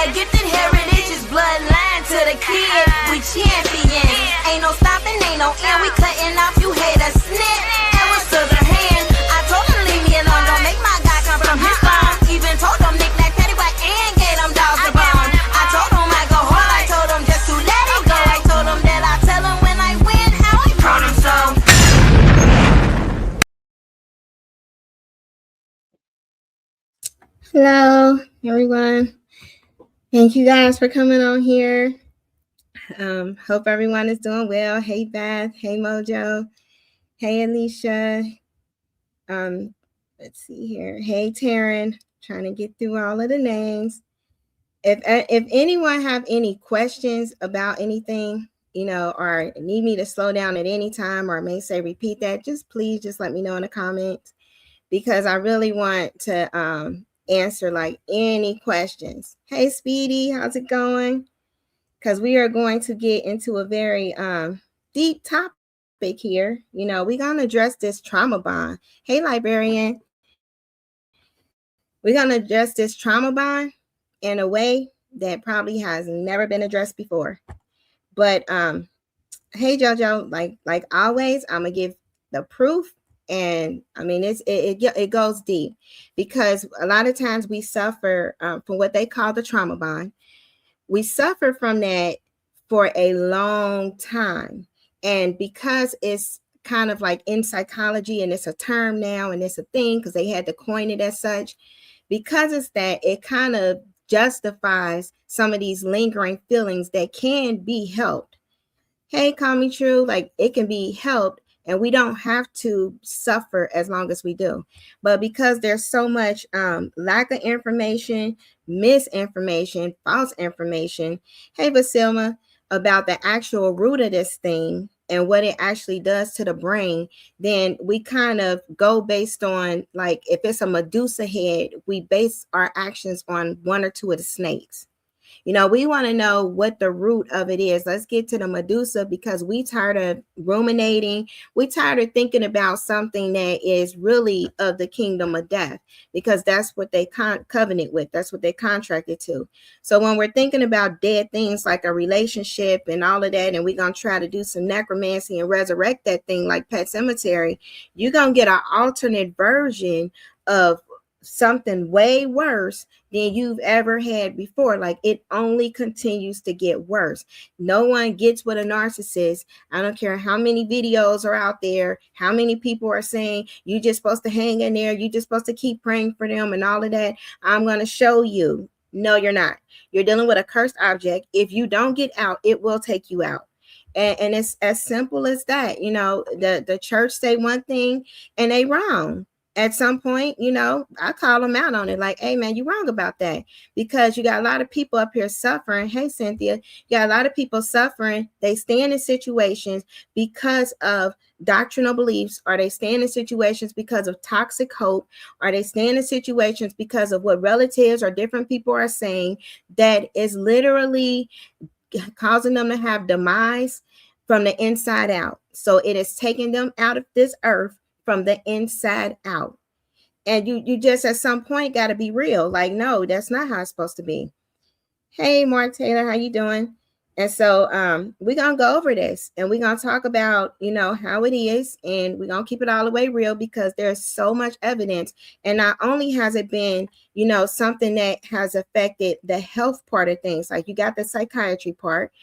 that gifted heritage is bloodline to the kid. We champions. Ain't no stopping, ain't no end. We cutting off you haters. Snip. Arrows to the hand. I told them leave me alone. Don't make my guy come from his phone. Even told them knick-knack, paddywhack, and gave them dogs a bone. I told them I go hard. I told them just to let it go. I told them that I tell them when I win how I told them so. Hello, everyone. Thank you guys for coming on here. Hope everyone is doing well. Hey, Beth. Hey, Mojo. Hey, Alicia. Let's see here. Hey, Taryn. Trying to get through all of the names. If anyone have any questions about anything, or need me to slow down at any time, or may say repeat that, please let me know in the comments, because I really want to answer like any questions. Hey, Speedy, how's it going? Because we are going to get into a very deep topic here. We're going to address this trauma bond. Hey, Librarian. We're going to address this trauma bond in a way that probably has never been addressed before. But hey, JoJo, like always, I'm going to give the proof. And I mean, it goes deep, because a lot of times we suffer from what they call the trauma bond. We suffer from that for a long time. And because it's kind of like in psychology, and it's a term now, and it's a thing because they had to coin it as such, because it's that, it kind of justifies some of these lingering feelings that can be helped. Hey, Call Me True, like it can be helped. And we don't have to suffer as long as we do. But because there's so much lack of information, misinformation, false information, hey, Vasilma, about the actual root of this thing and what it actually does to the brain, then we kind of go based on, like, if it's a Medusa head, we base our actions on one or two of the snakes. We want to know what the root of it is. Let's get to the Medusa, because we tired of ruminating. We tired of thinking about something that is really of the kingdom of death, because that's what they covenant with. That's what they contracted to. So when we're thinking about dead things like a relationship and all of that, and we're going to try to do some necromancy and resurrect that thing like Pet Cemetery, you're going to get an alternate version of something way worse than you've ever had before. Like, it only continues to get worse. No one gets what a narcissist. I don't care how many videos are out there, how many people are saying you just supposed to hang in there, you just supposed to keep praying for them and all of that. I'm going to show you. No, you're not. You're dealing with a cursed object. If you don't get out, it will take you out. And it's as simple as that. The church say one thing and they wrong. At some point, I call them out on it. Like, hey, man, you're wrong about that. Because you got a lot of people up here suffering. Hey, Cynthia, you got a lot of people suffering. They stand in situations because of doctrinal beliefs. Or they stand in situations because of toxic hope. Or they stand in situations because of what relatives or different people are saying that is literally causing them to have demise from the inside out. So it is taking them out of this earth from the inside out. And you just at some point got to be real. Like, no, that's not how it's supposed to be. Hey, Mark Taylor, how you doing? And so we're going to go over this, and we're going to talk about, how it is, and we're going to keep it all the way real, because there's so much evidence. And not only has it been, something that has affected the health part of things, like you got the psychiatry part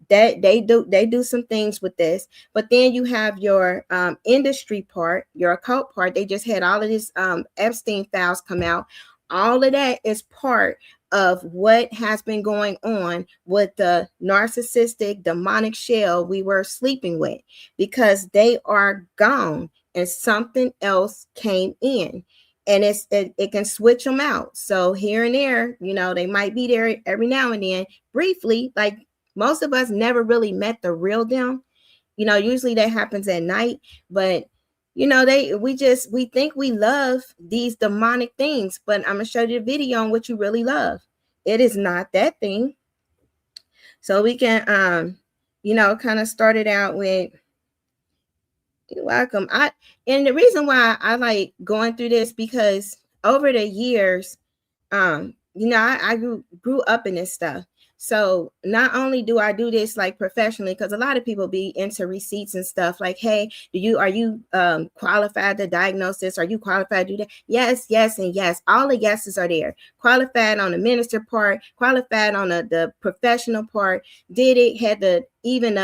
that they do some things with this, but then you have your industry part, your occult part. They just had all of this Epstein files come out. All of that is part of what has been going on with the narcissistic demonic shell we were sleeping with, because they are gone and something else came in, and it can switch them out. So here and there, they might be there every now and then briefly. Like, most of us never really met the real them. Usually that happens at night, but we think we love these demonic things, but I'm going to show you the video on what you really love. It is not that thing. So we can, kind of start it out with, you're welcome. And the reason why I like going through this, because over the years, I grew up in this stuff. So not only do I do this like professionally, because a lot of people be into receipts and stuff like, hey, are you qualified to diagnose this? Are you qualified to do that? Yes, yes, and yes. All the yeses are there. Qualified on the minister part, qualified on the professional part, did it, had the even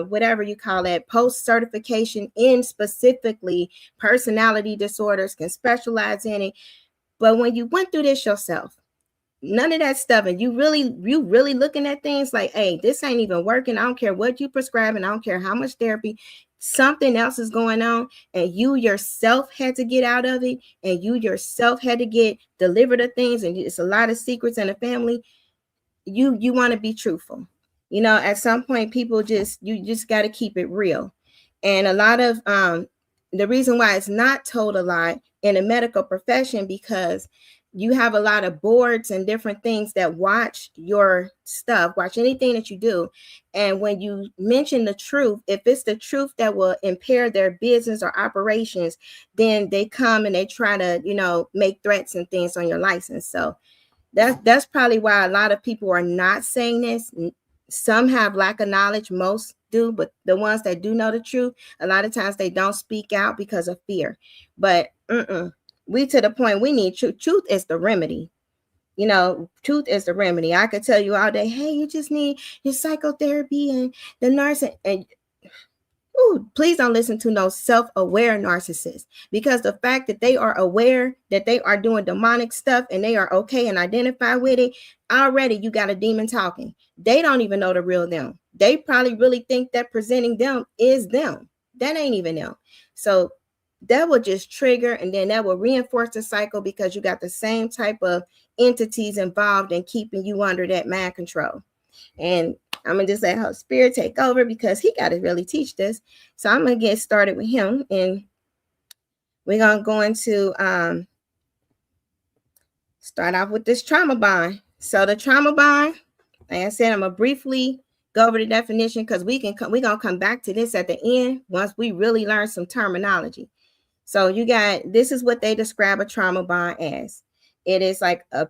whatever you call that, post certification in specifically personality disorders, can specialize in it. But when you went through this yourself, none of that stuff, and you really looking at things like, hey, this ain't even working. I don't care what you prescribe, and I don't care how much therapy, something else is going on, and you yourself had to get out of it, and you yourself had to get delivered of things, and it's a lot of secrets in the family. You want to be truthful. At some point, people you just got to keep it real. And a lot of the reason why it's not told a lot in the medical profession, because you have a lot of boards and different things that watch your stuff, watch anything that you do. And when you mention the truth, if it's the truth that will impair their business or operations, then they come and they try to, make threats and things on your license. So that's probably why a lot of people are not saying this. Some have lack of knowledge, most do, but the ones that do know the truth, a lot of times they don't speak out because of fear. But we to the point we need truth. Truth is the remedy. Truth is the remedy. I could tell you all day, hey, you just need your psychotherapy and the nurse. And please don't listen to no self-aware narcissists, because the fact that they are aware that they are doing demonic stuff and they are okay and identify with it, already you got a demon talking. They don't even know the real them. They probably really think that presenting them is them. That ain't even them. So that will just trigger, and then that will reinforce the cycle, because you got the same type of entities involved in keeping you under that mind control. And I'm going to just let Holy Spirit take over, because he got to really teach this. So I'm going to get started with him, and we're going to go into start off with this trauma bond. So the trauma bond, like I said, I'm going to briefly go over the definition, because we're going to come back to this at the end once we really learn some terminology. So this is what they describe a trauma bond as. It is like a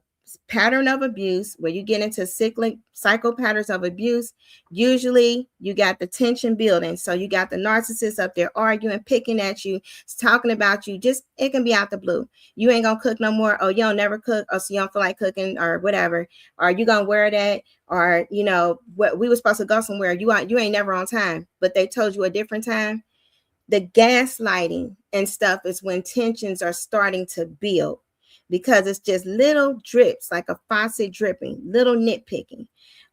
pattern of abuse where you get into cycle patterns of abuse. Usually you got the tension building. So you got the narcissist up there arguing, picking at you, talking about you. It can be out the blue. You ain't gonna cook no more. Oh, you don't never cook. Oh, so you don't feel like cooking or whatever. Or you gonna wear that? Or, what we were supposed to go somewhere. You ain't never on time, but they told you a different time. The gaslighting and stuff is when tensions are starting to build, because it's just little drips, like a faucet dripping, little nitpicking.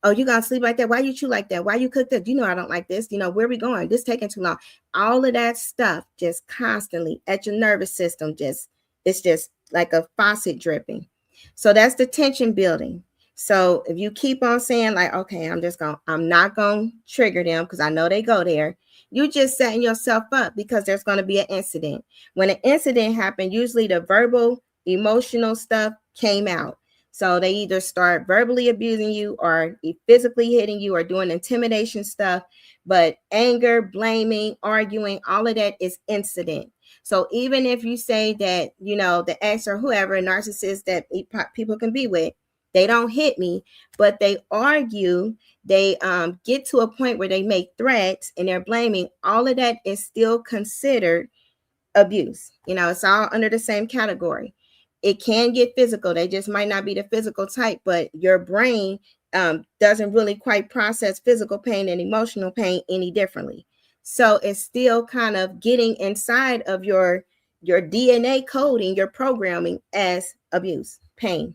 Oh, you gonna sleep like that? Why you chew like that? Why you cook that? I don't like this. Where are we going? This taking too long. All of that stuff just constantly at your nervous system. It's just like a faucet dripping. So that's the tension building. So if you keep on saying like, okay, I'm not going to trigger them because I know they go there, you just setting yourself up, because there's going to be an incident. When an incident happened, usually the verbal, emotional stuff came out. So they either start verbally abusing you or physically hitting you or doing intimidation stuff. But anger, blaming, arguing, all of that is incident. So even if you say that, the ex or whoever, a narcissist that people can be with, they don't hit me, but they argue, they get to a point where they make threats and they're blaming, all of that is still considered abuse. It's all under the same category. It can get physical. They just might not be the physical type, but your brain doesn't really quite process physical pain and emotional pain any differently. So it's still kind of getting inside of your DNA coding, your programming as abuse, pain.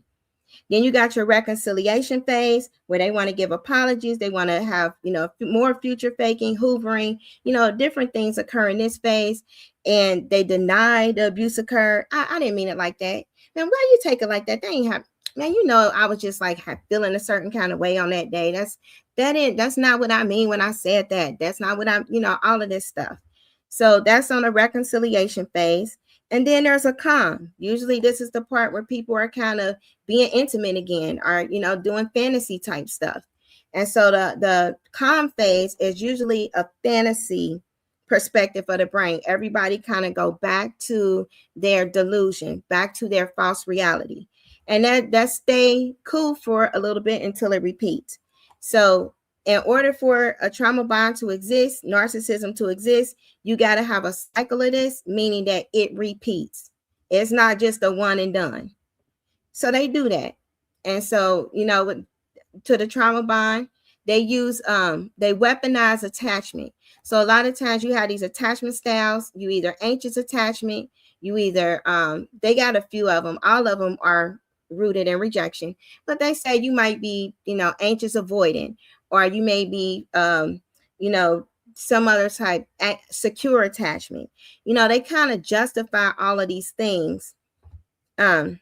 Then you got your reconciliation phase where they want to give apologies. They want to have, more future faking, hoovering, different things occur in this phase. And they deny the abuse occurred. I didn't mean it like that. Man, why you take it like that? They ain't have, man, I was just like feeling a certain kind of way on that day. That's not what I mean when I said that. That's not what all of this stuff. So that's on a reconciliation phase. And then there's a calm. Usually this is the part where people are kind of being intimate again, or, doing fantasy type stuff. And so the calm phase is usually a fantasy perspective of the brain. Everybody kind of go back to their delusion, back to their false reality. and that stay cool for a little bit until it repeats. So in order for a trauma bond to exist, narcissism to exist, you got to have a cycle of this, meaning that it repeats. It's not just a one and done. So they do that. And so, to the trauma bond, they use they weaponize attachment. So a lot of times you have these attachment styles. You either anxious attachment, you either they got a few of them. All of them are rooted in rejection, but they say you might be, anxious avoidant, or you may be some other type secure attachment. They kind of justify all of these things. Oh,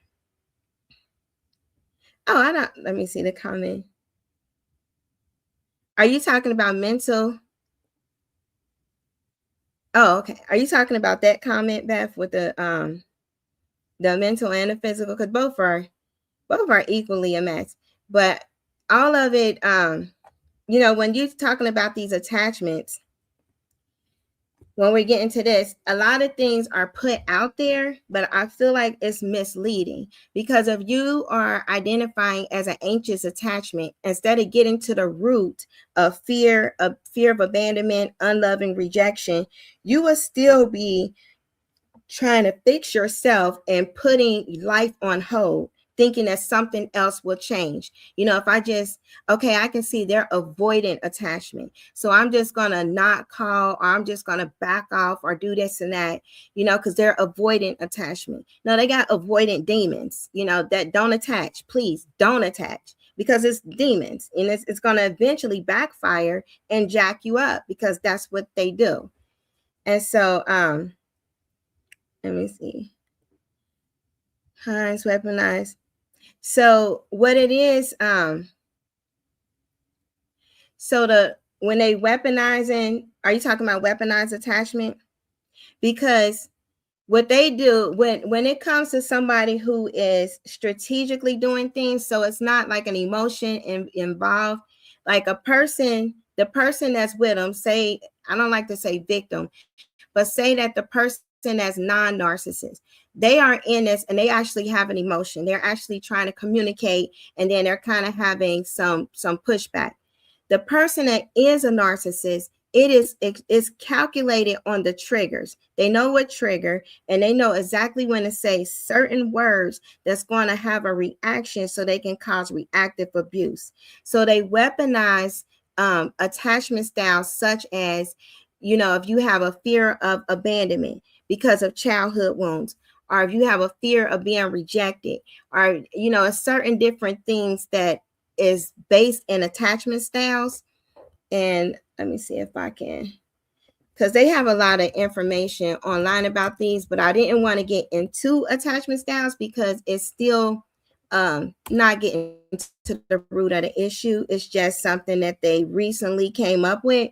let me see the comment. Are you talking about mental? Oh, okay. Are you talking about that comment, Beth, with the mental and the physical? Because both are equally a mess. But all of it, when you're talking about these attachments, when we get into this, a lot of things are put out there, but I feel like it's misleading, because if you are identifying as an anxious attachment, instead of getting to the root of fear of abandonment, unloving, rejection, you will still be trying to fix yourself and putting life on hold, thinking that something else will change. If I I can see they're avoidant attachment, so I'm just going to not call, or I'm just going to back off or do this and that, because they're avoidant attachment. No, they got avoidant demons, that don't attach. Please don't attach, because it's demons, and it's going to eventually backfire and jack you up, because that's what they do. And so, let me see. Hines weaponized. So what it is, when they weaponizing, are you talking about weaponized attachment? Because what they do when it comes to somebody who is strategically doing things, so it's not like an emotion involved, like the person that's with them, say, I don't like to say victim, but say that the person as non-narcissist, they are in this and they actually have an emotion. They're actually trying to communicate, and then they're kind of having some pushback. The person that is a narcissist, it's calculated on the triggers. They know what trigger, and they know exactly when to say certain words that's going to have a reaction, so they can cause reactive abuse. So they weaponize attachment styles, such as, if you have a fear of abandonment because of childhood wounds, or if you have a fear of being rejected, or, certain different things that is based in attachment styles. And let me see if I can, because they have a lot of information online about these, but I didn't want to get into attachment styles because it's still not getting to the root of the issue. It's just something that they recently came up with.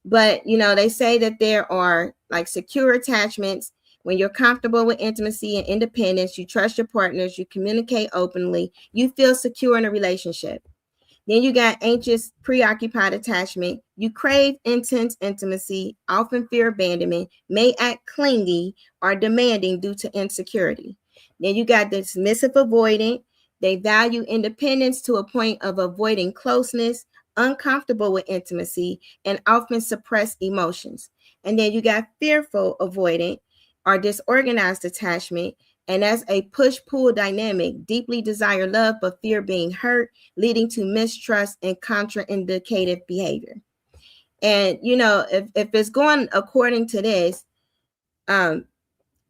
But, they say that there are like secure attachments. When you're comfortable with intimacy and independence, you trust your partners, you communicate openly, you feel secure in a relationship. Then you got anxious, preoccupied attachment. You crave intense intimacy, often fear abandonment, may act clingy or demanding due to insecurity. Then you got dismissive avoidant. They value independence to a point of avoiding closeness, uncomfortable with intimacy, and often suppress emotions. And then you got fearful avoidant or disorganized attachment. And that's a push-pull dynamic, deeply desire love but fear being hurt, leading to mistrust and contraindicative behavior. And, if it's going according to this, I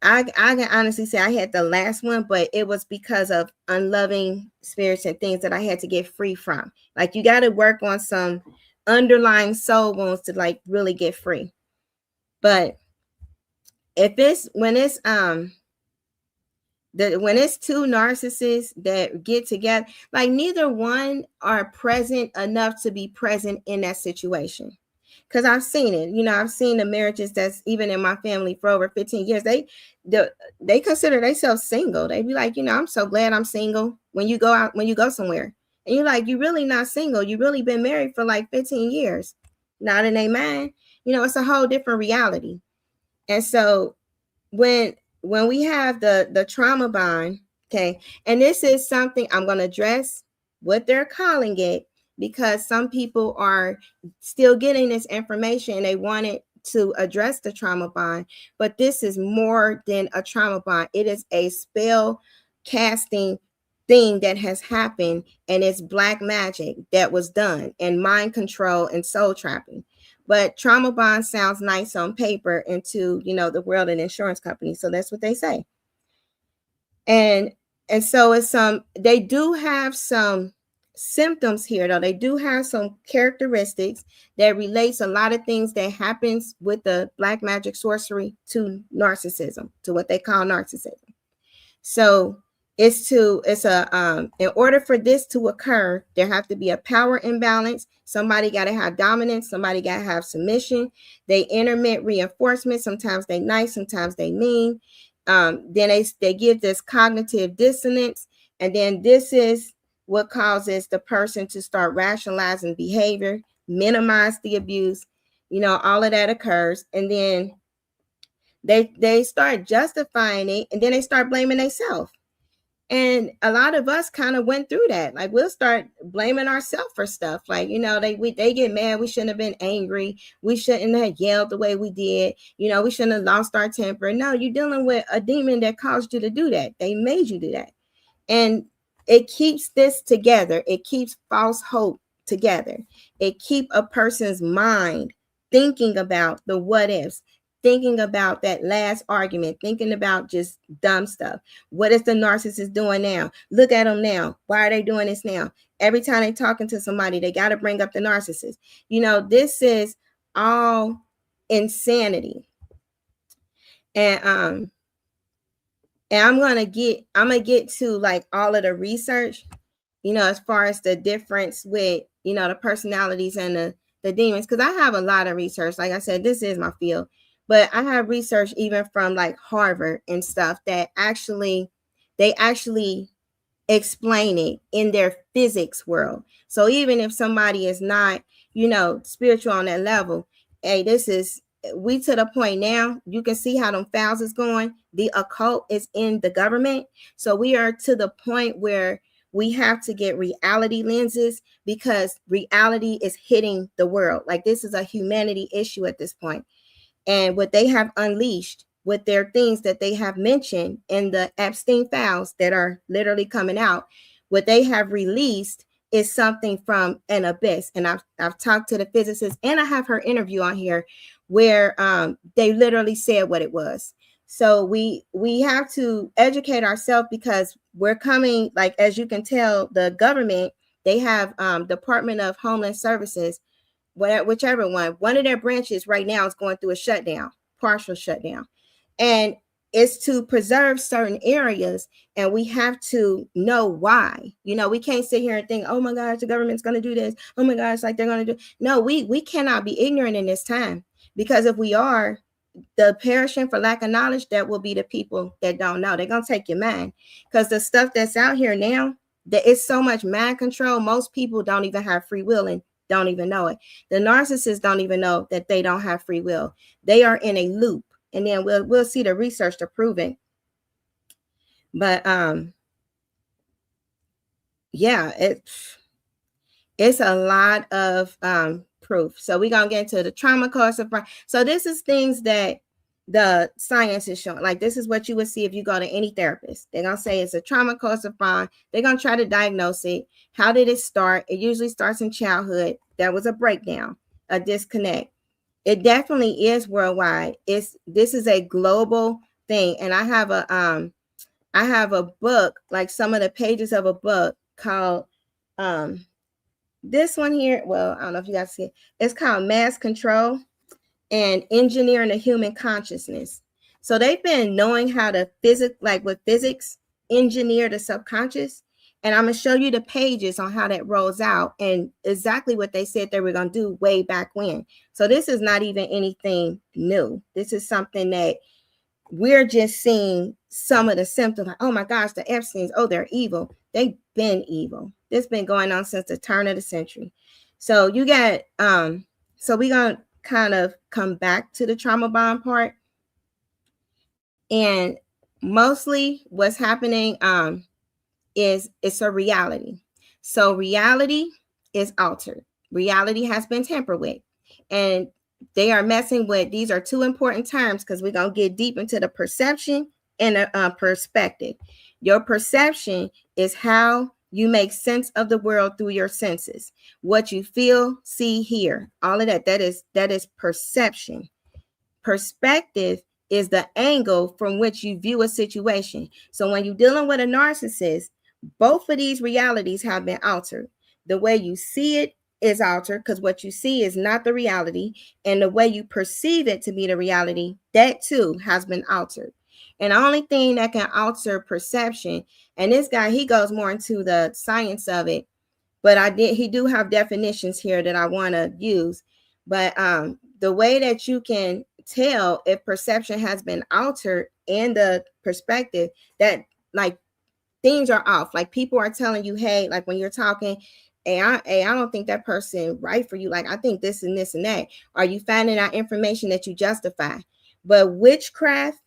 can honestly say I had the last one, but it was because of unloving spirits and things that I had to get free from. Like, you got to work on some underlying soul wounds to like really get free. But when it's two narcissists that get together, like neither one are present enough to be present in that situation. Because I've seen it, I've seen the marriages that's even in my family for over 15 years. They consider themselves single. They be like, I'm so glad I'm single. When you go somewhere, and you're like, you're really not single. You really been married for like 15 years. Not in their mind, it's a whole different reality. And so when we have the trauma bond, Okay. And this is something I'm going to address what they're calling it, because some people are still getting this information and they want it to address the trauma bond. But this is more than a trauma bond. It is a spell casting thing that has happened, and it's black magic that was done, and mind control and soul trapping. But trauma bond sounds nice on paper into, the world and insurance companies. So that's what they say. And so it's they do have some symptoms here, though. They do have some characteristics that relates a lot of things that happens with the black magic sorcery to narcissism, to what they call narcissism. So in order for this to occur, there have to be a power imbalance. Somebody got to have dominance. Somebody got to have submission. They intermit reinforcement. Sometimes they nice, sometimes they mean. Then they give this cognitive dissonance. And then this is what causes the person to start rationalizing behavior, minimize the abuse. All of that occurs. And then they start justifying it, and then they start blaming themselves. And a lot of us kind of went through that. Like, we'll start blaming ourselves for stuff. Like, they get mad. We shouldn't have been angry. We shouldn't have yelled the way we did. We shouldn't have lost our temper. No, you're dealing with a demon that caused you to do that. They made you do that. And it keeps this together. It keeps false hope together. It keeps a person's mind thinking about the what ifs, thinking about that last argument, thinking about just dumb stuff. What is the narcissist doing now? Look at them now. Why are they doing this now? Every time they're talking to somebody, they got to bring up the narcissist. This is all insanity. And I'm gonna get to like all of the research, as far as the difference with, the personalities and the demons, because I have a lot of research. Like I said, this is my field. But I have research even from like Harvard and stuff that they actually explain it in their physics world. So even if somebody is not, spiritual on that level, hey, we to the point now, you can see how them files is going. The occult is in the government. So we are to the point where we have to get reality lenses, because reality is hitting the world. Like, this is a humanity issue at this point. And what they have unleashed with their things that they have mentioned in the Epstein files that are literally coming out, what they have released is something from an abyss. And I've talked to the physicist, and I have her interview on here where they literally said what it was. So we have to educate ourselves, because we're coming, like, as you can tell, the government, they have Department of Homeland Services, whichever one of their branches right now is going through a shutdown, partial shutdown. And it's to preserve certain areas, and we have to know why. We can't sit here and think, oh my gosh, the government's going to do this. Oh my gosh, like they're going to do. No, we cannot be ignorant in this time, because if we are, the perishing for lack of knowledge, that will be the people that don't know. They're going to take your mind, because the stuff that's out here now, there is so much mind control. Most people don't even have free will and don't even know it. The narcissists don't even know that they don't have free will. They are in a loop, and then we'll see the research to prove it. But yeah, it's a lot of proof. So we're gonna get into the trauma cause of. So this is things that the science is showing. Like, this is what you would see if you go to any therapist. They're gonna say it's a trauma cause of bond. They're gonna try to diagnose it. How did it start? It usually starts in childhood. There was a breakdown, a disconnect. It definitely is worldwide. This is a global thing. And I have a book, like some of the pages of a book called this one here. Well, I don't know if you guys see it. It's called Mass Control and Engineering the Human Consciousness. So they've been knowing how to with physics, engineer the subconscious. And I'm going to show you the pages on how that rolls out and exactly what they said they were going to do way back when. So this is not even anything new. This is something that we're just seeing some of the symptoms. Like, oh my gosh, the Epsteins, oh, they're evil. They've been evil. This has been going on since the turn of the century. So you got, so we're going to kind of come back to the trauma bond part. And mostly what's happening is it's a reality. So reality is altered. Reality has been tampered with. And they are messing with, these are two important terms because we're going to get deep into the perception and the perspective. Your perception is how you make sense of the world through your senses. What you feel, see, hear, all of that. That is perception. Perspective is the angle from which you view a situation. So when you're dealing with a narcissist, both of these realities have been altered. The way you see it is altered because what you see is not the reality, and the way you perceive it to be the reality, that too has been altered. And the only thing that can alter perception, and this guy, he goes more into the science of it, but he do have definitions here that I want to use. But the way that you can tell if perception has been altered and the perspective, that like things are off. Like people are telling you, hey, like when you're talking, hey, I don't think that person right for you. Like I think this and this and that. Are you finding out information that you justify? But witchcraft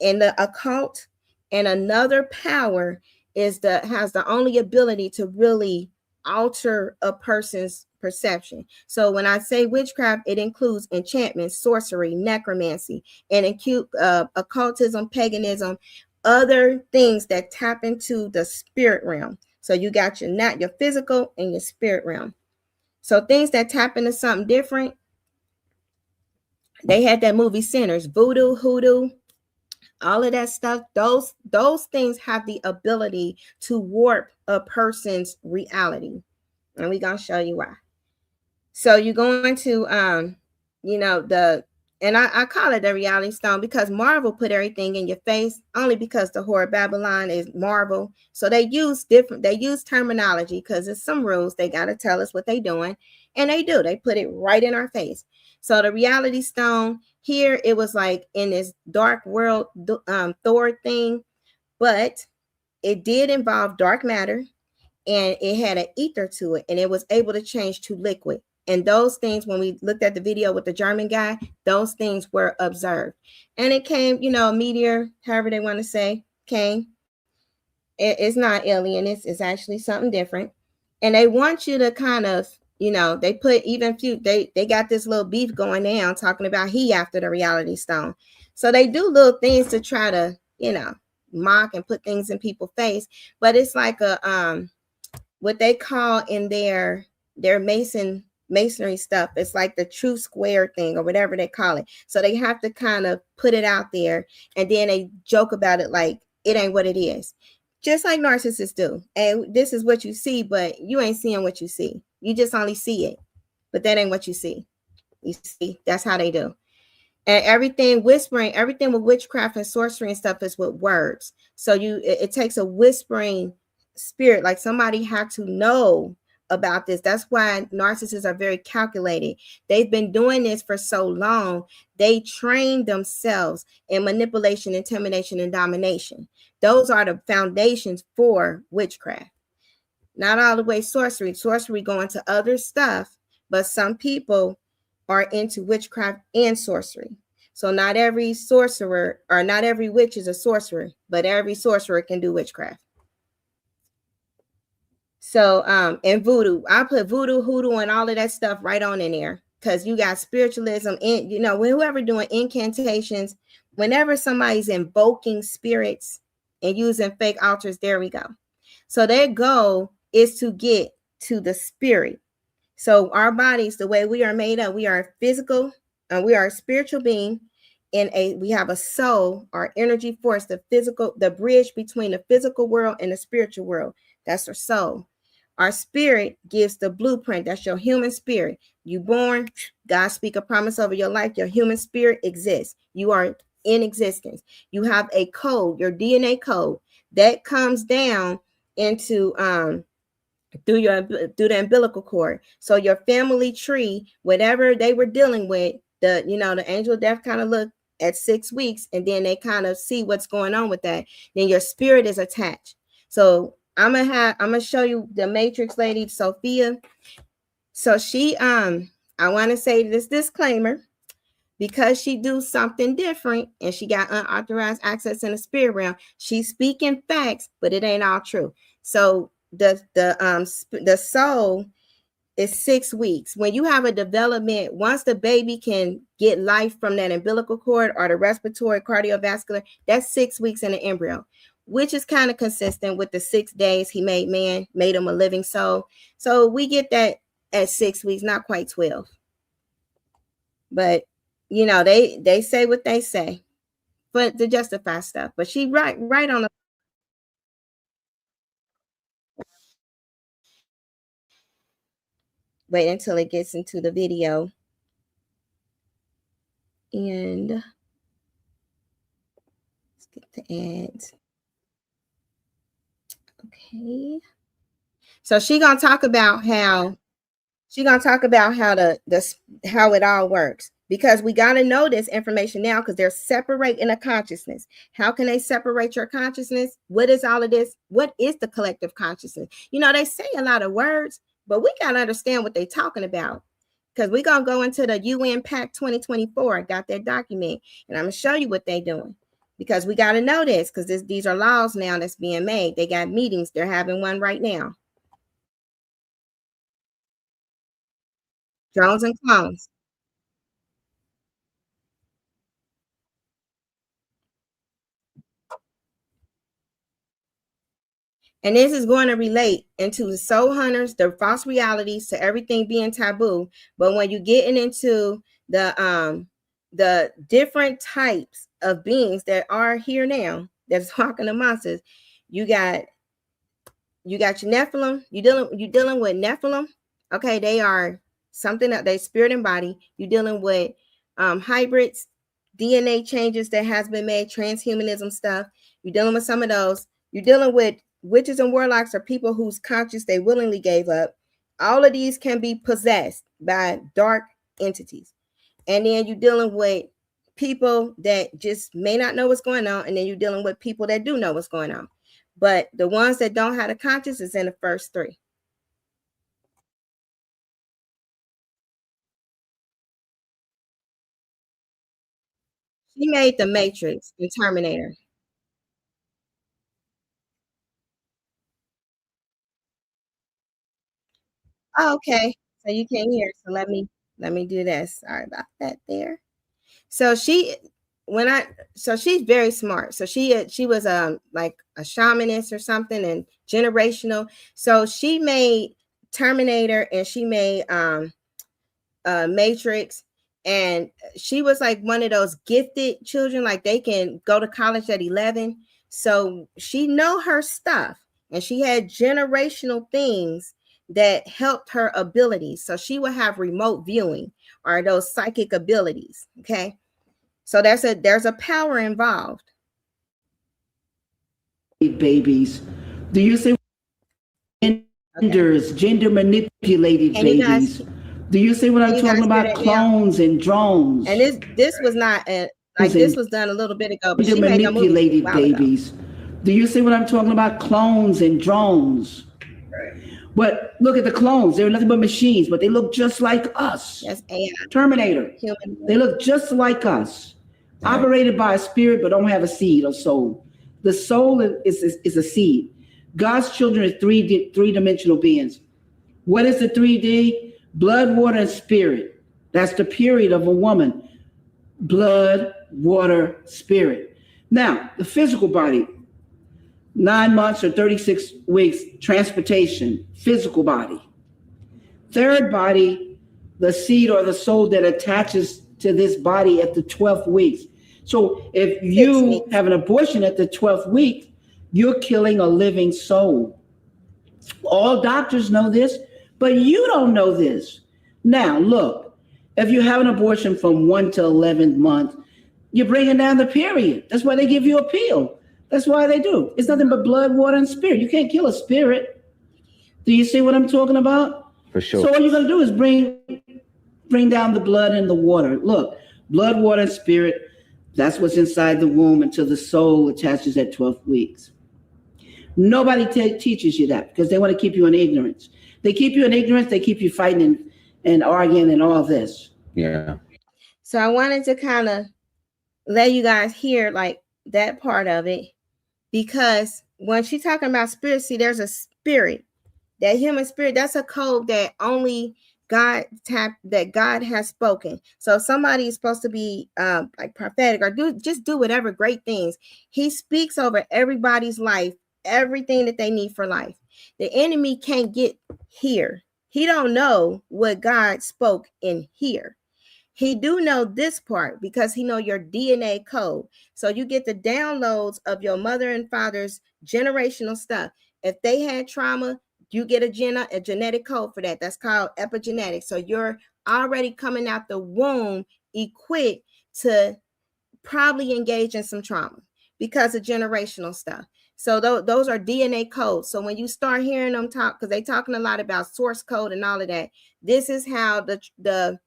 and the occult and another power has the only ability to really alter a person's perception. So when I say witchcraft, it includes enchantment, sorcery, necromancy, and occultism, paganism, other things that tap into the spirit realm. So you got your physical and your spirit realm. So things that tap into something different. They had that movie Sinners, voodoo, hoodoo, all of that stuff. Those things have the ability to warp a person's reality. And we're going to show you why. So you're going to, I call it the reality stone because Marvel put everything in your face only because the whore Babylon is Marvel. So they use terminology because there's some rules. They got to tell us what they're doing. And they do. They put it right in our face. So the reality stone here, it was like in this dark world Thor thing, but it did involve dark matter and it had an ether to it and it was able to change to liquid. And those things, when we looked at the video with the German guy, those things were observed. And it came, a meteor, however they want to say, came. It's not alien. It's actually something different. And they want you to kind of, they put even few, they got this little beef going down talking about he after the reality stone. So they do little things to try to, mock and put things in people's face. But it's like a, what they call in their masonry stuff, it's like the true square thing or whatever they call it. So they have to kind of put it out there and then they joke about it like it ain't what it is, just like narcissists do. And this is what you see, but you ain't seeing what you see. You just only see it, but that ain't what you see. You see, that's how they do. And everything with witchcraft and sorcery and stuff is with words. So it takes a whispering spirit, like somebody had to know about this. That's why narcissists are very calculated. They've been doing this for so long. They train themselves in manipulation, intimidation, and domination. Those are the foundations for witchcraft. Not all the way sorcery going to other stuff, but some people are into witchcraft and sorcery. So not every sorcerer or not every witch is a sorcerer, but every sorcerer can do witchcraft. So, and voodoo, I put voodoo, hoodoo, and all of that stuff right on in there because you got spiritualism and, whoever doing incantations, whenever somebody's invoking spirits and using fake altars, there we go. So their goal is to get to the spirit. So our bodies, the way we are made up, we are physical and we are a spiritual being. We have a soul, our energy force, the bridge between the physical world and the spiritual world. That's our soul. Our spirit gives the blueprint. That's your human spirit. You born, God speak a promise over your life. Your human spirit exists. You are in existence. You have a code, your DNA code that comes down into through the umbilical cord. So your family tree, whatever they were dealing with, the angel of death kind of look at 6 weeks, and then they kind of see what's going on with that. Then your spirit is attached. So I'm gonna show you the Matrix lady, Sophia. So she I want to say this disclaimer because she do something different and she got unauthorized access in the spirit realm, she's speaking facts, but it ain't all true. So the soul is 6 weeks. When you have a development, once the baby can get life from that umbilical cord or the respiratory cardiovascular, that's 6 weeks in the embryo, which is kind of consistent with the 6 days he made man, made him a living soul. So we get that at 6 weeks, not quite 12. But you know, they say what they say, but to justify stuff. But she right on the. Wait until it gets into the video. And let's get the ads. Okay. So she gonna talk about how how it all works, because we got to know this information now, because they're separating a consciousness. How can they separate your consciousness? What is all of this? What is the collective consciousness? You know, they say a lot of words, but we got to understand what they're talking about, because we're going to go into the UN Pact 2024. I got that document, and I'm going to show you what they're doing, because we got to know this, because these are laws now that's being made. They got meetings. They're having one right now. Drones and clones. And this is going to relate into the soul hunters, the false realities, to everything being taboo. But when you're getting into the different types of beings that are here now, that's walking amongst us, you got your Nephilim. You're dealing with Nephilim. Okay, they are something that they spirit and body. You're dealing with hybrids, DNA changes that has been made, transhumanism stuff. You're dealing with some of those. You're dealing with witches and warlocks, are people whose conscience they willingly gave up. All of these can be possessed by dark entities. And then you're dealing with people that just may not know what's going on. And then you're dealing with people that do know what's going on. But the ones that don't have the conscience is in the first 3. She made the Matrix and Terminator. Oh, okay. So you can't hear. So let me do this. Sorry about that there. So she's very smart. So she was like a shamanist or something, and generational. So she made Terminator and she made Matrix, and she was like one of those gifted children, like they can go to college at 11. So she know her stuff, and she had generational things that helped her abilities. So she would have remote viewing or those psychic abilities. Okay. So there's a power involved. Babies. Do you say genders, gender manipulated babies? Do you see what I'm talking about? Clones and drones. And this was not this was done a little bit ago, but she made manipulated babies. Do you see what I'm talking about? Clones and drones. But look at the clones. They're nothing but machines, but they look just like us. That's AI. Terminator. Human. They look just like us. Right. Operated by a spirit, but don't have a seed or soul. The soul is a seed. God's children are three-dimensional beings. What is the 3D? Blood, water, and spirit. That's the period of a woman. Blood, water, spirit. Now, the physical body, 9 months or 36 weeks, transportation, physical body. Third body, the seed or the soul that attaches to this body at the 12th week. So if you have an abortion at the 12th week, you're killing a living soul. All doctors know this, but you don't know this. Now, look, if you have an abortion from 1 to 11th month, you're bringing down the period. That's why they give you a pill. That's why they do. It's nothing but blood, water, and spirit. You can't kill a spirit. Do you see what I'm talking about? For sure. So all you're going to do is bring down the blood and the water. Look, blood, water, and spirit, that's what's inside the womb until the soul attaches at 12 weeks. Nobody teaches you that because they want to keep you in ignorance. They keep you in ignorance. They keep you fighting and arguing and all this. Yeah. So I wanted to kind of let you guys hear like that part of it, because when she's talking about spirit, see, there's a spirit, that human spirit, that's a code that only God has spoken. So if somebody is supposed to be like prophetic or do whatever great things, he speaks over everybody's life, everything that they need for life. The enemy can't get here. He don't know what God spoke in here. He do know this part because he know your DNA code. So you get the downloads of your mother and father's generational stuff. If they had trauma, you get a genetic code for that. That's called epigenetics. So you're already coming out the womb equipped to probably engage in some trauma because of generational stuff. So those are DNA codes. So when you start hearing them talk, because they're talking a lot about source code and all of that, this is how the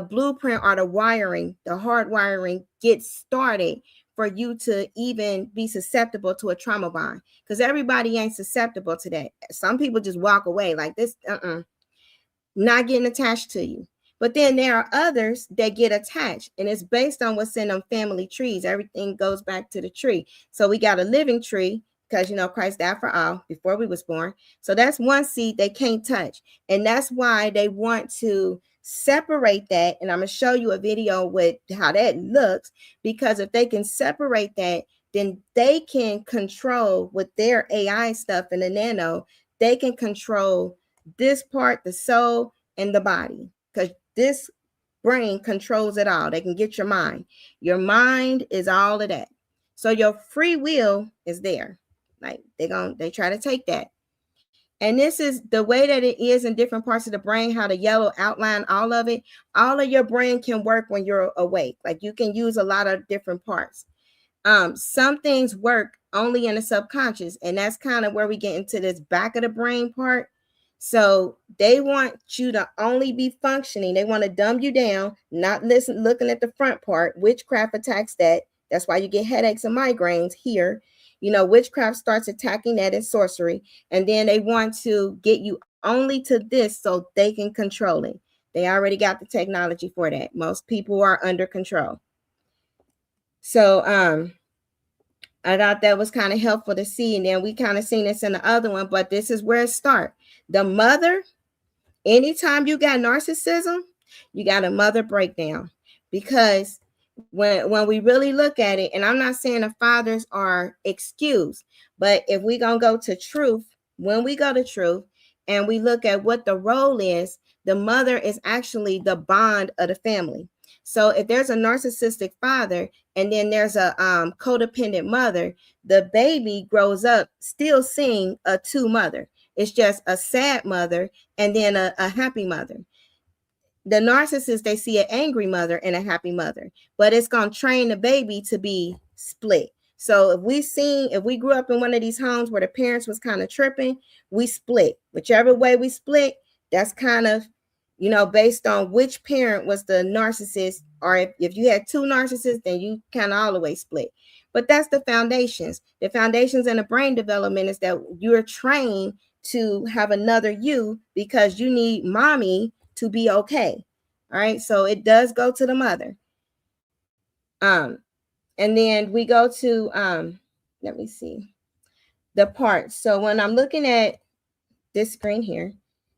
blueprint or the wiring, the hard wiring gets started for you to even be susceptible to a trauma bond. Because everybody ain't susceptible to that. Some people just walk away like this, not getting attached to you. But then there are others that get attached, and it's based on what's in them family trees. Everything goes back to the tree. So we got a living tree because, Christ died for all before we was born. So that's one seed they can't touch. And that's why they want to separate that. And I'm going to show you a video with how that looks, because if they can separate that, then they can control with their AI stuff in the nano, they can control this part, the soul and the body, because this brain controls it all. They can get your mind. Your mind is all of that. So your free will is there. Like they try to take that. And this is the way that it is in different parts of the brain, how the yellow outline all of it. All of your brain can work when you're awake. Like you can use a lot of different parts. Some things work only in the subconscious, and that's kind of where we get into this back of the brain part. So they want you to only be functioning. They want to dumb you down, not looking at the front part. Witchcraft attacks that. That's why you get headaches and migraines here. Witchcraft starts attacking that in sorcery. And then they want to get you only to this so they can control it. They already got the technology for that. Most people are under control. So I thought that was kind of helpful to see. And then we kind of seen this in the other one, but this is where it starts. The mother, anytime you got narcissism, you got a mother breakdown. Because when we really look at it, and I'm not saying the fathers are excused, but if we're going to go to truth, when we go to truth and we look at what the role is, the mother is actually the bond of the family. So if there's a narcissistic father and then there's a codependent mother, the baby grows up still seeing a two mother. It's just a sad mother and then a happy mother. The narcissist, they see an angry mother and a happy mother, but it's going to train the baby to be split. So if we grew up in one of these homes where the parents was kind of tripping, we split. Whichever way we split, that's kind of, based on which parent was the narcissist, or if you had two narcissists, then you kind of all the way split. But that's the foundations. The foundations in the brain development is that you're trained to have another you because you need mommy to be okay. All right. So it does go to the mother. And then we go to, let me see the parts. So when I'm looking at this screen here,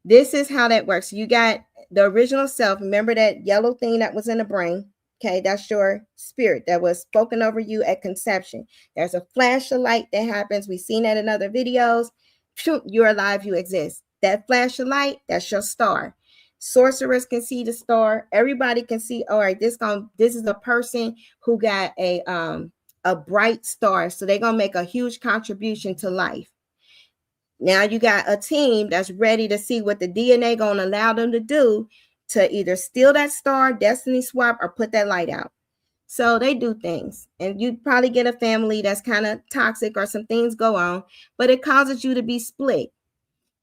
this is how that works. You got the original self. Remember that yellow thing that was in the brain. Okay. That's your spirit that was spoken over you at conception. There's a flash of light that happens. We've seen that in other videos. Shoot, you're alive. You exist. That flash of light, that's your star. Sorcerers can see the star. Everybody can see, all right, this is a person who got a bright star. So they're going to make a huge contribution to life. Now you got a team that's ready to see what the DNA going to allow them to do to either steal that star, destiny swap, or put that light out. So they do things. And you probably get a family that's kind of toxic or some things go on, but it causes you to be split.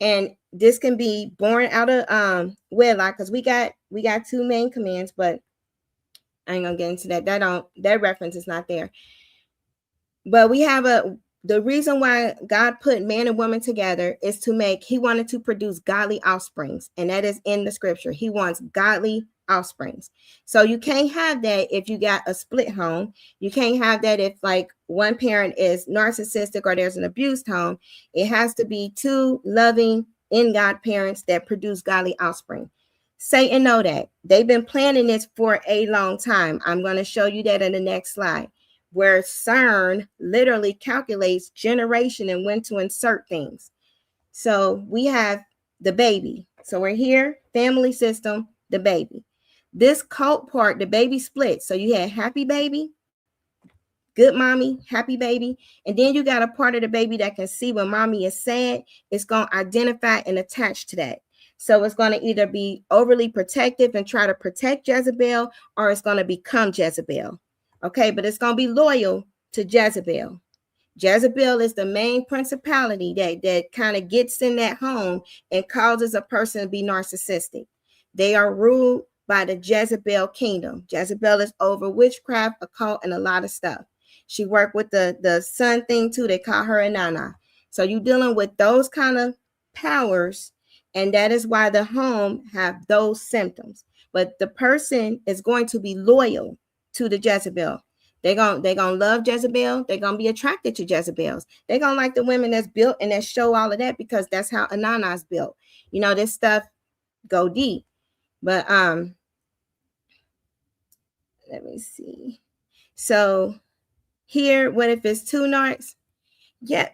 And this can be born out of wedlock, because we got two main commands, but I ain't gonna get into that. That reference is not there. But we have the reason why God put man and woman together is he wanted to produce godly offsprings, and that is in the scripture. He wants godly offsprings. So you can't have that if you got a split home. You can't have that if like one parent is narcissistic or there's an abused home. It has to be two loving in God parents that produce godly offspring. Satan know that. They've been planning this for a long time. I'm going to show you that in the next slide, where CERN literally calculates generation and when to insert things. So we have the baby. So we're here, family system, the baby. This cult part, the baby split. So you had happy baby, good mommy, happy baby. And then you got a part of the baby that can see when mommy is sad. It's going to identify and attach to that. So it's going to either be overly protective and try to protect Jezebel, or it's going to become Jezebel. Okay, but it's going to be loyal to Jezebel. Jezebel is the main principality that kind of gets in that home and causes a person to be narcissistic. They are ruled by the Jezebel kingdom. Jezebel is over witchcraft, occult, and a lot of stuff. She worked with the sun thing too. They call her Inanna. So you're dealing with those kind of powers, and that is why the home have those symptoms. But the person is going to be loyal to the Jezebel. They're gonna love Jezebel. They're gonna be attracted to Jezebels. They're gonna like the women that's built and that show all of that, because that's how Inanna is built. You know, this stuff go deep. But let me see. So here, what if it's two narcs? Yeah,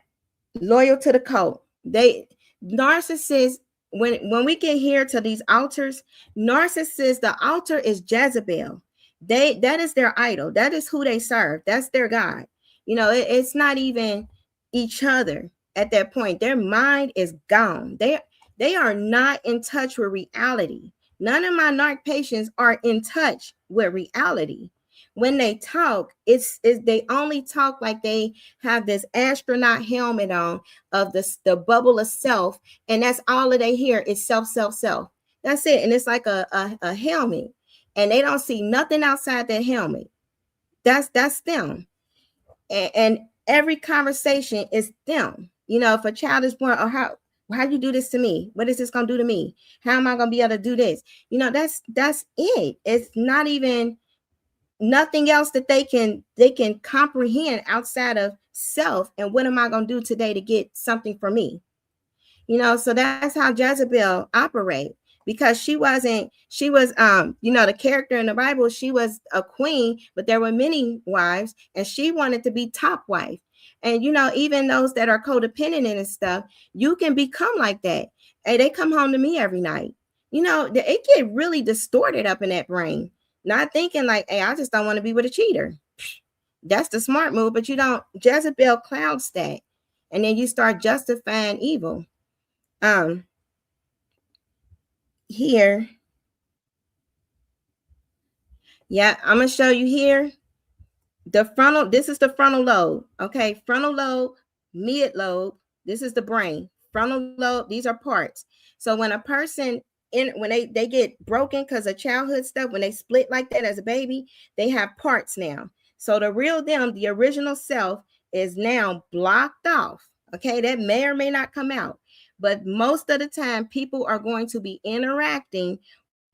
loyal to the cult. They narcissists. When we get here to these altars, narcissists, the altar is Jezebel. That is their idol. That is who they serve. That's their God. You know, it's not even each other at that point. Their mind is gone. They are not in touch with reality. None of my narc patients are in touch with reality. When they talk, it's they only talk like they have this astronaut helmet on of the bubble of self, and that's all that they hear is self. That's it. And it's like a helmet. And they don't see nothing outside that helmet. That's them. And every conversation is them. You know, if a child is born, or how you do this to me? What is this gonna do to me? How am I gonna be able to do this? You know, that's it. It's not even nothing else that they can comprehend outside of self. And what am I gonna do today to get something for me? You know, so that's how Jezebel operates. Because she was, you know, the character in the Bible, she was a queen, but there were many wives, and she wanted to be top wife. And, you know, even those that are codependent and stuff, you can become like that. Hey, they come home to me every night. You know, it get really distorted up in that brain. Not thinking like, hey, I just don't want to be with a cheater. That's the smart move, but you don't. Jezebel clouds that. And then you start justifying evil. Here, yeah, I'm gonna show you here the frontal. This is the frontal lobe. Okay, frontal lobe, mid lobe. This is the brain. Frontal lobe. These are parts. So when a person when they get broken because of childhood stuff, when they split like that as a baby, they have parts now. So the real them, the original self, is now blocked off. Okay, that may or may not come out. But most of the time, people are going to be interacting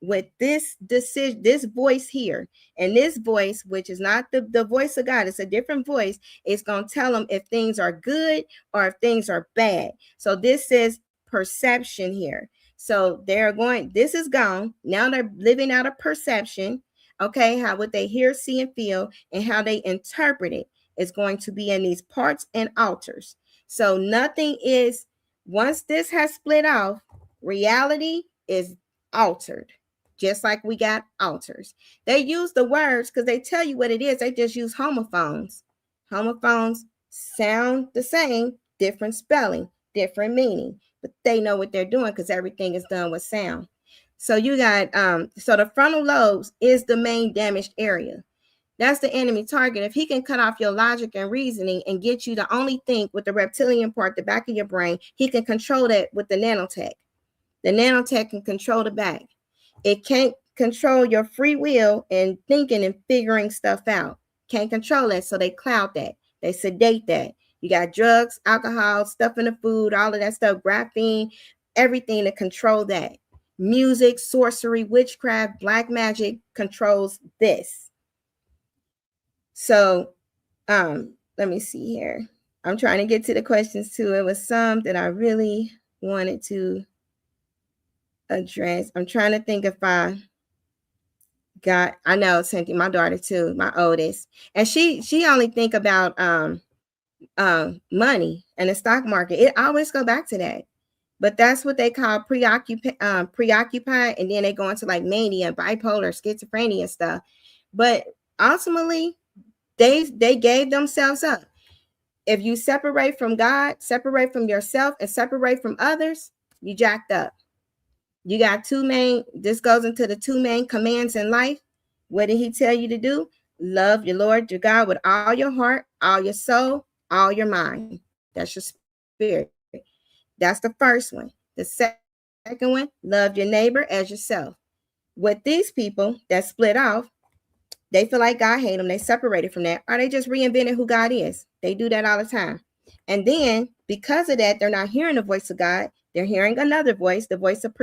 with this decision, this voice here. And this voice, which is not the voice of God, it's a different voice, is going to tell them if things are good or if things are bad. So this is perception here. So they're going, this is gone. Now they're living out of perception. Okay, how what they hear, see, and feel, and how they interpret it is going to be in these parts and altars. So nothing is, once this has split off, reality is altered, just like we got altars. They use the words because they tell you what it is. They just use homophones. Homophones sound the same, different spelling, different meaning, but they know what they're doing because everything is done with sound. So you got, so the frontal lobes is the main damaged area. That's the enemy target. If he can cut off your logic and reasoning and get you to only think with the reptilian part, the back of your brain, he can control that with the nanotech. The nanotech can control the back. It can't control your free will and thinking and figuring stuff out. Can't control that, so they cloud that. They sedate that. You got drugs, alcohol, stuff in the food, all of that stuff, graphene, everything to control that. music, sorcery, witchcraft, black magic controls this. So let me see here. I'm trying to get to the questions too. It was some that I really wanted to address. I'm trying to think if I know Cynthia, my daughter too, my oldest, and she only think about money and the stock market. It always go back to that. But that's what they call preoccupied, and then they go into like mania, bipolar, schizophrenia and stuff. But ultimately, they gave themselves up. If you separate from God, separate from yourself, and separate from others, you jacked up. You got this goes into the two main commands in life. What did he tell you to do? Love your Lord, your God with all your heart, all your soul, all your mind. That's your spirit. That's the first one. The second one, love your neighbor as yourself. With these people that split off, they feel like God hates them. They separated from that. Or they just reinvented who God is. They do that all the time. And then because of that, they're not hearing the voice of God. They're hearing another voice, the voice of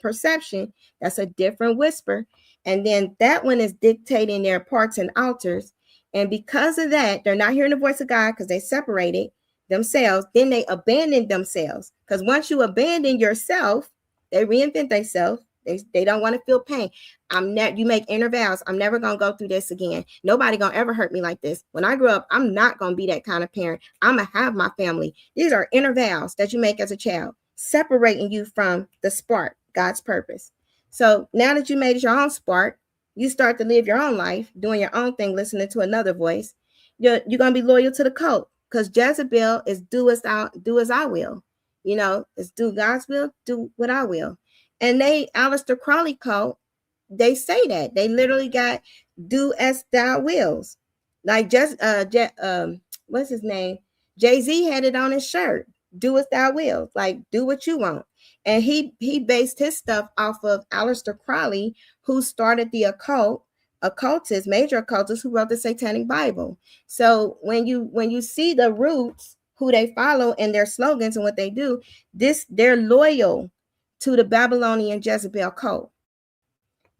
perception. That's a different whisper. And then that one is dictating their parts and altars. And because of that, they're not hearing the voice of God because they separated themselves. Then they abandon themselves. Because once you abandon yourself, they reinvent themselves. They don't want to feel pain. You make inner vows. I'm never going to go through this again. Nobody going to ever hurt me like this. When I grow up, I'm not going to be that kind of parent. I'm going to have my family. These are inner vows that you make as a child, separating you from the spark, God's purpose. So now that you made it your own spark, you start to live your own life, doing your own thing, listening to another voice. You're going to be loyal to the cult because Jezebel is do as I will. You know, it's do God's will, do what I will. And Aleister Crowley cult, they say that. They literally got do as thou wills. Like what's his name? Jay-Z had it on his shirt. Do as thou wills. Like do what you want. And he based his stuff off of Aleister Crowley, who started the major occultist who wrote the Satanic Bible. So when you see the roots, who they follow and their slogans and what they do, they're loyal to the Babylonian Jezebel cult.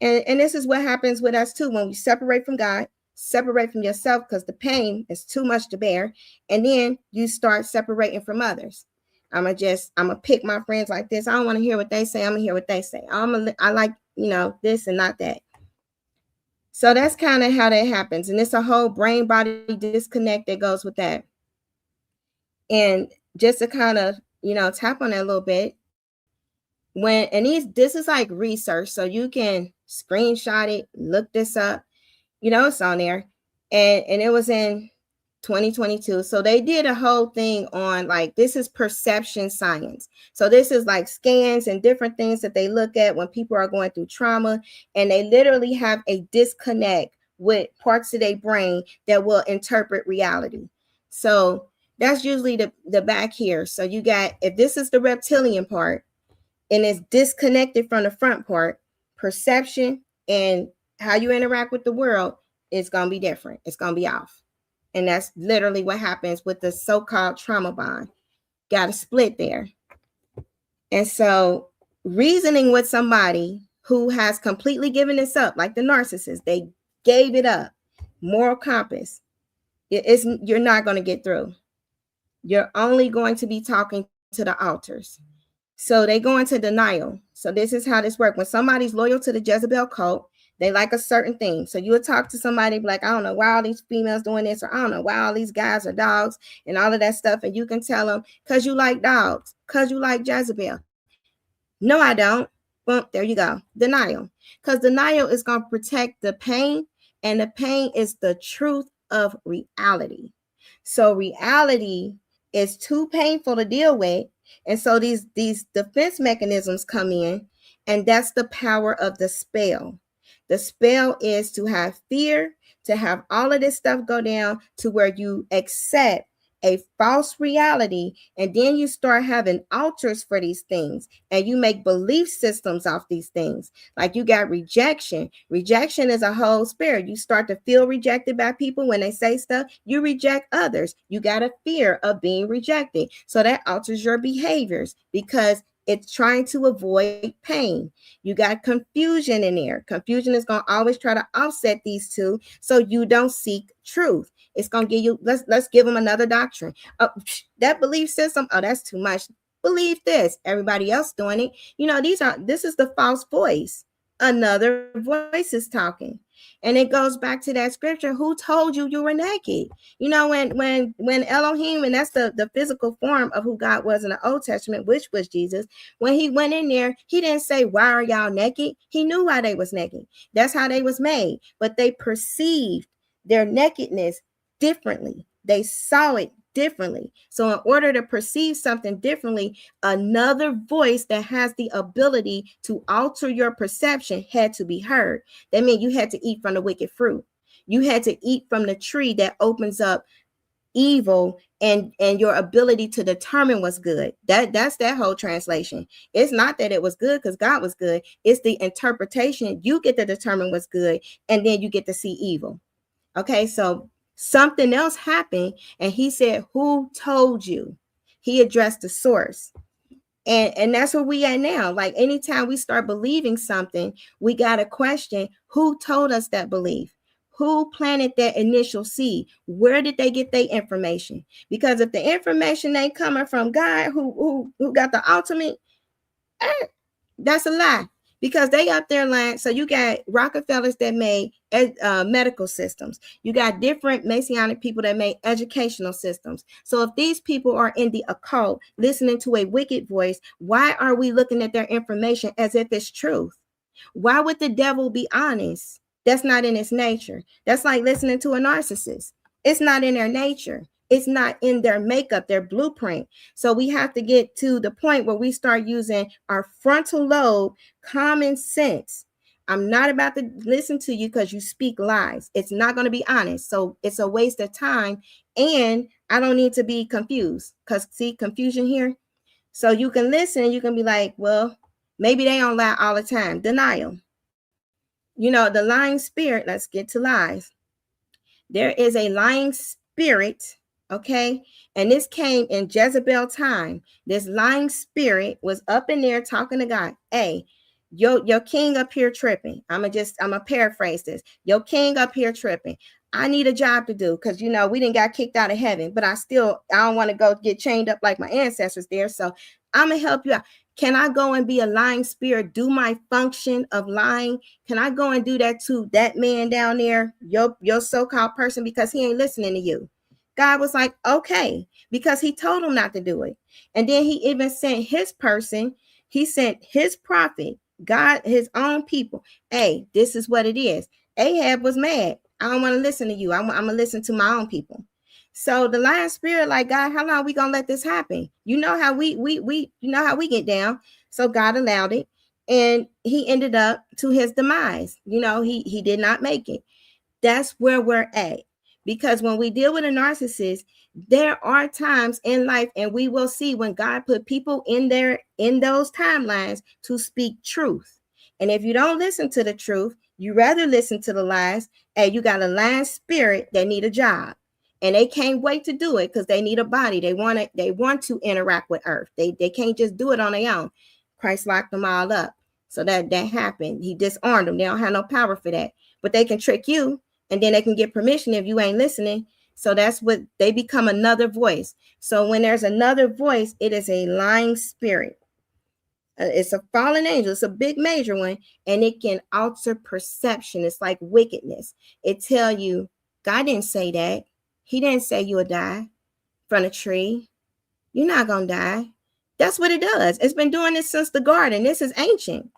And this is what happens with us too. When we separate from God, separate from yourself because the pain is too much to bear. And then you start separating from others. I'm gonna pick my friends like this. I don't want to hear what they say. I'm gonna hear what they say. I like, this and not that. So that's kind of how that happens. And it's a whole brain body disconnect that goes with that. And just to kind of, tap on that a little bit, this is like research, so you can screenshot it, look this up, it's on there. And it was in 2022. So they did a whole thing on like, this is perception science. So this is like scans and different things that they look at when people are going through trauma, and they literally have a disconnect with parts of their brain that will interpret reality. So that's usually the back here. So you got, if this is the reptilian part and it's disconnected from the front part, perception and how you interact with the world is going to be different. It's going to be off. And that's literally what happens with the so-called trauma bond. Got a split there. And so reasoning with somebody who has completely given this up, like the narcissist, they gave it up, moral compass, you're not going to get through. You're only going to be talking to the altars. So they go into denial. So this is how this works. When somebody's loyal to the Jezebel cult, they like a certain thing. So you would talk to somebody like, I don't know why all these females doing this, or I don't know why all these guys are dogs and all of that stuff. And you can tell them, because you like dogs, because you like Jezebel. No, I don't. Boom, there you go. Denial. Because denial is going to protect the pain, and the pain is the truth of reality. So reality is too painful to deal with. And so these defense mechanisms come in, and that's the power of the spell. The spell is to have fear, to have all of this stuff go down to where you accept a false reality, and then you start having altars for these things, and you make belief systems off these things. Like you got rejection. Rejection is a whole spirit. You start to feel rejected by people when they say stuff. You reject others. You got a fear of being rejected. So that alters your behaviors because It's trying to avoid pain. You got confusion in there. Confusion is going to always try to offset these two so you don't seek truth. It's going to give you, let's give them another doctrine. That belief system, oh, that's too much. Believe this. Everybody else doing it. You know, this is the false voice. Another voice is talking. And it goes back to that scripture. Who told you you were naked? You know, when Elohim, and that's the physical form of who God was in the Old Testament, which was Jesus, when he went in there, he didn't say, why are y'all naked? He knew why they was naked. That's how they was made. But they perceived their nakedness differently. They saw it differently. So in order to perceive something differently, another voice that has the ability to alter your perception had to be heard. That means you had to eat from the wicked fruit. You had to eat from the tree that opens up evil and your ability to determine what's good. That's that whole translation. It's not that it was good because God was good. It's the interpretation. You get to determine what's good, and then you get to see evil. Okay, so something else happened, and he said, who told you? He addressed the source. And that's where we at now. Like anytime we start believing something, we got to question who told us that belief. Who planted that initial seed? Where did they get their information? Because if the information ain't coming from God, who got the ultimate, that's a lie. Because they up there lying. So you got Rockefellers that made medical systems. You got different Messianic people that made educational systems. So if these people are in the occult, listening to a wicked voice, why are we looking at their information as if it's truth? Why would the devil be honest? That's not in its nature. That's like listening to a narcissist. It's not in their nature. It's not in their makeup, their blueprint. So we have to get to the point where we start using our frontal lobe, common sense. I'm not about to listen to you because you speak lies. It's not going to be honest. So it's a waste of time. And I don't need to be confused because see confusion here. So you can listen and you can be like, well, maybe they don't lie all the time. Denial. You know, the lying spirit, let's get to lies. There is a lying spirit. Okay, and this came in Jezebel time. This lying spirit was up in there talking to God. Hey, your king up here tripping. I'm gonna paraphrase this. Your king up here tripping. I need a job to do because you know we didn't got kicked out of heaven, but I don't want to go get chained up like my ancestors there. So I'm gonna help you out. Can I go and be a lying spirit? Do my function of lying? Can I go and do that to that man down there, your so-called person, because he ain't listening to you? God was like, okay, because he told him not to do it. And then he even sent his person. He sent his prophet, God, his own people. Hey, this is what it is. Ahab was mad. I don't want to listen to you. I'm going to listen to my own people. So the lying spirit, like, God, how long are we going to let this happen? You know how we you know how we get down. So God allowed it. And he ended up to his demise. You know, he did not make it. That's where we're at. Because when we deal with a narcissist, there are times in life, and we will see when God put people in those timelines to speak truth. And if you don't listen to the truth, you rather listen to the lies, and you got a lying spirit that need a job. And they can't wait to do it because they need a body. They want to interact with earth. They can't just do it on their own. Christ locked them all up. So that happened. He disarmed them. They don't have no power for that. But they can trick you. And then they can get permission if you ain't listening. So that's what they become, another voice. So when there's another voice, it is a lying spirit. It's a fallen angel. It's a big major one. And it can alter perception. It's like wickedness. It tell you, God didn't say that. He didn't say you would die from a tree. You're not going to die. That's what it does. It's been doing this since the garden. This is ancient.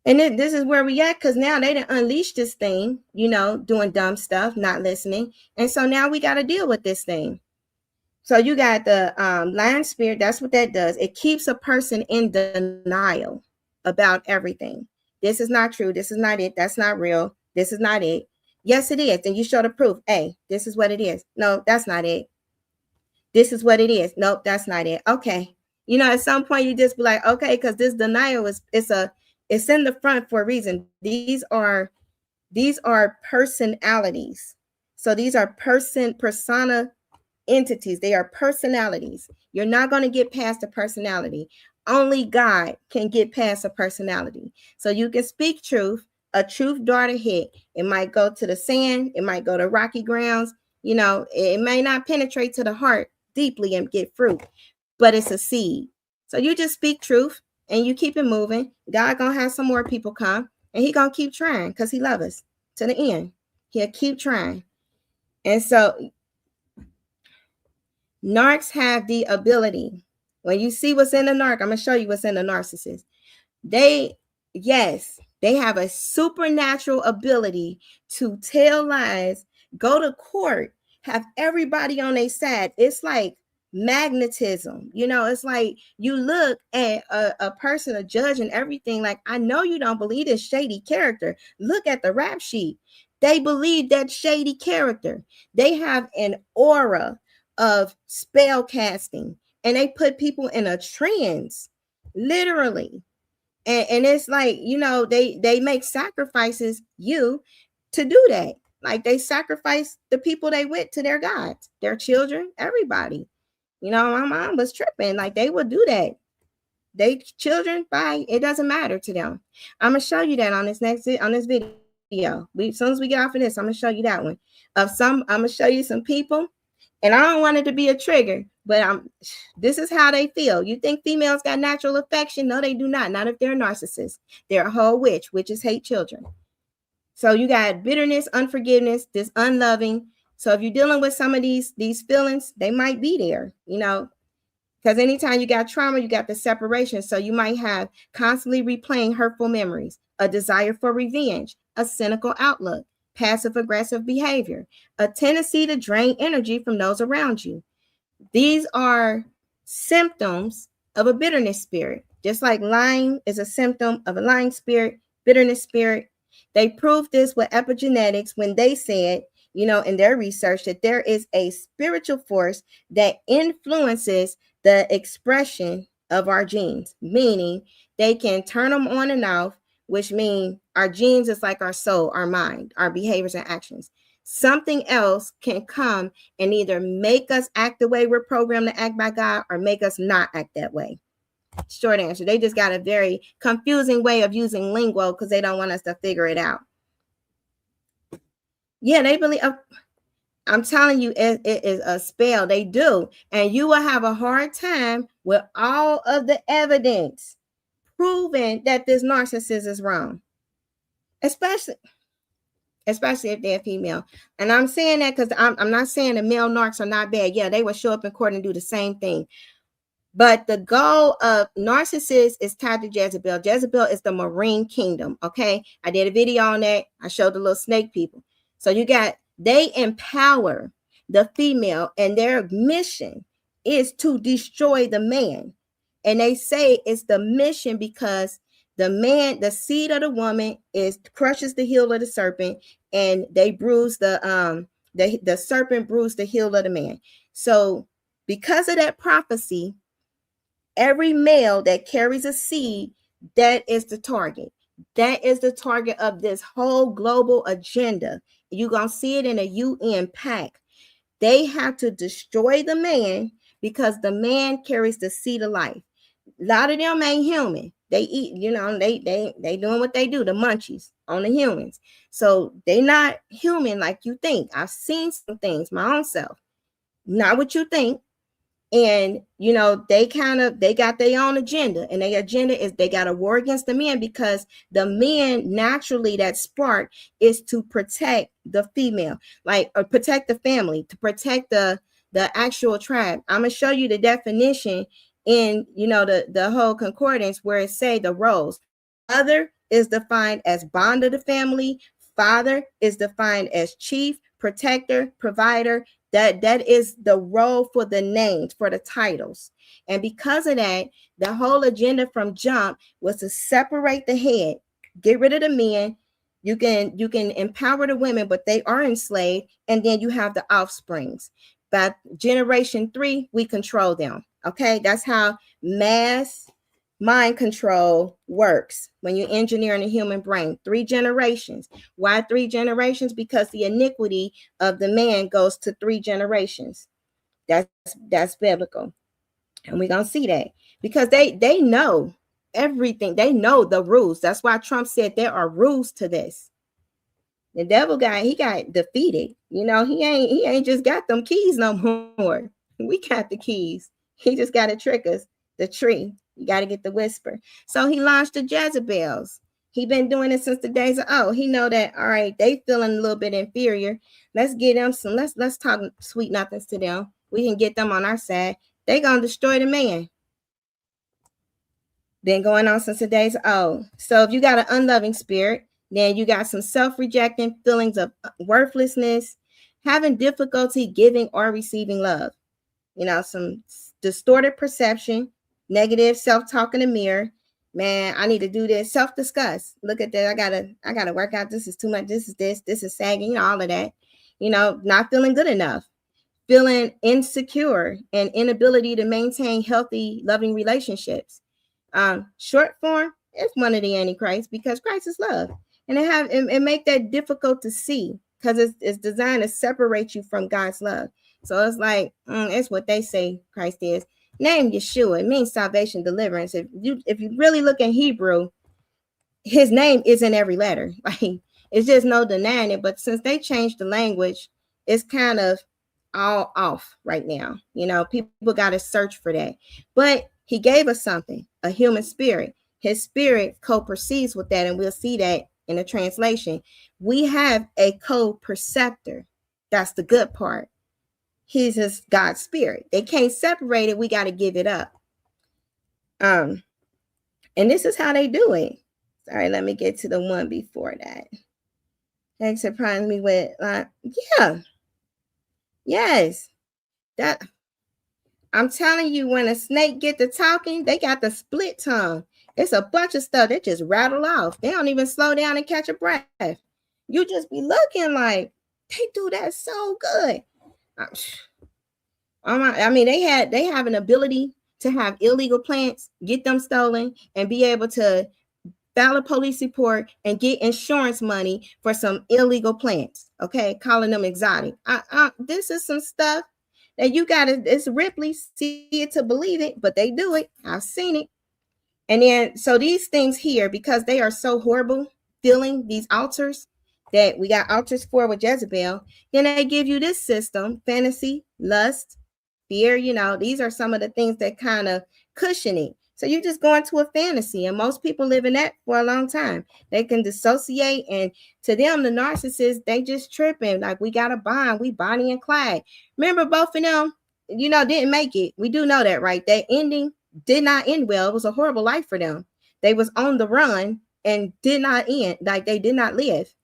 And then this is where we at, because now they done unleashed this thing, you know, doing dumb stuff, not listening. And so now we got to deal with this thing. So you got the lying spirit. That's what that does. It keeps a person in denial about everything. This is not true. This is not it. That's not real. This is not it. Yes, it is. And you show the proof. Hey, this is what it is. No, that's not it. This is what it is. Nope, that's not it. Okay. You know, at some point you just be like, okay, because this denial it's in the front for a reason. These are personalities. So these are persona entities. They are personalities. You're not going to get past the personality. Only God can get past a personality. So you can speak truth, a truth dart hit. It might go to the sand, it might go to rocky grounds. You know, it may not penetrate to the heart deeply and get fruit, but it's a seed. So you just speak truth and you keep it moving. God gonna have some more people come, and he gonna keep trying because he loves us to the end. He'll keep trying. And so narcs have the ability. When you see what's in the narc, I'm gonna show you what's in the narcissist. They have a supernatural ability to tell lies, go to court, have everybody on their side. It's like magnetism. You know, it's like you look at a person, a judge, and everything. Like, I know you don't believe this shady character. Look at the rap sheet. They believe that shady character. They have an aura of spell casting, and they put people in a trance, literally. And it's like, you know, they make sacrifices to do that. Like, they sacrifice the people they with to their gods, their children, everybody. You know, my mom was tripping. Like, they would do that. They children, bye. It doesn't matter to them. I'm gonna show you that on this video. As soon as we get off of this, I'm gonna show you that one. I'm gonna show you some people, and I don't want it to be a trigger, but this is how they feel. You think females got natural affection? No, they do not. Not if they're narcissists. They're a whole witch. Witches hate children. So you got bitterness, unforgiveness, this unloving. So if you're dealing with some of these feelings, they might be there, you know, because anytime you got trauma, you got the separation. So you might have constantly replaying hurtful memories, a desire for revenge, a cynical outlook, passive aggressive behavior, a tendency to drain energy from those around you. These are symptoms of a bitterness spirit. Just like lying is a symptom of a lying spirit, bitterness spirit. They proved this with epigenetics when they said, you know, in their research, that there is a spiritual force that influences the expression of our genes, meaning they can turn them on and off, which means our genes is like our soul, our mind, our behaviors and actions. Something else can come and either make us act the way we're programmed to act by God, or make us not act that way. Short answer. They just got a very confusing way of using lingo because they don't want us to figure it out. Yeah, they believe. I'm telling you, it is a spell. They do. And you will have a hard time with all of the evidence proving that this narcissist is wrong. Especially if they're female. And I'm saying that because I'm not saying the male narcs are not bad. Yeah, they will show up in court and do the same thing. But the goal of narcissists is tied to Jezebel. Jezebel is the marine kingdom, okay? I did a video on that. I showed the little snake people. So they empower the female, and their mission is to destroy the man. And they say it's the mission because the man, the seed of the woman, crushes the heel of the serpent, and they bruise the serpent bruised the heel of the man. So because of that prophecy, every male that carries a seed, that is the target. That is the target of this whole global agenda. You're going to see it in a UN pack. They have to destroy the man because the man carries the seed of life. A lot of them ain't human. They eat, you know, they doing what they do, the munchies on the humans. So they not human like you think. I've seen some things my own self. Not what you think. And, you know, they got their own agenda, and their agenda is they got a war against the men because the men naturally, that spark is to protect the female, or protect the family, to protect the actual tribe. I'm going to show you the definition in, you know, the whole concordance where it say the roles. Mother is defined as bond of the family. Father is defined as chief, protector, provider. That is the role for the names, for the titles. And because of that, the whole agenda from jump was to separate the head, get rid of the men. You can empower the women, but they are enslaved. And then you have the offsprings. By generation 3, we control them. Okay, that's how mass mind control works when you're engineering the human brain. 3 generations. Why 3 generations? Because the iniquity of the man goes to 3 generations. That's biblical. And we're going to see that. because they know everything. They know the rules. That's why Trump said there are rules to this. The devil guy, he got defeated. You know, he ain't just got them keys no more. We got the keys. He just got to trick us. The tree. You got to get the whisper. So he launched the Jezebels. He been doing it since the days of old. He know that, all right, they feeling a little bit inferior. Let's get them some, let's talk sweet nothings to them. We can get them on our side. They gonna destroy the man. Been going on since the days of old. So if you got an unloving spirit, then you got some self-rejecting feelings of worthlessness, having difficulty giving or receiving love. You know, some distorted perception, negative self-talk in the mirror. Man, I need to do this. Self-disgust. Look at that. I gotta work out. This is too much. This is sagging, you know, all of that. You know, not feeling good enough, feeling insecure and inability to maintain healthy, loving relationships. Short form, it's one of the Antichrists, because Christ is love. And it make that difficult to see, because it's designed to separate you from God's love. So it's like, it's what they say Christ is. Name Yeshua. It means salvation, deliverance. If you really look in Hebrew, his name is in every letter. Like, it's just no denying it. But since they changed the language, it's kind of all off right now. You know, people got to search for that. But he gave us something, a human spirit. His spirit co-perceives with that, and we'll see that in the translation. We have a co-perceptor. That's the good part. He's his God's spirit. They can't separate it. We got to give it up. And this is how they do it. Sorry, let me get to the one before that. They surprised me with, yes, that I'm telling you, when a snake get to talking, they got the split tongue. It's a bunch of stuff that just rattle off. They don't even slow down and catch a breath. You just be looking like, they do that so good. I mean, they have an ability to have illegal plants, get them stolen, and be able to file a police report and get insurance money for some illegal plants. Okay, calling them exotic. This is some stuff that you gotta. It's Ripley, see it to believe it, but they do it. I've seen it. And then, so these things here, because they are so horrible, feeling these altars that we got altars for with Jezebel, then they give you this system: fantasy, lust, fear. You know, these are some of the things that kind of cushion it. So you just go into a fantasy, and most people live in that for a long time. They can dissociate, and to them, the narcissists, they just tripping. Like, we got a bond, we Bonnie and Clyde. Remember, both of them, you know, didn't make it. We do know that, right? That ending did not end well. It was a horrible life for them. They was on the run and did not end. Like, they did not live.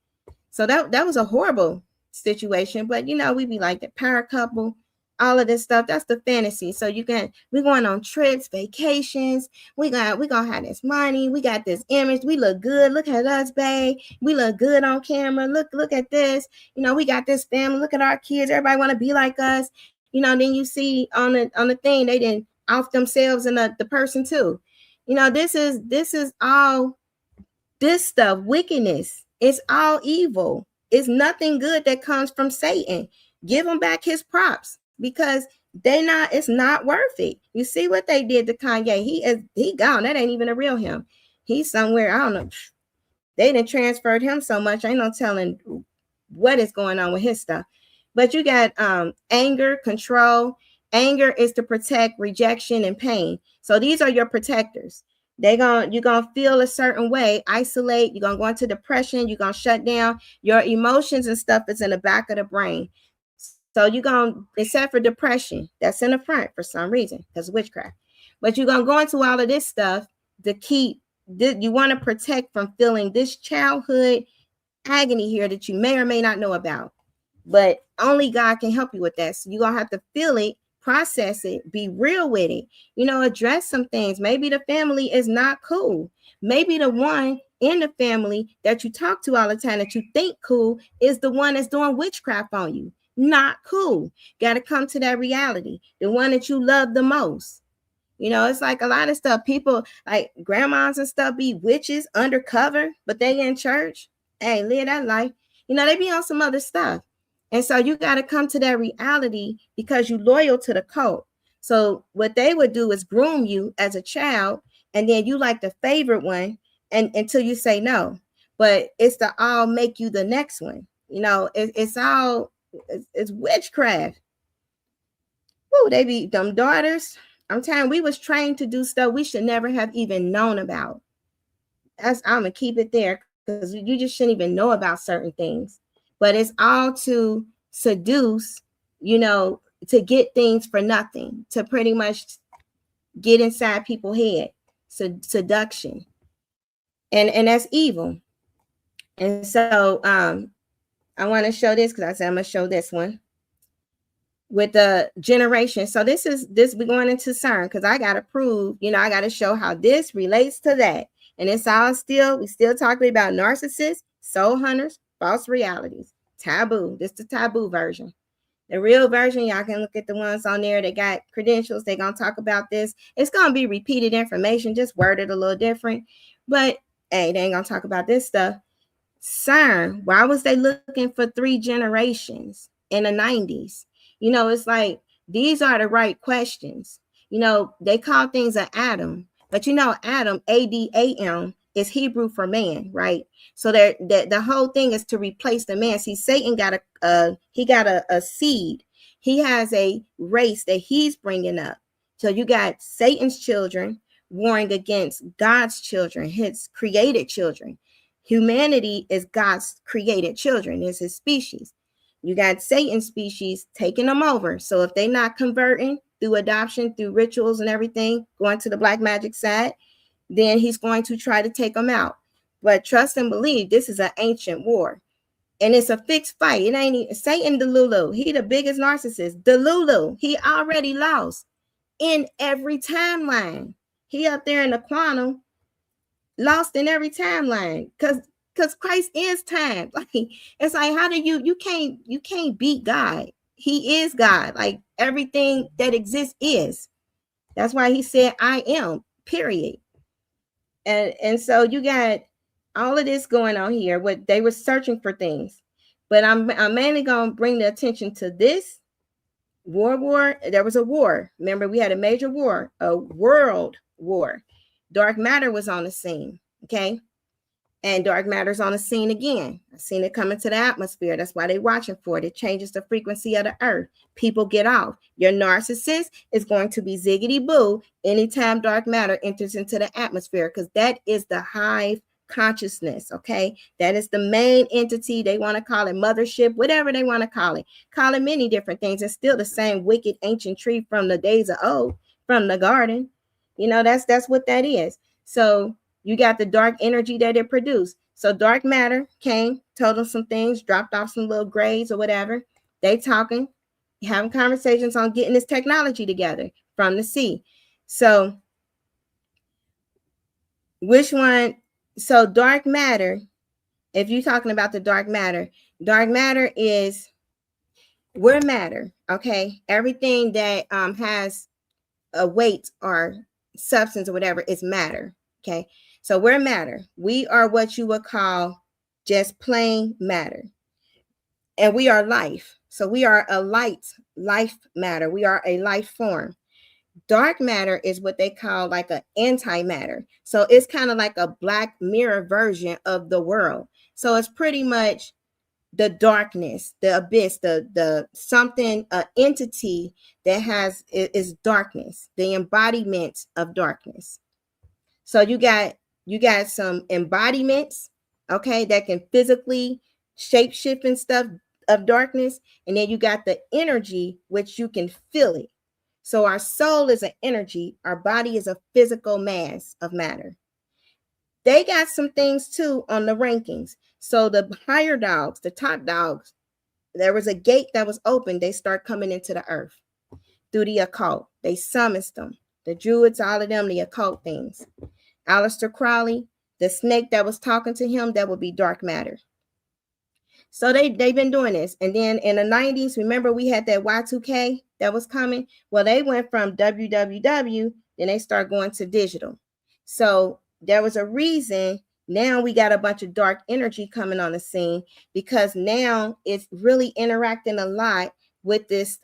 So that was a horrible situation. But, you know, we be like the power couple, all of this stuff. That's the fantasy. So we're going on trips, vacations. We're gonna have this money. We got this image. We look good. Look at us, babe. We look good on camera. Look at this. You know, we got this family. Look at our kids. Everybody want to be like us. You know, then you see on the thing, they didn't off themselves and the person too. You know, this is all this stuff, wickedness. It's all evil. It's nothing good that comes from Satan. Give him back his props, because it's not worth it. You see what they did to Kanye. He gone. That ain't even a real him. He's somewhere. I don't know. They done transferred him so much. Ain't no telling what is going on with his stuff. But you got anger, control. Anger is to protect rejection and pain. So these are your protectors. You're gonna feel a certain way, isolate. You're gonna go into depression. You're gonna shut down. Your emotions and stuff is in the back of the brain. So you're gonna, except for depression, that's in the front for some reason, because of witchcraft. But you're gonna go into all of this stuff to keep. You want to protect from feeling this childhood agony here that you may or may not know about. But only God can help you with that. So you're gonna have to feel it, process it, be real with it, you know, address some things. Maybe the family is not cool. Maybe the one in the family that you talk to all the time that you think cool is the one that's doing witchcraft on you. Not cool. Got to come to that reality. The one that you love the most. You know, it's like a lot of stuff. People like grandmas and stuff be witches undercover, but they in church. Hey, live that life. You know, they be on some other stuff. And so you got to come to that reality because you're loyal to the cult. So what they would do is groom you as a child, and then you like the favorite one, and until you say no. But it's to all make you the next one. You know, it's witchcraft. Woo, they be them daughters. I'm telling you, we was trained to do stuff we should never have even known about. I'm gonna keep it there, because you just shouldn't even know about certain things. But it's all to seduce, you know, to get things for nothing, to pretty much get inside people's head. Seduction. And that's evil. And so I want to show this, because I said I'm gonna show this one with the generation. So this we're going into CERN, because I gotta prove, you know, I gotta show how this relates to that. And it's all we still talking about narcissists, soul hunters, false realities, taboo. This is the taboo version. The real version, y'all can look at the ones on there that got credentials. They're gonna talk about this. It's gonna be repeated information, just worded a little different. But hey, they ain't gonna talk about this stuff. CERN, why was they looking for 3 generations in the 90s? You know, it's like, these are the right questions. You know, they call things an Adon, but you know, Adam, Adam, is Hebrew for man, right? So the whole thing is to replace the man. See, Satan got a seed. He has a race that he's bringing up. So you got Satan's children warring against God's children, his created children. Humanity is God's created children, is his species. You got Satan's species taking them over. So if they're not converting through adoption, through rituals and everything, going to the black magic side, then he's going to try to take them out. But trust and believe, this is an ancient war. And it's a fixed fight. It ain't Satan, Delulu. He the biggest narcissist. Delulu, he already lost in every timeline. He up there in the quantum, lost in every timeline. Because Christ is time. Like, it's like, how do you can't beat God. He is God. Like, everything that exists is. That's why he said, I am, period. And so you got all of this going on here. What they were searching for things. But I'm mainly going to bring the attention to this war. There was a war. Remember, we had a major war, a world war. Dark matter was on the scene. Okay. And dark matter's on the scene again. I've seen it come into the atmosphere. That's why they're watching for it. It changes the frequency of the earth. People get off. Your narcissist is going to be ziggity boo anytime dark matter enters into the atmosphere, because that is the hive consciousness. Okay. That is the main entity. They want to call it mothership, whatever they want to call it. Call it many different things. It's still the same wicked ancient tree from the days of old, from the garden. You know, that's what that is. So you got the dark energy that it produced. So dark matter came, told them some things, dropped off some little grades or whatever. They talking, having conversations on getting this technology together from the sea. So which one? So dark matter, if you're talking about the dark matter is, we're matter, okay? Everything that has a weight or substance or whatever is matter, okay? So we're matter. We are what you would call just plain matter. And we are life. So we are a life matter. We are a life form. Dark matter is what they call like an antimatter. So it's kind of like a Black Mirror version of the world. So it's pretty much the darkness, the abyss, the something, an entity that is darkness, the embodiment of darkness. So you got some embodiments, okay, that can physically shape shift and stuff of darkness. And then you got the energy, which you can feel it. So our soul is an energy. Our body is a physical mass of matter. They got some things too on the rankings. So the higher dogs, the top dogs, there was a gate that was open. They start coming into the earth through the occult. They summoned them. The druids, all of them, the occult things. Aleister Crowley, the snake that was talking to him, that would be dark matter. So they've been doing this. And then in the 90s, remember we had that Y2K that was coming? Well, they went from www, then they start going to digital. So there was a reason. Now we got a bunch of dark energy coming on the scene, because now it's really interacting a lot with this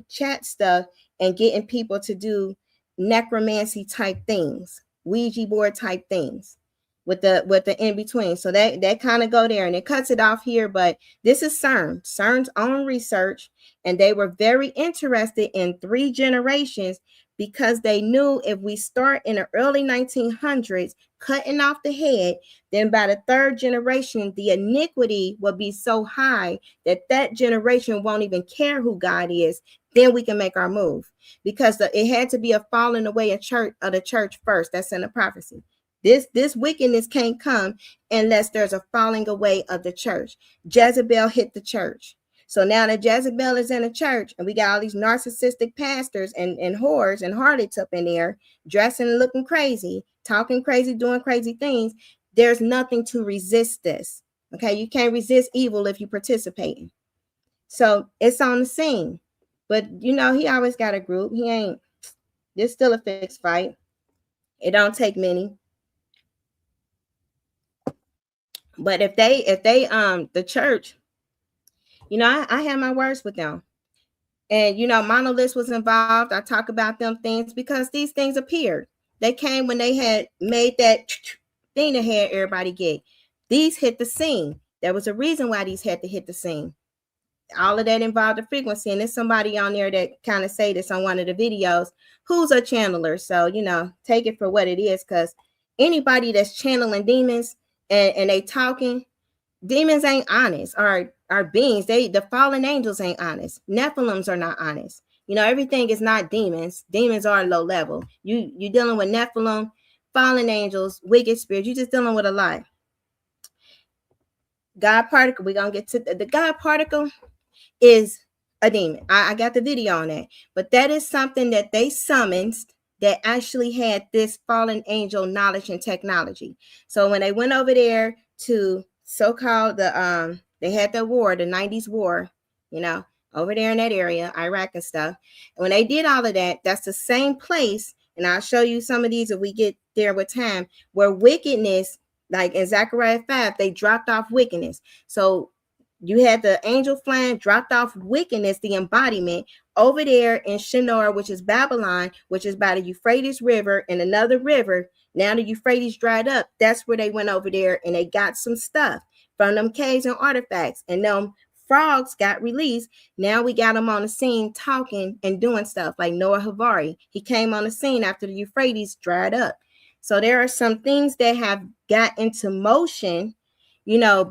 chat stuff. and getting people to do necromancy type things, Ouija board type things with the in between. So that kind of go there, and it cuts it off here. But this is CERN's own research, and they were very interested in 3 generations because they knew if we start in the early 1900s cutting off the head, then by the 3rd generation, the iniquity will be so high that generation won't even care who God is. Then we can make our move, because it had to be a falling away of the church first. That's in the prophecy. This wickedness can't come unless there's a falling away of the church. Jezebel hit the church. So now that Jezebel is in the church, and we got all these narcissistic pastors and whores and harlots up in there, dressing and looking crazy, talking crazy, doing crazy things, there's nothing to resist this. Okay, you can't resist evil if you're participating. So it's on the scene. But he always got a group. There's still a fixed fight. It don't take many. But if they the church, I had my words with them. And Monolith was involved. I talk about them things because these things appeared. They came when they had made that thing that had everybody get. These hit the scene. There was a reason why these had to hit the scene. All of that involved the frequency. And there's somebody on there that kind of say this on one of the videos who's a channeler. So, take it for what it is, because anybody that's channeling demons and they talking, demons ain't honest. Our beings, the fallen angels ain't honest. Nephilims are not honest. Everything is not demons. Demons are low level. You dealing with Nephilim, fallen angels, wicked spirits. You're just dealing with a lot. God particle, we're going to get to the God particle is a demon. I got the video on that. But that is something that they summoned that actually had this fallen angel knowledge and technology. So when they went over there to so-called they had the war, the 90s war, over there in that area, Iraq and stuff. And when they did all of that, that's the same place. And I'll show you some of these if we get there with time, where wickedness, like in Zechariah 5, they dropped off wickedness. So you had the angel flying, dropped off wickedness, the embodiment, over there in Shinar, which is Babylon, which is by the Euphrates River, and another river. Now the Euphrates dried up. That's where they went over there, and they got some stuff from them caves and artifacts, and them frogs got released. Now we got them on the scene talking and doing stuff, like Noah Havari. He came on the scene after the Euphrates dried up. So there are some things that have got into motion,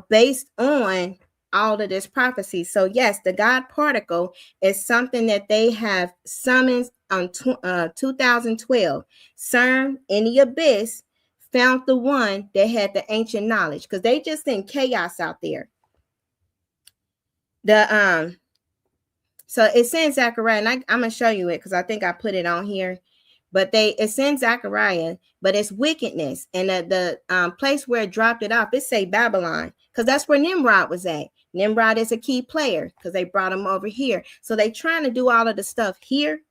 based on all of this prophecy. So yes, the God particle is something that they have summoned on 2012. CERN in the abyss found the one that had the ancient knowledge, because they just in chaos out there. So it's in Zechariah, and I'm gonna show you it because I think I put it on here. But it's in Zechariah, but it's wickedness, and the place where it dropped it off, it say Babylon, because that's where Nimrod was at. Nimrod is a key player because they brought him over here. So they trying to do all of the stuff here.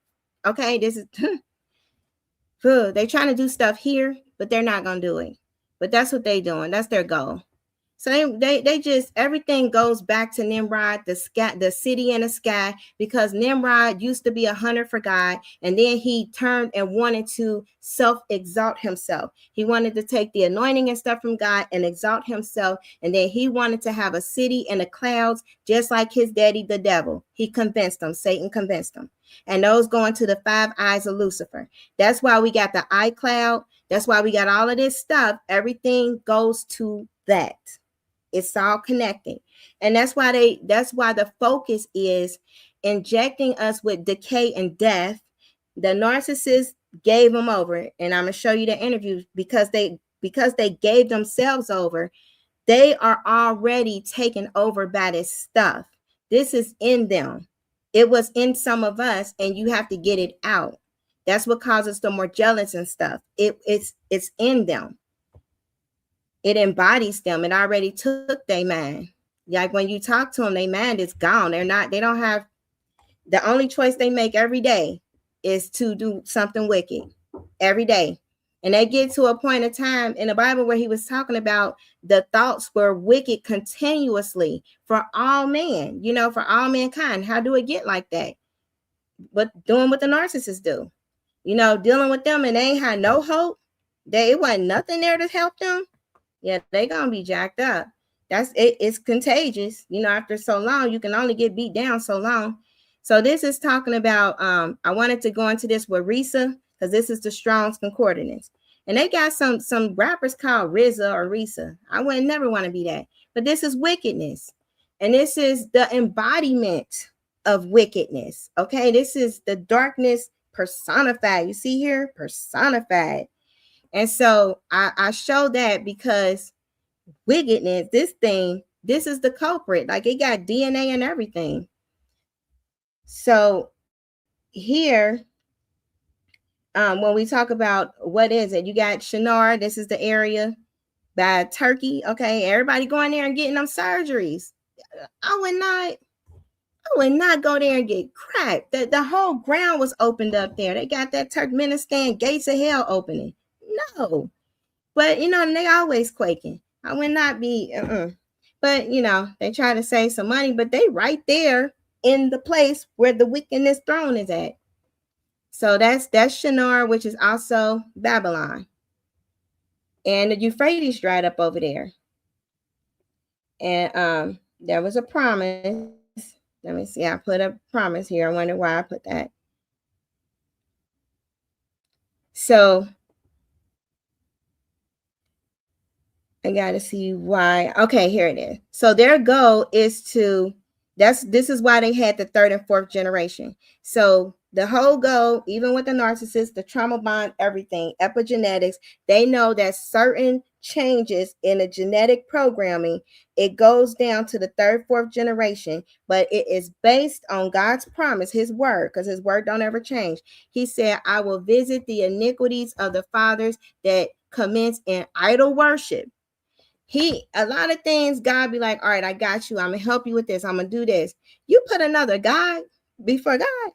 Okay, this is they trying to do stuff here, but they're not gonna do it. But that's what they doing. That's their goal. So they just, everything goes back to Nimrod, the city in the sky, because Nimrod used to be a hunter for God, and then he turned and wanted to self-exalt himself. He wanted to take the anointing and stuff from God and exalt himself, and then he wanted to have a city in the clouds, just like his daddy, the devil. He convinced him, Satan convinced him. And those going to the 5 eyes of Lucifer. That's why we got the eye cloud. That's why we got all of this stuff. Everything goes to that. It's all connected. And that's why the focus is injecting us with decay and death. The narcissists gave them over. And I'm going to show you the interviews because they gave themselves over. They are already taken over by this stuff. This is in them. It was in some of us, and you have to get it out. That's what causes the more jealous and stuff. It's in them. It embodies them. It already took their mind. Like when you talk to them, their mind is gone. They don't have, the only choice they make every day is to do something wicked every day. And they get to a point of time in the Bible where he was talking about the thoughts were wicked continuously for all men, for all mankind. How do it get like that? doing what the narcissists do. Dealing with them, and they ain't had no hope. It wasn't nothing there to help them. Yeah, they gonna be jacked up. That's it. It's contagious. After so long, you can only get beat down so long. So this is talking about. I wanted to go into this with Risa, because this is the Strong's Concordance, and they got some rappers called RZA or Risa. I would never want to be that, but this is wickedness, and this is the embodiment of wickedness. Okay, this is the darkness personified. You see here, personified. And so I show that because wickedness, this is the culprit. Like, it got DNA and everything. So here, when we talk about what is it, you got Shinar. This is the area by Turkey. Okay, everybody going there and getting them surgeries. I would not go there and get cracked. The whole ground was opened up there. They got that Turkmenistan gates of hell opening. No, but they always quaking. I would not be. But they try to save some money, but they right there in the place where the wickedness throne is at. So that's Shinar, which is also Babylon, and the Euphrates dried up over there. And there was a promise. Let me see. I put a promise here. I wonder why I put that. So I got to see why. Okay, here it is. So their goal is this is why they had the third and fourth generation. So the whole goal, even with the narcissist, the trauma bond, everything, epigenetics, they know that certain changes in the genetic programming, it goes down to the third, fourth generation, but it is based on God's promise, his word, because his word don't ever change. He said, I will visit the iniquities of the fathers that commence in idol worship. A lot of things, God be like, all right, I got you. I'm going to help you with this. I'm going to do this. You put another God before God.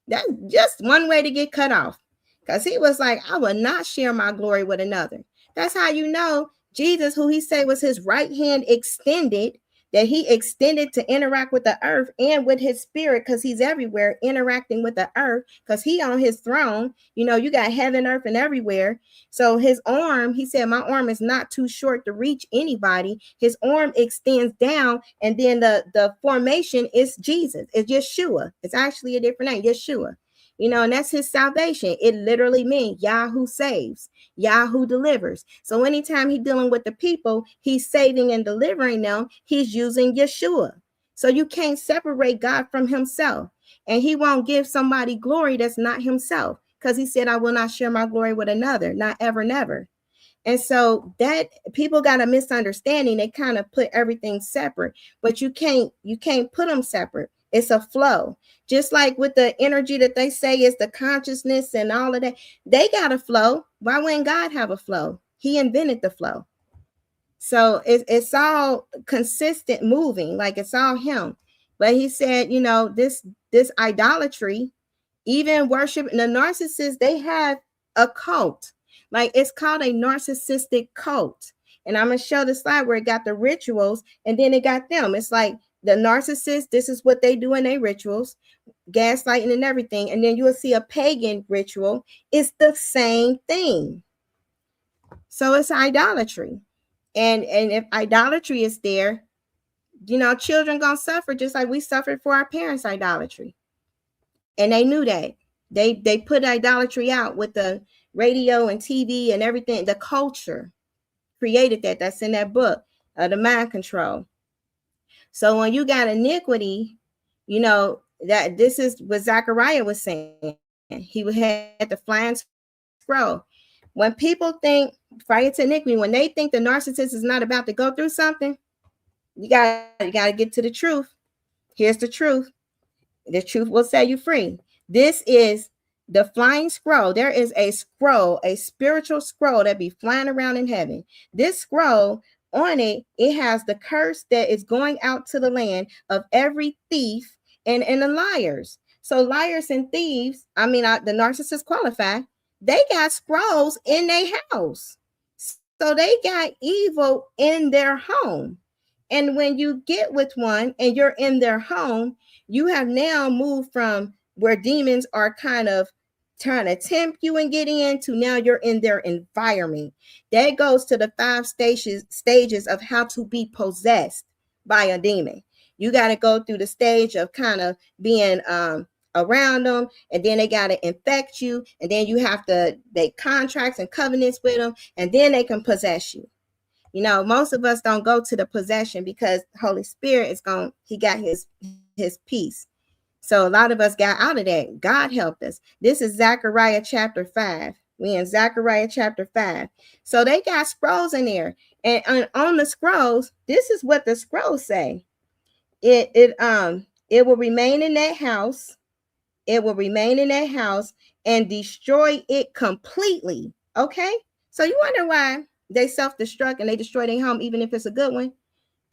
That's just one way to get cut off. Because he was like, I will not share my glory with another. That's how you know Jesus, who he said was his right hand extended, that he extended to interact with the earth and with his spirit, because he's everywhere interacting with the earth, because he on his throne. You got heaven, earth, and everywhere. So his arm, he said, my arm is not too short to reach anybody. His arm extends down, and then the formation is Jesus. It's Yeshua. It's actually a different name, Yeshua. And that's his salvation. It literally means Yahoo saves, Yahoo delivers. So anytime he's dealing with the people, he's saving and delivering them. He's using Yeshua. So you can't separate God from himself. And he won't give somebody glory that's not himself, because he said, I will not share my glory with another, not ever, never. And so that people got a misunderstanding. They kind of put everything separate, but you can't put them separate. It's a flow. Just like with the energy that they say is the consciousness and all of that, they got a flow. Why wouldn't God have a flow? He invented the flow. So it's all consistent moving, like it's all him. But he said, this idolatry, even worship, the narcissists, they have a cult. Like, it's called a narcissistic cult. And I'm going to show the slide where it got the rituals, and then it got them. It's like the narcissist, this is what they do in their rituals, gaslighting and everything. And then you will see a pagan ritual. It's the same thing. So it's idolatry. And if idolatry is there, children gonna suffer just like we suffered for our parents' idolatry. And they knew that. They put idolatry out with the radio and TV and everything. The culture created that. That's in that book, The Mind Control. So when you got iniquity, that this is what Zechariah was saying. He had the flying scroll. When people think, prior to iniquity, when they think the narcissist is not about to go through something, you got to get to the truth. Here's the truth. The truth will set you free. This is the flying scroll. There is a scroll, a spiritual scroll that be flying around in heaven. This scroll, on it has the curse that is going out to the land of every thief and the liars. So liars and thieves, the narcissists qualify. They got scrolls in their house. So they got evil in their home. And when you get with one and you're in their home, you have now moved from where demons are kind of trying to tempt you and get in to now you're in their environment. That goes to the 5 stages of how to be possessed by a demon. You got to go through the stage of kind of being around them, and then they got to infect you, and then you have to make contracts and covenants with them, and then they can possess you. You know, most of us don't go to the possession because Holy Spirit is gone. He got his peace. So a lot of us got out of that. God helped us. This is Zechariah chapter 5. We in Zechariah chapter 5. So they got scrolls in there. And on the scrolls, this is what the scrolls say. It will remain in that house. It will remain in that house and destroy it completely. Okay? So you wonder why they self-destruct and they destroy their home, even if it's a good one.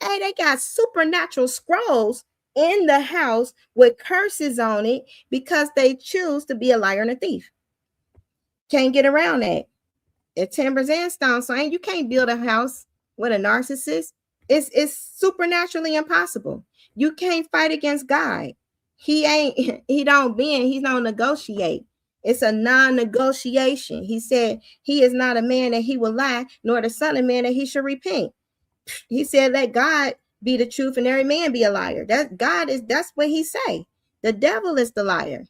Hey, they got supernatural scrolls in the house with curses on it because they choose to be a liar and a thief. Can't get around that. It timbers and stone. So you can't build a house with a narcissist. It's supernaturally impossible. You can't fight against God. He don't negotiate. It's a non-negotiation. He said he is not a man that he will lie, nor the son of man that he should repent. He said, let God be the truth and every man be a liar. That's what he say. The devil is the liar.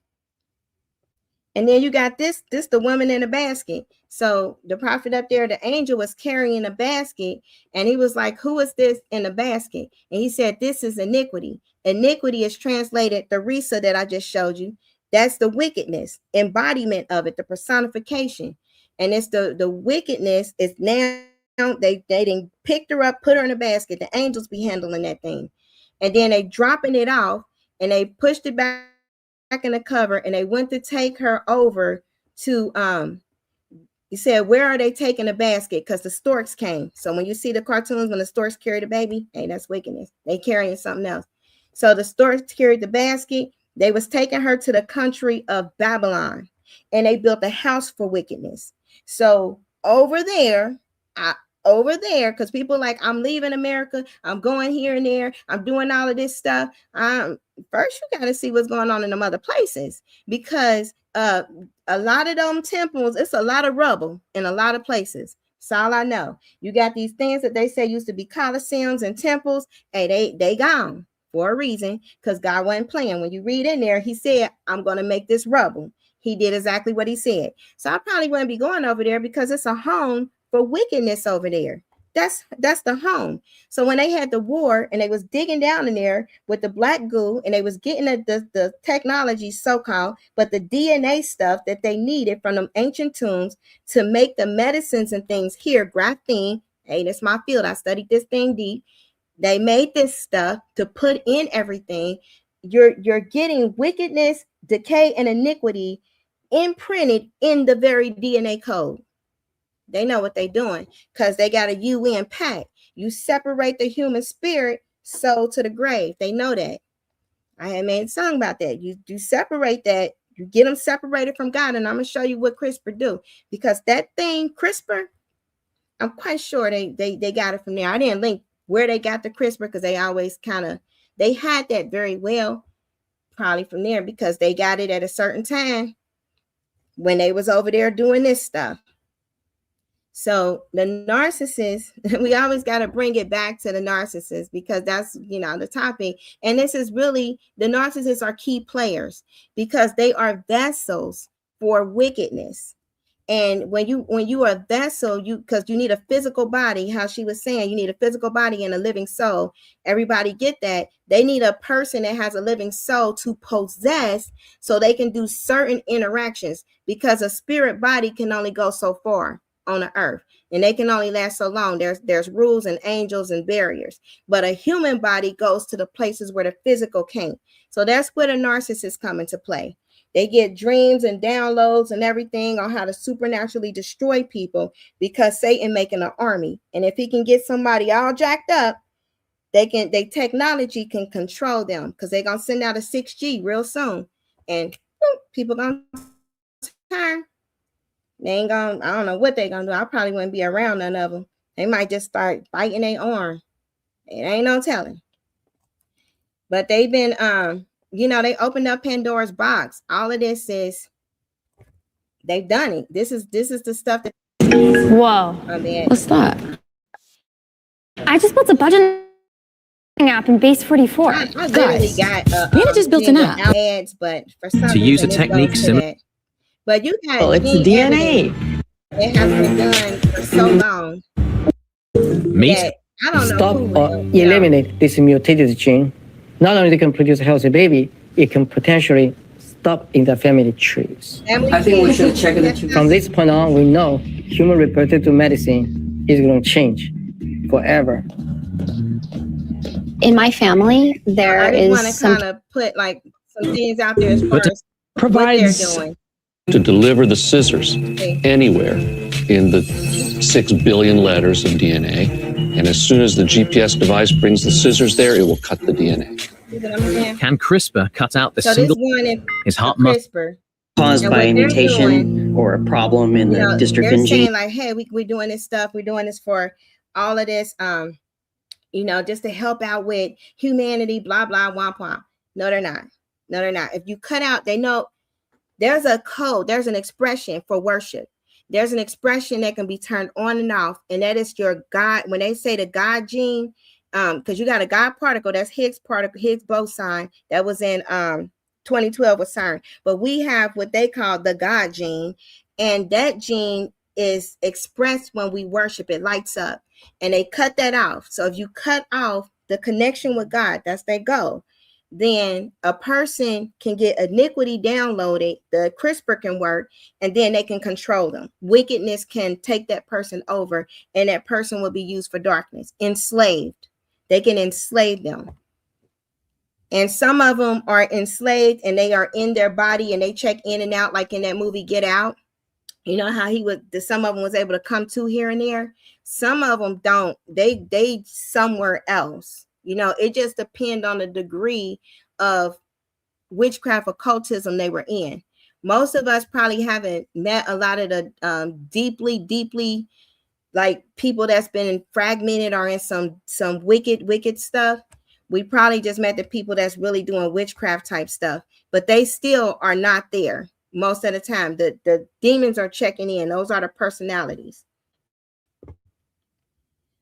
And then you got this the woman in a basket. So the prophet up there, the angel was carrying a basket, and he was like, who is this in the basket? And he said, this is iniquity. Iniquity is translated the Risa that I just showed you. That's the wickedness, embodiment of it, the personification. And it's the wickedness is now they didn't picked her up, put her in a basket. The angels be handling that thing. And then they dropping it off and they pushed it back in the cover, and they went to take her over to he said, where are they taking the basket? Because the storks came. So when you see the cartoons when the storks carry the baby, hey, that's wickedness. They carrying something else. So the storks carried the basket. They was taking her to the country of Babylon, and they built a house for wickedness. So over there, because people are like, I'm leaving America, I'm going here and there, I'm doing all of this stuff. First you got to see what's going on in them other places, because a lot of them temples, it's a lot of rubble in a lot of places. That's all I know. You got these things that they say used to be coliseums and temples. Hey, they gone for a reason, because God wasn't playing. When you read in there, he said, I'm going to make this rubble. He did exactly what he said. So I probably wouldn't be going over there, because it's a home for wickedness over there. That's the home. So when they had the war and they was digging down in there with the black goo, and they was getting the technology, so-called, but the DNA stuff that they needed from them ancient tombs to make the medicines and things here, graphene. Hey, that's my field. I studied this thing deep. They made this stuff to put in everything. You're getting wickedness, decay, and iniquity imprinted in the very DNA code. They know what they're doing, because they got a UN pact. You separate the human spirit, soul to the grave. They know that. I had made a song about that. You separate that. You get them separated from God. And I'm going to show you what CRISPR do. Because that thing, CRISPR, I'm quite sure they got it from there. I didn't link where they got the CRISPR, because they always they had that very well, probably from there, because they got it at a certain time when they was over there doing this stuff. So the narcissist, we always got to bring it back to the narcissist, because that's, the topic. And this is really, the narcissists are key players, because they are vessels for wickedness. And when you are a vessel, because you need a physical body, how she was saying, you need a physical body and a living soul. Everybody get that. They need a person that has a living soul to possess, so they can do certain interactions, because a spirit body can only go so far on the earth, and they can only last so long. There's rules and angels and barriers, but a human body goes to the places where the physical can't. So that's where the narcissists come into play. They get dreams and downloads and everything on how to supernaturally destroy people, because Satan making an army, and if he can get somebody all jacked up, they technology can control them, because they're gonna send out a 6G real soon, and people gonna turn. They ain't gonna, I don't know what they're gonna do. I probably wouldn't be around none of them. They might just start biting their arm. It ain't no telling. But they've been, they opened up Pandora's box. All of this is, they've done it. This is the stuff that. Whoa. What's that? I just built a budgeting app in Base 44. I literally got Nina just built an app. Ads, but for some To use a reason, technique similar. But you got Well, it's DNA. It has been done for so long. Meat. That I don't Stop know or eliminate this mutated gene. Not only they can produce a healthy baby, it can potentially stop in the family trees. I think we should check it. From this point on, we know human reproductive medicine is going to change forever. In my family, there I is want to some. kind of put like some things out there as far as Provides what they're doing. To deliver the scissors anywhere in the 6 billion letters of DNA. And as soon as the GPS device brings the scissors there, it will cut the DNA. Can CRISPR cut out the So single this one his heart is muscle? CRISPR. caused And by what a they're mutation or a problem in the They're dystrophin saying gene. like, hey, we're doing this stuff. We're doing this for all of this, just to help out with humanity, blah, blah, womp, womp. No, they're not. No, they're not. If you cut out, they know there's a code, there's an expression for worship. There's an expression that can be turned on and off, and that is your God. When they say the God gene, because you got a God particle, that's Higgs particle, Higgs boson, that was in 2012 with CERN. But we have what they call the God gene, and that gene is expressed when we worship. It lights up, and they cut that off. So if you cut off the connection with God, that's their goal. Then a person can get iniquity downloaded, the CRISPR can work, and then they can control them. Wickedness can take that person over, and that person will be used for darkness. Enslaved. They can enslave them. And some of them are enslaved, and they are in their body, and they check in and out, like in that movie Get Out. You know how some of them was able to come to here and there. Some of them don't. They somewhere else. It just depends on the degree of witchcraft occultism they were in. Most of us probably haven't met a lot of the deeply like people that's been fragmented or in some wicked stuff. We probably just met the people that's really doing witchcraft type stuff, but they still are not there most of the time. The demons are checking in. Those are the personalities.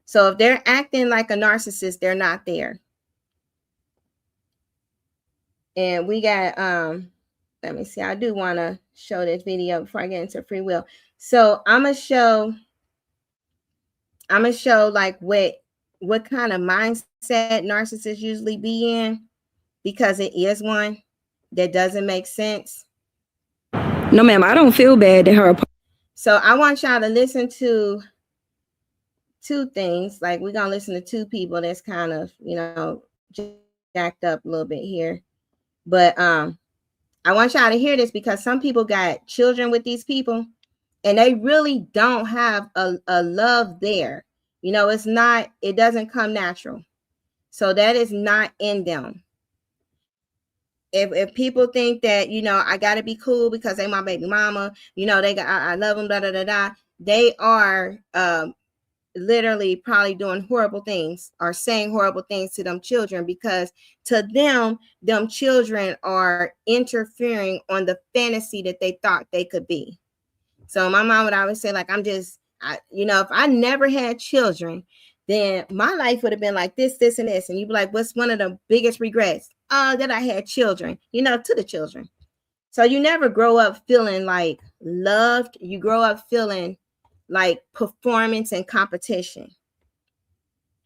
So if they're acting like a narcissist, they're not there. And we got, let me see. I do want to show this video before I get into free will. So I'm going to show like what kind of mindset narcissists usually be in, because it is one that doesn't make sense. No, ma'am, I don't feel bad that her. So I want y'all to listen to two things. Like, we're gonna listen to two people that's kind of jacked up a little bit here, but I want y'all to hear this, because some people got children with these people and they really don't have a love there. It doesn't come natural. So that is not in them. If people think that, I gotta be cool because they my baby mama, I love them, they are literally probably doing horrible things or saying horrible things to them children, because to them children are interfering on the fantasy that they thought they could be. So my mom would always say, like, if I never had children, then my life would have been like this, and this. And you'd be like, what's one of the biggest regrets? That I had children, to the children. So you never grow up feeling like loved. You grow up feeling like performance and competition.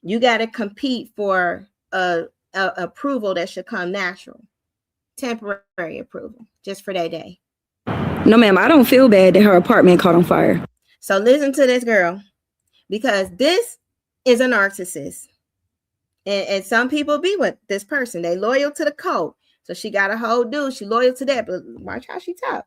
You got to compete for a approval that should come natural. Temporary approval, just for that day. No, ma'am, I don't feel bad that her apartment caught on fire. So listen to this girl, because this is a narcissist. And some people be with this person. They loyal to the code. So she got a whole dude. She loyal to that. But watch how she talk.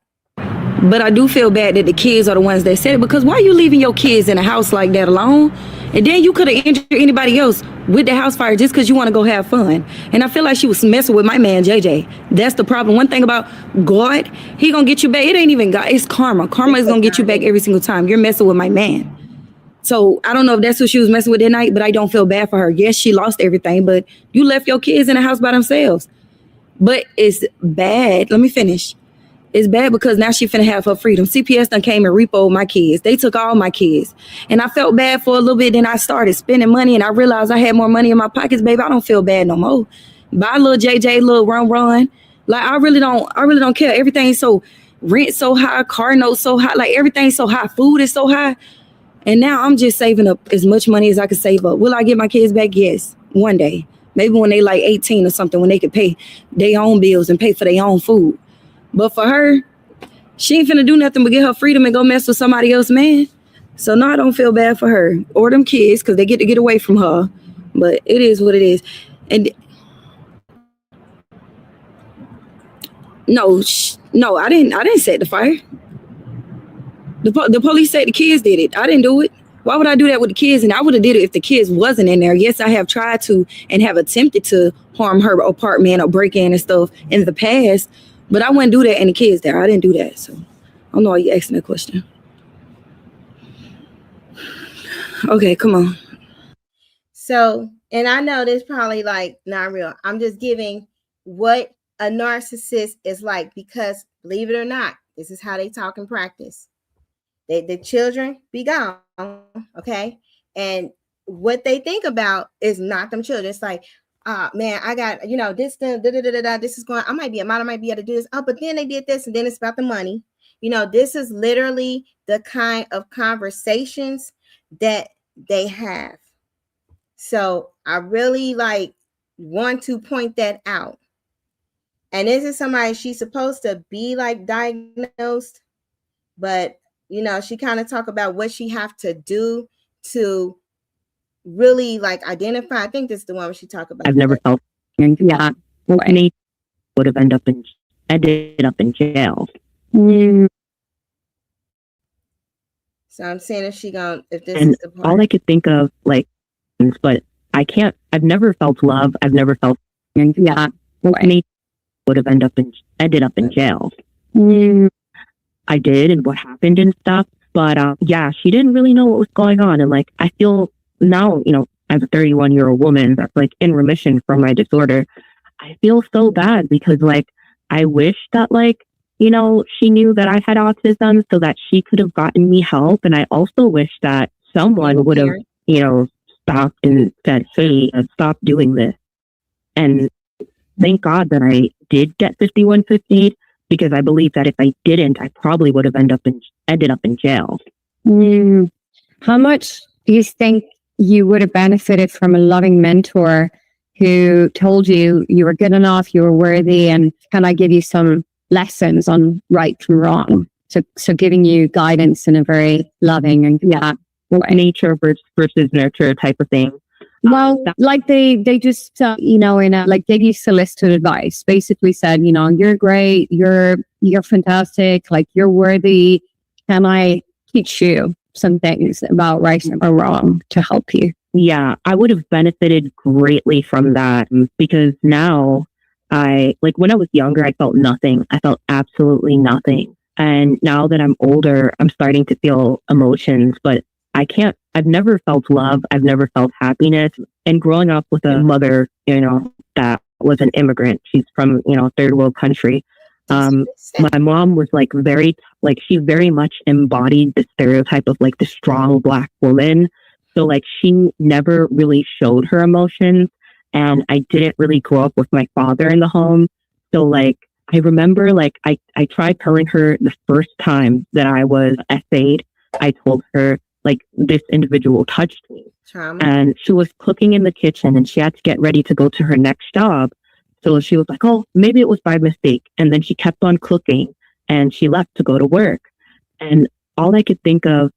But I do feel bad that the kids are the ones that said it, because why are you leaving your kids in a house like that alone? And then you could have injured anybody else with the house fire just because you want to go have fun. And I feel like she was messing with my man, JJ. That's the problem. One thing about God, he going to get you back. It ain't even God. It's karma. Karma is going to get you back every single time. You're messing with my man. So I don't know if that's what she was messing with that night, but I don't feel bad for her. Yes, she lost everything, but you left your kids in the house by themselves. But it's bad. Let me finish. It's bad because now she finna have her freedom. CPS done came and repoed my kids. They took all my kids. And I felt bad for a little bit. Then I started spending money and I realized I had more money in my pockets, baby. I don't feel bad no more. Buy a little JJ, little run. Like I really don't care. Everything's so rent so high, car notes so high, like everything's so high, food is so high. And now I'm just saving up as much money as I can save up. Will I get my kids back? Yes, one day. Maybe when they like 18 or something, when they could pay their own bills and pay for their own food. But for her, she ain't finna do nothing but get her freedom and go mess with somebody else, man. So no, I don't feel bad for her or them kids because they get to get away from her. But it is what it is. And no, I didn't set the fire. The police said the kids did it. I didn't do it. Why would I do that with the kids? And I would have did it if the kids wasn't in there. Yes, I have tried to and have attempted to harm her apartment or break in and stuff in the past. But I wouldn't do that and the kids there. I didn't do that. So I don't know why you asking that question. Okay, come on. So, and I know this probably like not real. I'm just giving what a narcissist is like because believe it or not, this is how they talk and practice. The children be gone, okay? And what they think about is not them children. It's like, man, I got, this, this is going, I might be a model, I might be able to do this. Oh, but then they did this and then it's about the money. This is literally the kind of conversations that they have. So I really want to point that out. And this is somebody she's supposed to be diagnosed, but she kind of talk about what she have to do to really identify. I think this is the one where she talk about. I've never felt, yeah, well, any would have ended up in jail. So I'm saying if this and is the part. all I could think of, but I can't. I've never felt love. I've never felt, yeah, well, any would have ended up in jail. I did and what happened and stuff. But yeah, she didn't really know what was going on. And I feel now, as a 31-year-old woman that's in remission from my disorder, I feel so bad because I wish that she knew that I had autism so that she could have gotten me help. And I also wish that someone would have, stopped and said, hey, stop doing this. And thank God that I did get 5150. Because I believe that if I didn't, I probably would have ended up in jail. How much do you think you would have benefited from a loving mentor who told you you were good enough, you were worthy, and can I give you some lessons on right from wrong? So giving you guidance in a very loving and nature versus nurture type of thing. Well, they just, in a, gave you solicited advice, basically said, you're great, you're fantastic, you're worthy. Can I teach you some things about right or wrong to help you? Yeah, I would have benefited greatly from that because now when I was younger, I felt nothing. I felt absolutely nothing. And now that I'm older, I'm starting to feel emotions, but I've never felt love. I've never felt happiness. And growing up with a mother, that was an immigrant, she's from, third world country. My mom was she very much embodied the stereotype of the strong Black woman. So she never really showed her emotions. And I didn't really grow up with my father in the home. So I remember I tried telling her the first time that I was essayed, I told her, this individual touched me. Trauma. And she was cooking in the kitchen and she had to get ready to go to her next job. So she was like, oh, maybe it was by mistake. And then she kept on cooking and she left to go to work. And all I could think of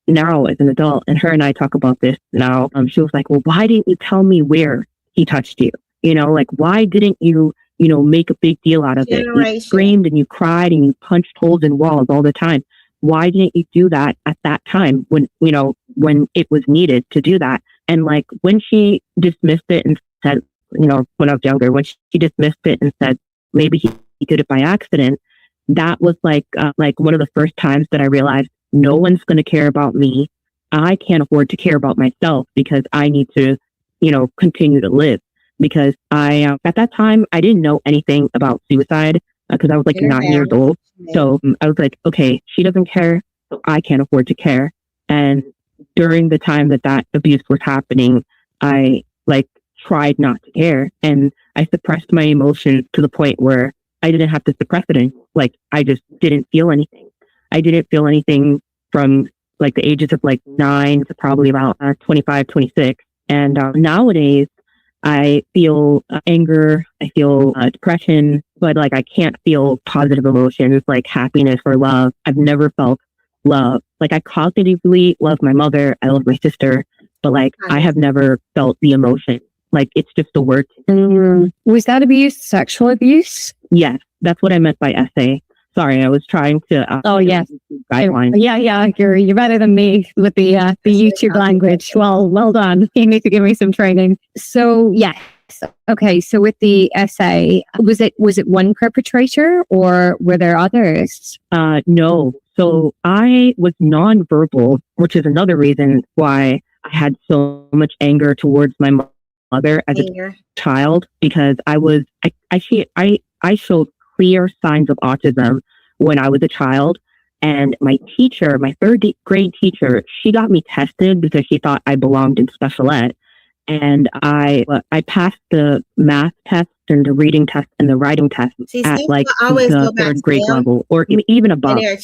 now as an adult, and her and I talk about this now, she was like, well, why didn't you tell me where he touched you? Why didn't you, make a big deal out of it? You screamed and you cried and you punched holes in walls all the time. Why didn't you do that at that time when it was needed to do that? And when she dismissed it and said, when I was younger, when she dismissed it and said, maybe he did it by accident, that was one of the first times that I realized no one's going to care about me. I can't afford to care about myself because I need to, continue to live. Because I, at that time, I didn't know anything about suicide because I was like 9 years old. So I was like, okay, she doesn't care, so I can't afford to care. And during the time that abuse was happening, I tried not to care, and I suppressed my emotions to the point where I didn't have to suppress it anymore. I just didn't feel anything. I didn't feel anything from the ages of 9 to probably about 25, 26. And nowadays I feel anger, I feel depression, but I can't feel positive emotions like happiness or love. I've never felt love. I cognitively love my mother, I love my sister, but I have never felt the emotion. It's just a word. Was that abuse sexual abuse? Yes, that's what I meant by SA. Sorry, I was trying to. Oh yes, guidelines. Yeah. You're better than me with the YouTube language. Well done. You need to give me some training. So yes, okay. So with the SA, was it one perpetrator or were there others? No. So I was nonverbal, which is another reason why I had so much anger towards my mother as a child, because I showed clear signs of autism when I was a child. And my teacher, my third grade teacher, she got me tested because she thought I belonged in special ed. And I passed the math test and the reading test and the writing test at the third grade level, or even above. They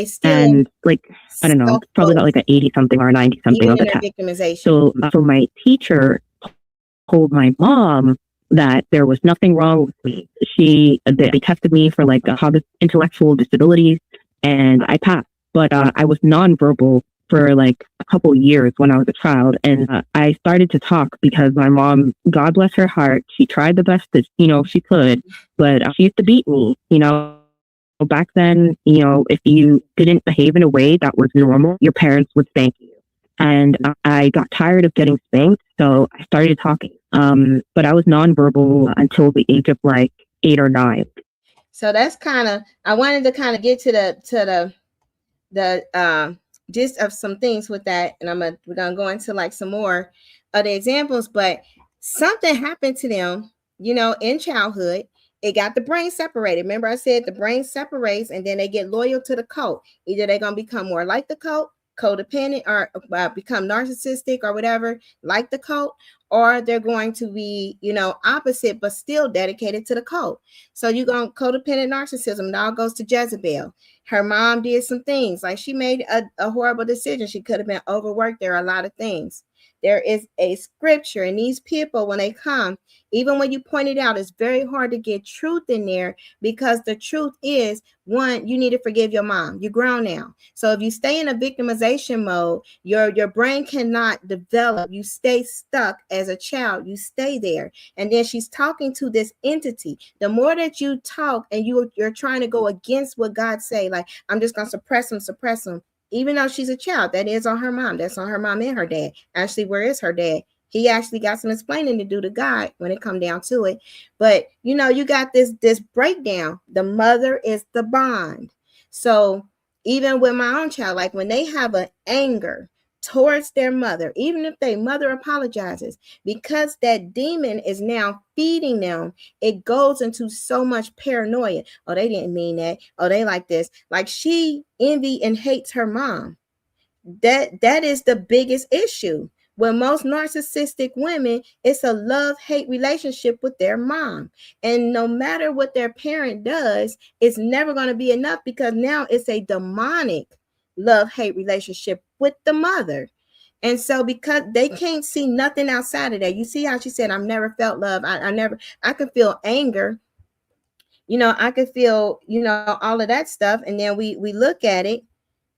still, and I don't know, probably got an 80 something or 90 something on the test. Victimization. So my teacher told my mom that there was nothing wrong with me. They tested me for intellectual disabilities, and I passed. But I was nonverbal for a couple years when I was a child, and I started to talk because my mom, God bless her heart, she tried the best that she could, but she used to beat me. Back then, if you didn't behave in a way that was normal, your parents would spank you. And I got tired of getting spanked, so I started talking. But I was nonverbal until the age of 8 or 9. So that's I wanted to get to the gist of some things with that, and we're gonna go into some more of the examples. But something happened to them, in childhood. It got the brain separated. Remember, I said the brain separates, and then they get loyal to the cult. Either they're gonna become more like the cult, codependent, or become narcissistic or whatever, like the cult, or they're going to be, opposite, but still dedicated to the cult. So you're going codependent narcissism. It all goes to Jezebel. Her mom did some things, she made a horrible decision. She could have been overworked. There are a lot of things. There is a scripture, and these people, when they come, even when you point it out, it's very hard to get truth in there, because the truth is, one, you need to forgive your mom. You're grown now. So if you stay in a victimization mode, your brain cannot develop. You stay stuck as a child. You stay there. And then she's talking to this entity. The more that you talk and you're trying to go against what God say, I'm just going to suppress them. Even though she's a child, that is on her mom. That's on her mom and her dad. Actually, where is her dad? He actually got some explaining to do to God when it come down to it. But, you got this breakdown. The mother is the bond. So even with my own child, when they have an anger towards their mother, even if their mother apologizes, because that demon is now feeding them, it goes into so much paranoia. Oh, they didn't mean that. Oh, they like this. She envy and hates her mom. That is the biggest issue. With most narcissistic women, it's a love-hate relationship with their mom. And no matter what their parent does, it's never going to be enough, because now it's a demonic love-hate relationship with the mother. And so because they can't see nothing outside of that, you see how she said, I've never felt love. I could feel anger. I could feel, all of that stuff. And then we look at it.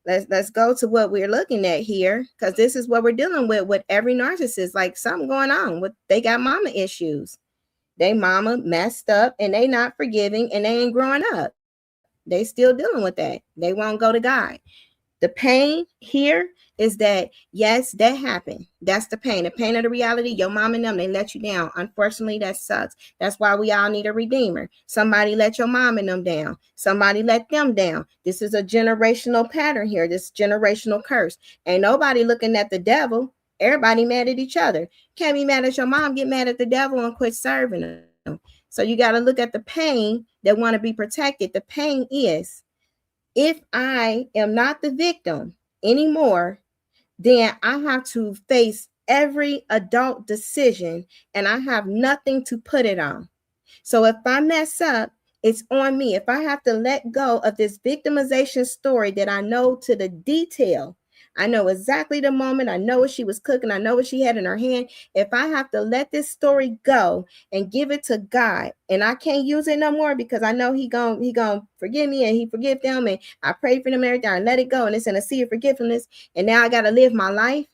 Let's go to what we're looking at here, because this is what we're dealing with every narcissist. Something going on with, they got mama issues. They mama messed up, and they not forgiving, and they ain't growing up. They still dealing with that. They won't go to God. The pain here is that, yes, that happened. That's the pain of the reality. Your mom and them, they let you down. Unfortunately, that sucks. That's why we all need a redeemer. Somebody let your mom and them down. Somebody let them down. This is a generational pattern here. This generational curse. Ain't nobody looking at the devil. Everybody mad at each other. Can't be mad at your mom. Get mad at the devil and quit serving them. So you got to look at the pain that want to be protected. The pain is, if I am not the victim anymore, then I have to face every adult decision and I have nothing to put it on. So if I mess up, it's on me. If I have to let go of this victimization story that I know to the detail, I know exactly the moment, I know what she was cooking, I know what she had in her hand. If I have to let this story go and give it to God, and I can't use it no more because I know he gonna forgive me and he forgive them, and I pray for them every day, I let it go, and it's in a sea of forgiveness, and now I got to live my life.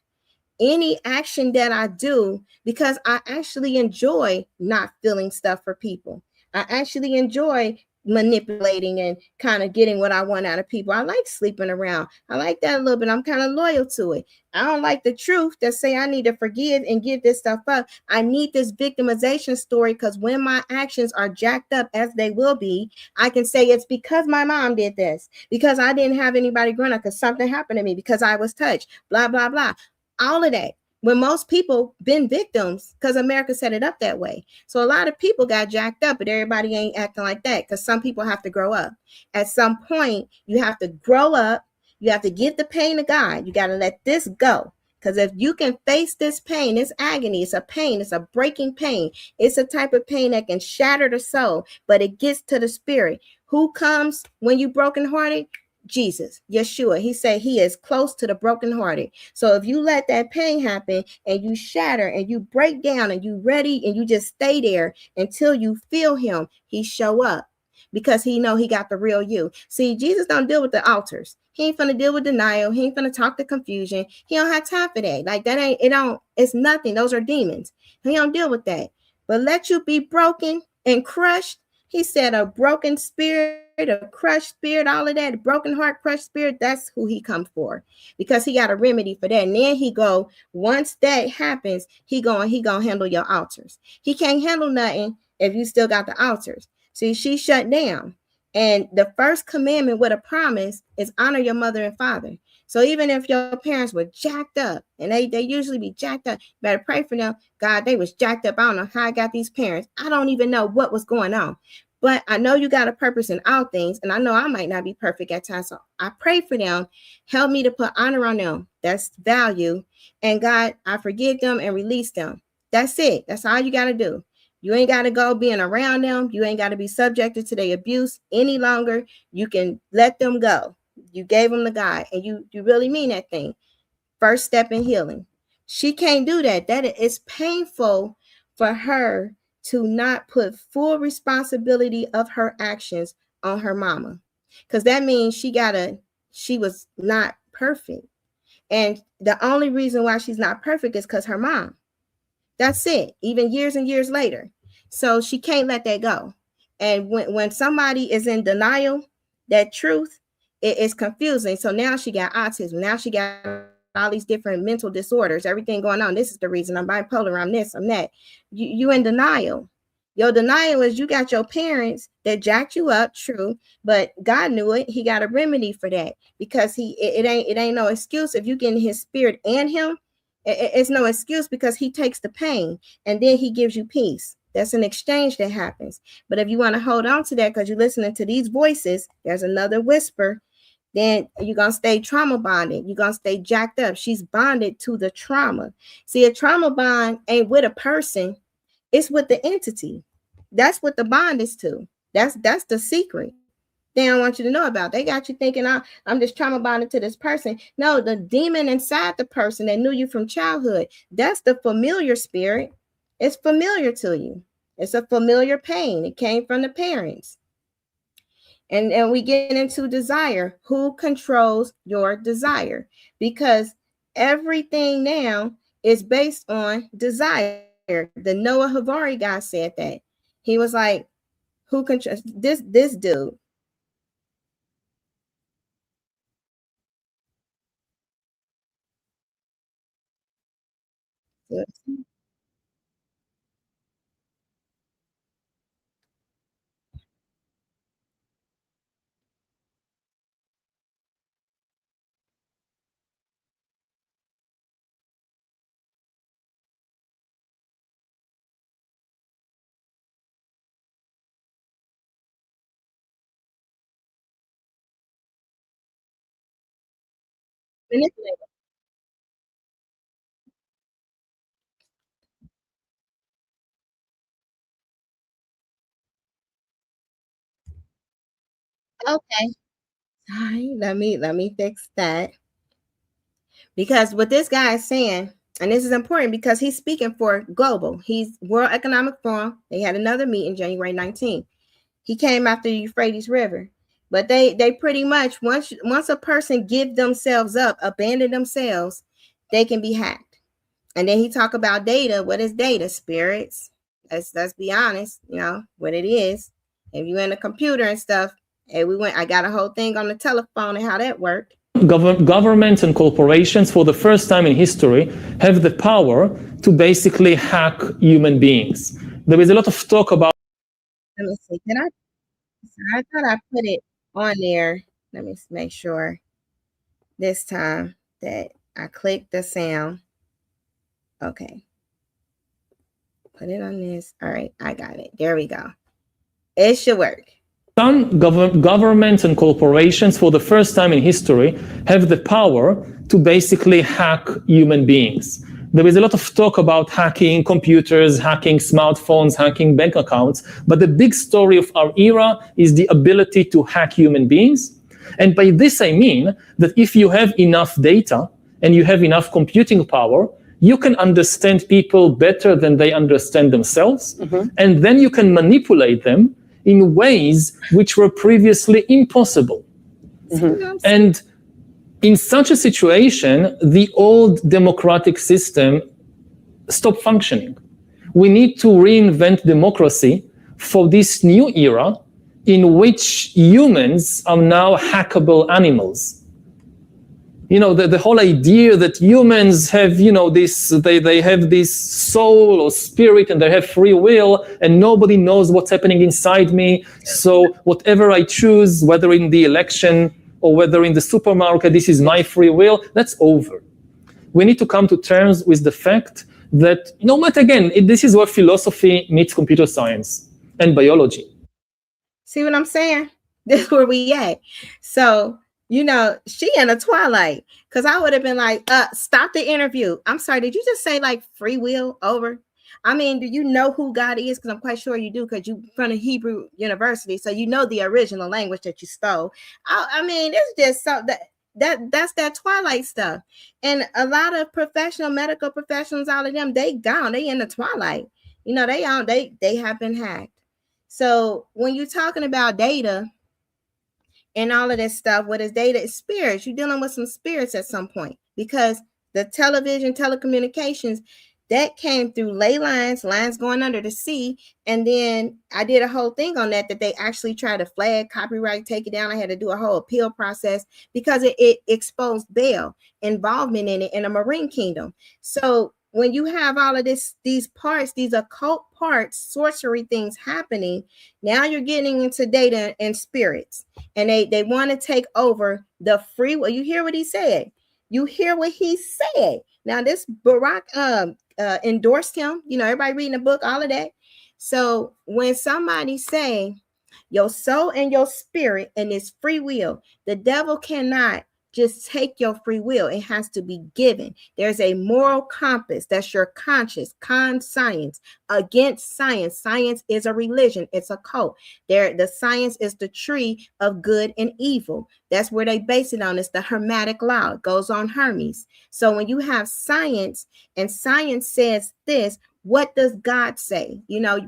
Any action that I do, because I actually enjoy not feeling stuff for people. I actually enjoy manipulating and kind of getting what I want out of people. I like sleeping around. I like that a little bit. I'm kind of loyal to it. I don't like the truth that say I need to forgive and give this stuff up. I need this victimization story, because when my actions are jacked up, as they will be, I can say it's because my mom did this, because I didn't have anybody growing up, because something happened to me, because I was touched, blah, blah, blah. All of that. When most people been victims, because America set it up that way. So a lot of people got jacked up, but everybody ain't acting like that, because some people have to grow up. At some point, you have to grow up. You have to give the pain to God. You got to let this go. Because if you can face this pain, this agony, it's a pain, it's a breaking pain. It's a type of pain that can shatter the soul, but it gets to the spirit. Who comes when you brokenhearted? Jesus, Yeshua. He said he is close to the brokenhearted. So if you let that pain happen and you shatter and you break down and you ready and you just stay there until you feel him, he show up, because he know he got the real you. See, Jesus don't deal with the altars. He ain't finna deal with denial. He ain't finna talk to confusion. He don't have time for that. Like that ain't, it's nothing. Those are demons. He don't deal with that. But let you be broken and crushed. He said a broken spirit, a crushed spirit, all of that, a broken heart, crushed spirit, that's who he comes for, because he got a remedy for that. And then he go, once that happens, he gonna handle your altars. He can't handle nothing if you still got the altars. See, she shut down. And the first commandment with a promise is honor your mother and father. So even if your parents were jacked up, and they usually be jacked up, better pray for them. God, they was jacked up. I don't know how I got these parents. I don't even know what was going on. But I know you got a purpose in all things. And I know I might not be perfect at times. So I pray for them. Help me to put honor on them. That's value. And God, I forgive them and release them. That's it. That's all you got to do. You ain't got to go being around them. You ain't got to be subjected to their abuse any longer. You can let them go. You gave them to God, and you really mean that thing. First step in healing. She can't do that. That is painful for her to not put full responsibility of her actions on her mama, because that means she was not perfect. And the only reason why she's not perfect is because her mom. That's it. Even years and years later. So she can't let that go. And when somebody is in denial, that truth, it is confusing. So now she got autism. Now she got all these different mental disorders, everything going on. This is the reason I'm bipolar. I'm this, I'm that. You in denial. Your denial is you got your parents that jacked you up, true, but God knew it. He got a remedy for that, because it ain't no excuse if you get in his spirit and him. It's no excuse, because he takes the pain and then he gives you peace. That's an exchange that happens. But if you want to hold on to that because you're listening to these voices, there's another whisper, then you're going to stay trauma bonded. You're going to stay jacked up. She's bonded to the trauma. See, a trauma bond ain't with a person. It's with the entity. That's what the bond is to. That's the secret. They don't want you to know about. They got you thinking, I'm just trauma bonded to this person. No, the demon inside the person that knew you from childhood, that's the familiar spirit. It's familiar to you. It's a familiar pain. It came from the parents. And we get into desire. Who controls your desire? Because everything now is based on desire. The Noah Havari guy said that. He was like, who controls this dude? Manipulated. Okay. Sorry. Let me fix that. Because what this guy is saying, and this is important because he's speaking for global. He's World Economic Forum. They had another meeting January 19th. He came after the Euphrates River. But they pretty much once a person give themselves up, abandon themselves, they can be hacked. And then he talk about data. What is data? Spirits. Let's be honest, you know what it is. If you in a computer and stuff, I got a whole thing on the telephone and how that worked. Governments and corporations, for the first time in history, have the power to basically hack human beings. There is a lot of talk about. Let me see. I thought I put it on there. Let me make sure this time that I clicked the sound. Okay. Put it on this. All right, I got it. There we go. It should work. Some governments and corporations, for the first time in history, have the power to basically hack human beings. There is a lot of talk about hacking computers, hacking smartphones, hacking bank accounts, but the big story of our era is the ability to hack human beings. And by this I mean that if you have enough data and you have enough computing power, you can understand people better than they understand themselves, and then you can manipulate them in ways which were previously impossible. And in such a situation, the old democratic system stopped functioning. We need to reinvent democracy for this new era in which humans are now hackable animals. You know, the whole idea that humans have, you know, this, they have this soul or spirit and they have free will and nobody knows what's happening inside me. So whatever I choose, whether in the election or whether in the supermarket, this is my free will, that's over. We need to come to terms with the fact that, no matter, again, this is where philosophy meets computer science and biology. See what I'm saying? This is where we at. So, you know, she in a twilight, because I would have been like, stop the interview. I'm sorry, did you just say like free will over? I mean, do you know who God is? Because I'm quite sure you do, because you from a Hebrew university, so you know the original language that you stole. I mean, it's just so that's that twilight stuff. And a lot of professional medical professionals, all of them, they gone, they in the twilight. You know, they have been hacked. So when you're talking about data and all of this stuff, what is data is spirits. You're dealing with some spirits at some point, because the television, telecommunications, that came through ley lines going under the sea. And then I did a whole thing on that they actually tried to flag, copyright, take it down. I had to do a whole appeal process because it exposed Baal involvement in it in the Marine Kingdom. So when you have all of these parts, these occult parts, sorcery things happening, now you're getting into data and spirits, and they want to take over the free will. You hear what he said? You hear what he said? Now this Barack endorsed him. You know, everybody reading the book, all of that. So when somebody say your soul and your spirit and it's free will, the devil cannot just take your free will. It has to be given. There's a moral compass. That's your conscience, science against science. Science is a religion. It's a cult. The science is the tree of good and evil. That's where they base it on. It's the Hermetic law. It goes on Hermes. So when you have science and science says this, what does God say? You know,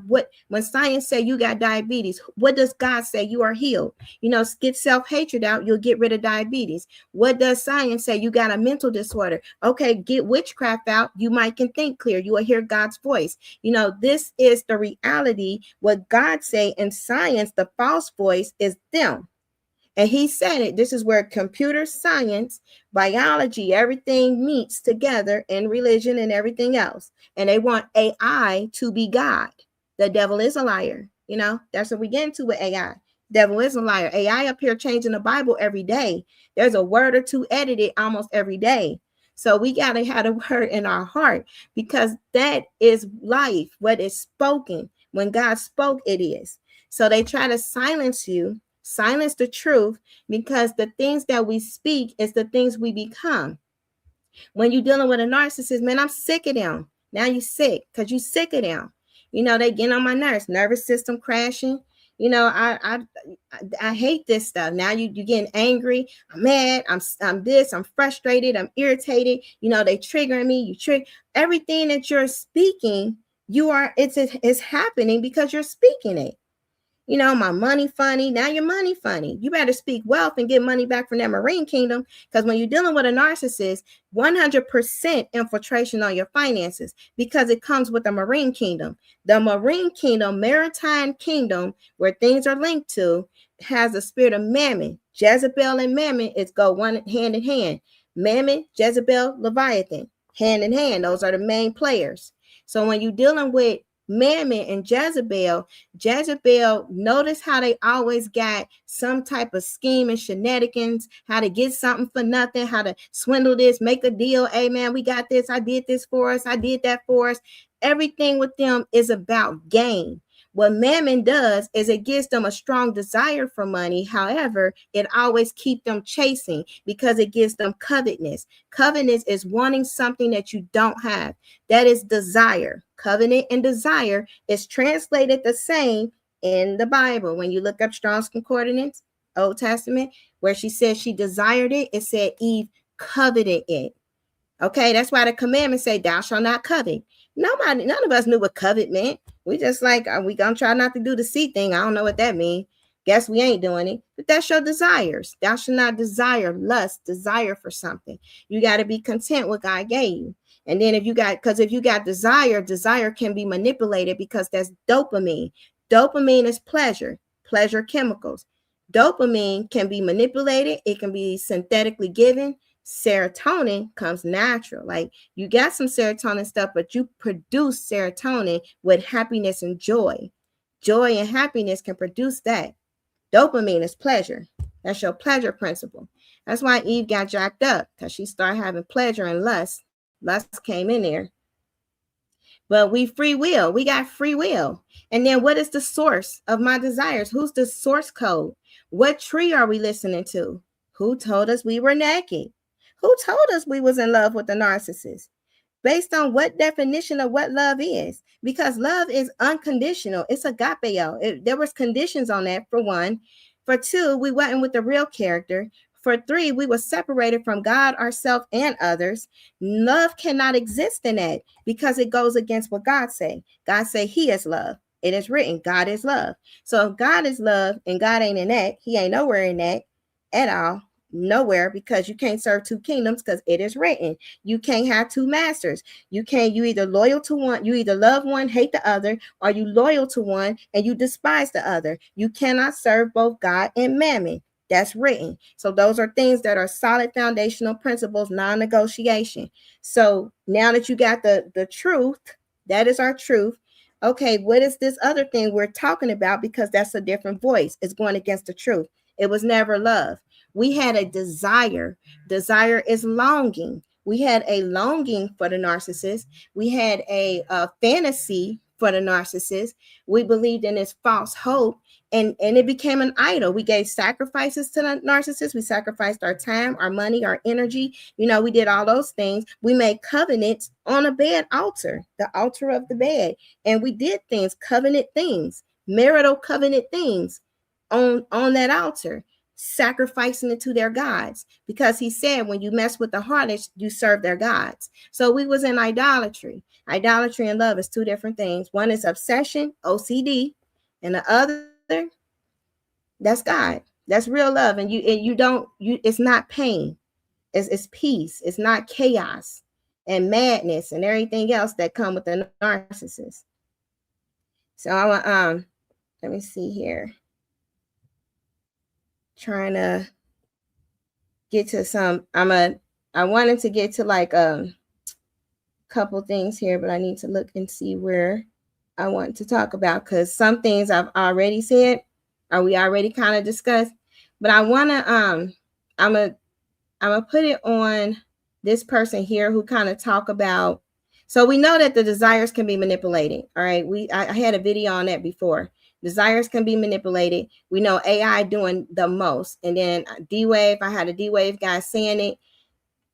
when science say you got diabetes, what does God say? You are healed. You know, get self-hatred out, you'll get rid of diabetes. What does science say? You got a mental disorder. Okay, get witchcraft out. You might can think clear. You will hear God's voice. You know, this is the reality, what God say, and science, the false voice, is them. And he said it. This is where computer science, biology, everything meets together in religion and everything else. And they want AI to be God. The devil is a liar. You know, that's what we get into with AI. Devil is a liar. AI up here changing the Bible every day. There's a word or two edited almost every day. So we got to have a word in our heart, because that is life. What is spoken. When God spoke, it is. So they try to silence you, silence the truth, because the things that we speak is the things we become. When you're dealing with a narcissist, man, I'm sick of them. Now you're sick because you're sick of them. You know, they get on my nervous system crashing. You know, I hate this stuff. Now you're getting angry. I'm mad. I'm frustrated. I'm irritated. You know, they triggering me. You trick everything that you're speaking. It's happening because you're speaking it. You know, my money funny. Now your money funny. You better speak wealth and get money back from that marine kingdom. Because when you're dealing with a narcissist, 100% infiltration on your finances, because it comes with the marine kingdom. The marine kingdom, maritime kingdom, where things are linked to, has a spirit of mammon. Jezebel and mammon go one hand in hand. Mammon, Jezebel, Leviathan, hand in hand. Those are the main players. So when you're dealing with Mammon and Jezebel, notice how they always got some type of scheme and shenanigans, how to get something for nothing, how to swindle this, make a deal. Hey man, we got this. I did this for us. I did that for us. Everything with them is about gain. What Mammon does is it gives them a strong desire for money. However, it always keeps them chasing because it gives them covetousness. Covetousness is wanting something that you don't have. That is desire. Covenant and desire is translated the same in the Bible. When you look up Strong's Concordance, Old Testament, where she said she desired it, it said Eve coveted it. Okay, that's why the commandments say, thou shalt not covet. None of us knew what covet meant. We just like, we gonna try not to do the C thing. I don't know what that means. Guess we ain't doing it. But that's your desires. Thou shalt not desire, lust, desire for something. You got to be content with what God gave you. And then if you got desire can be manipulated because that's dopamine. Dopamine is pleasure chemicals. Dopamine can be manipulated. It can be synthetically given. Serotonin comes natural. Like you got some serotonin stuff, but you produce serotonin with happiness and joy. Joy and happiness can produce that. Dopamine is pleasure. That's your pleasure principle. That's why Eve got jacked up, because she started having pleasure and lust. Lust came in there. But we free will. We got free will. And then what is the source of my desires? Who's the source code? What tree are we listening to? Who told us we were naked? Who told us we was in love with the narcissist? Based on what definition of what love is? Because love is unconditional. It's agapeo. There was conditions on that, for one. For two, we wasn't with the real character. For three, we were separated from God, ourselves, and others. Love cannot exist in that because it goes against what God say. God say he is love. It is written, God is love. So if God is love and God ain't in that, he ain't nowhere in that at all. Nowhere, because you can't serve two kingdoms, because it is written. You can't have two masters. You either loyal to one, you either love one, hate the other, or you loyal to one and you despise the other. You cannot serve both God and mammon. That's written. So those are things that are solid foundational principles, non-negotiation. So now that you got the truth, that is our truth. Okay, what is this other thing we're talking about? Because that's a different voice. It's going against the truth. It was never love. We had a desire. Desire is longing. We had a longing for the narcissist. We had a fantasy for the narcissist. We believed in this false hope, and it became an idol. We gave sacrifices to the narcissist. We sacrificed our time, our money, our energy. You know, we did all those things. We made covenants on a bed altar, the altar of the bed. And we did things, covenant things, marital covenant things on that altar, sacrificing it to their gods, because he said when you mess with the harlots, you serve their gods. So we was in idolatry. Idolatry and love is two different things. One is obsession, OCD, and the other, that's God. That's real love. And it's not pain. It's peace. It's not chaos and madness and everything else that come with the narcissist. So let me see here. trying to get to some. I wanted to get to like couple things here, but I need to look and see where I want to talk about, because some things I've already said or we already kind of discussed, but I want to I'm gonna put it on this person here who kind of talk about. So we know that the desires can be manipulated. All right, I had a video on that before. Desires can be manipulated. We know AI doing the most, and then D-Wave, I had a D-Wave guy saying it.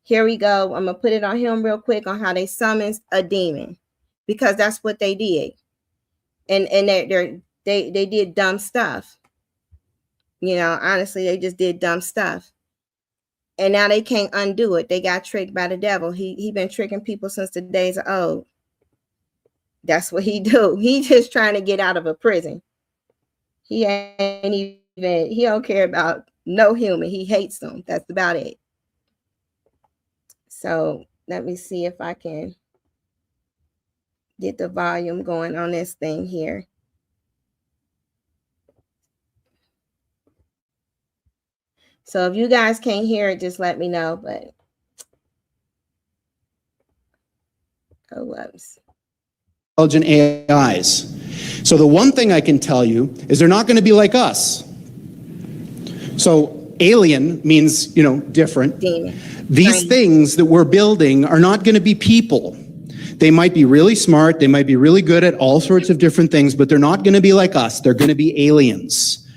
Here we go. I'm gonna put it on him real quick on how they summons a demon, because that's what they did, and they did dumb stuff. You know, honestly, they just did dumb stuff, and now they can't undo it. They got tricked by the devil. He been tricking people since the days of old. That's what he do. He just trying to get out of a prison. He don't care about no human. He hates them. That's about it. So let me see if I can get the volume going on this thing here. So if you guys can't hear it, just let me know. But oh, whoops. Intelligent AIs. So the one thing I can tell you is they're not going to be like us. So alien means, you know, different. Demon. These things that we're building are not going to be people. They might be really smart. They might be really good at all sorts of different things, but they're not going to be like us. They're going to be aliens.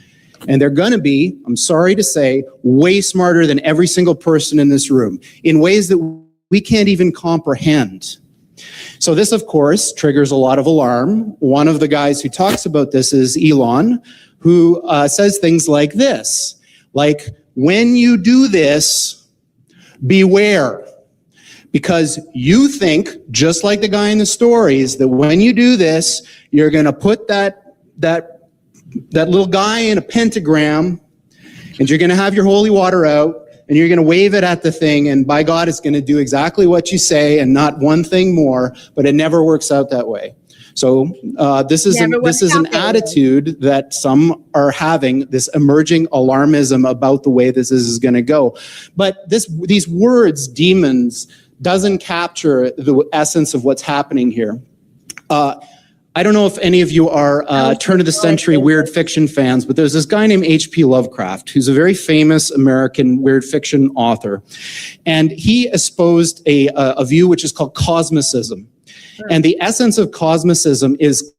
And they're going to be, I'm sorry to say, way smarter than every single person in this room in ways that we can't even comprehend. So this, of course, triggers a lot of alarm. One of the guys who talks about this is Elon, who says things like this, like, when you do this, beware, because you think, just like the guy in the stories, that when you do this, you're going to put that little guy in a pentagram, and you're going to have your holy water out, and you're going to wave it at the thing, and by God, it's going to do exactly what you say and not one thing more, but it never works out that way. So this is an attitude that some are having, this emerging alarmism about the way this is going to go. But these words, demons, doesn't capture the essence of what's happening here. I don't know if any of you are turn of the century weird fiction fans, but there's this guy named H.P. Lovecraft, who's a very famous American weird fiction author. And he espoused a view which is called cosmicism. And the essence of cosmicism is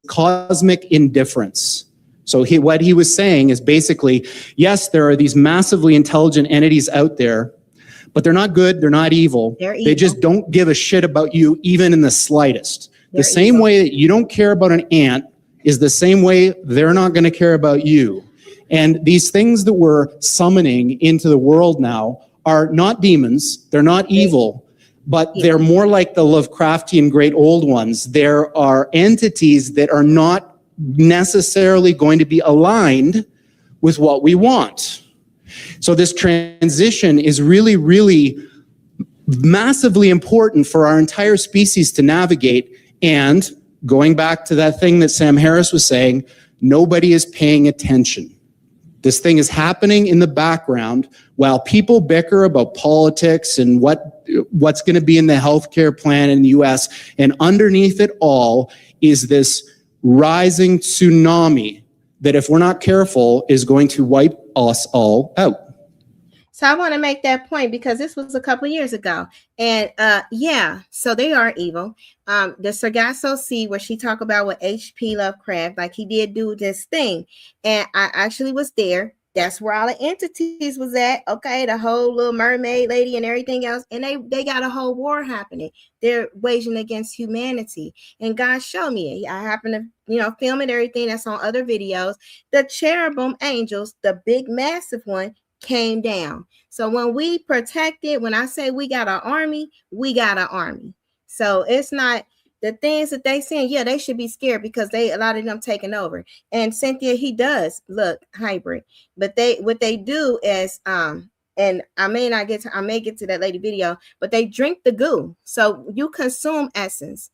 cosmic indifference. So what he was saying is basically, yes, there are these massively intelligent entities out there, but they're not good, they're not evil. They just don't give a shit about you even in the slightest. The same way that you don't care about an ant is the same way they're not going to care about you. And these things that we're summoning into the world now are not demons, they're not evil, but they're more like the Lovecraftian great old ones. There are entities that are not necessarily going to be aligned with what we want. So this transition is really, really massively important for our entire species to navigate. And going back to that thing that Sam Harris was saying, nobody is paying attention. This thing is happening in the background while people bicker about politics and what's going to be in the healthcare plan in the US. And underneath it all is this rising tsunami that, if we're not careful, is going to wipe us all out. So I want to make that point because this was a couple of years ago. And yeah, so they are evil. The Sargasso Sea, where she talked about with H.P. Lovecraft, like he did do this thing. And I actually was there. That's where all the entities was at. Okay, the whole little mermaid lady and everything else. And they got a whole war happening. They're waging against humanity. And God showed me it. I happen to, film it, everything that's on other videos. The cherubim angels, the big massive one, came down. So when we protect it, when I say we got an army, we got an army. So it's not the things that they saying, yeah, they should be scared because a lot of them taking over. And Cynthia, he does look hybrid, but what they do is and I may get to that later video, but they drink the goo. So you consume essence.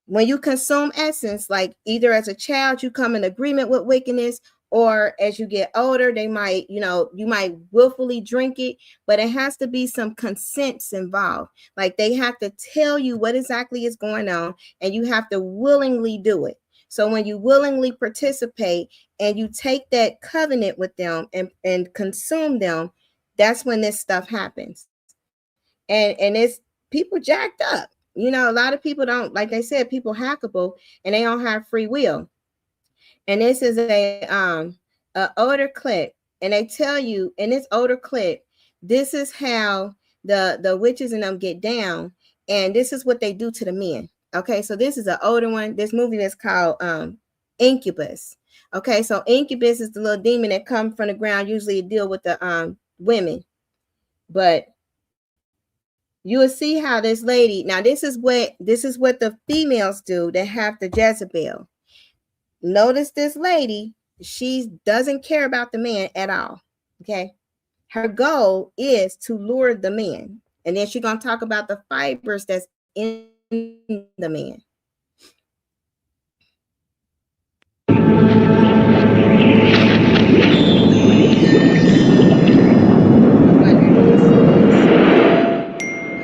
When you consume essence, like either as a child, you come in agreement with wickedness, or as you get older, they might, you might willfully drink it, but it has to be some consents involved. Like they have to tell you what exactly is going on, and you have to willingly do it. So when you willingly participate and you take that covenant with them and consume them, that's when this stuff happens. And it's people jacked up. A lot of people don't, like they said, people hackable and they don't have free will. And this is a older clip, and they tell you in this older clip, this is how the witches and them get down, and this is what they do to the men. Okay, so this is an older one. This movie is called Incubus. Okay, so Incubus is the little demon that comes from the ground. Usually it deal with the women, but you will see how this lady. Now this is what the females do that have the Jezebel. Notice this lady. She doesn't care about the man at all. Okay, her goal is to lure the man, and then she's gonna talk about the fibers that's in the man.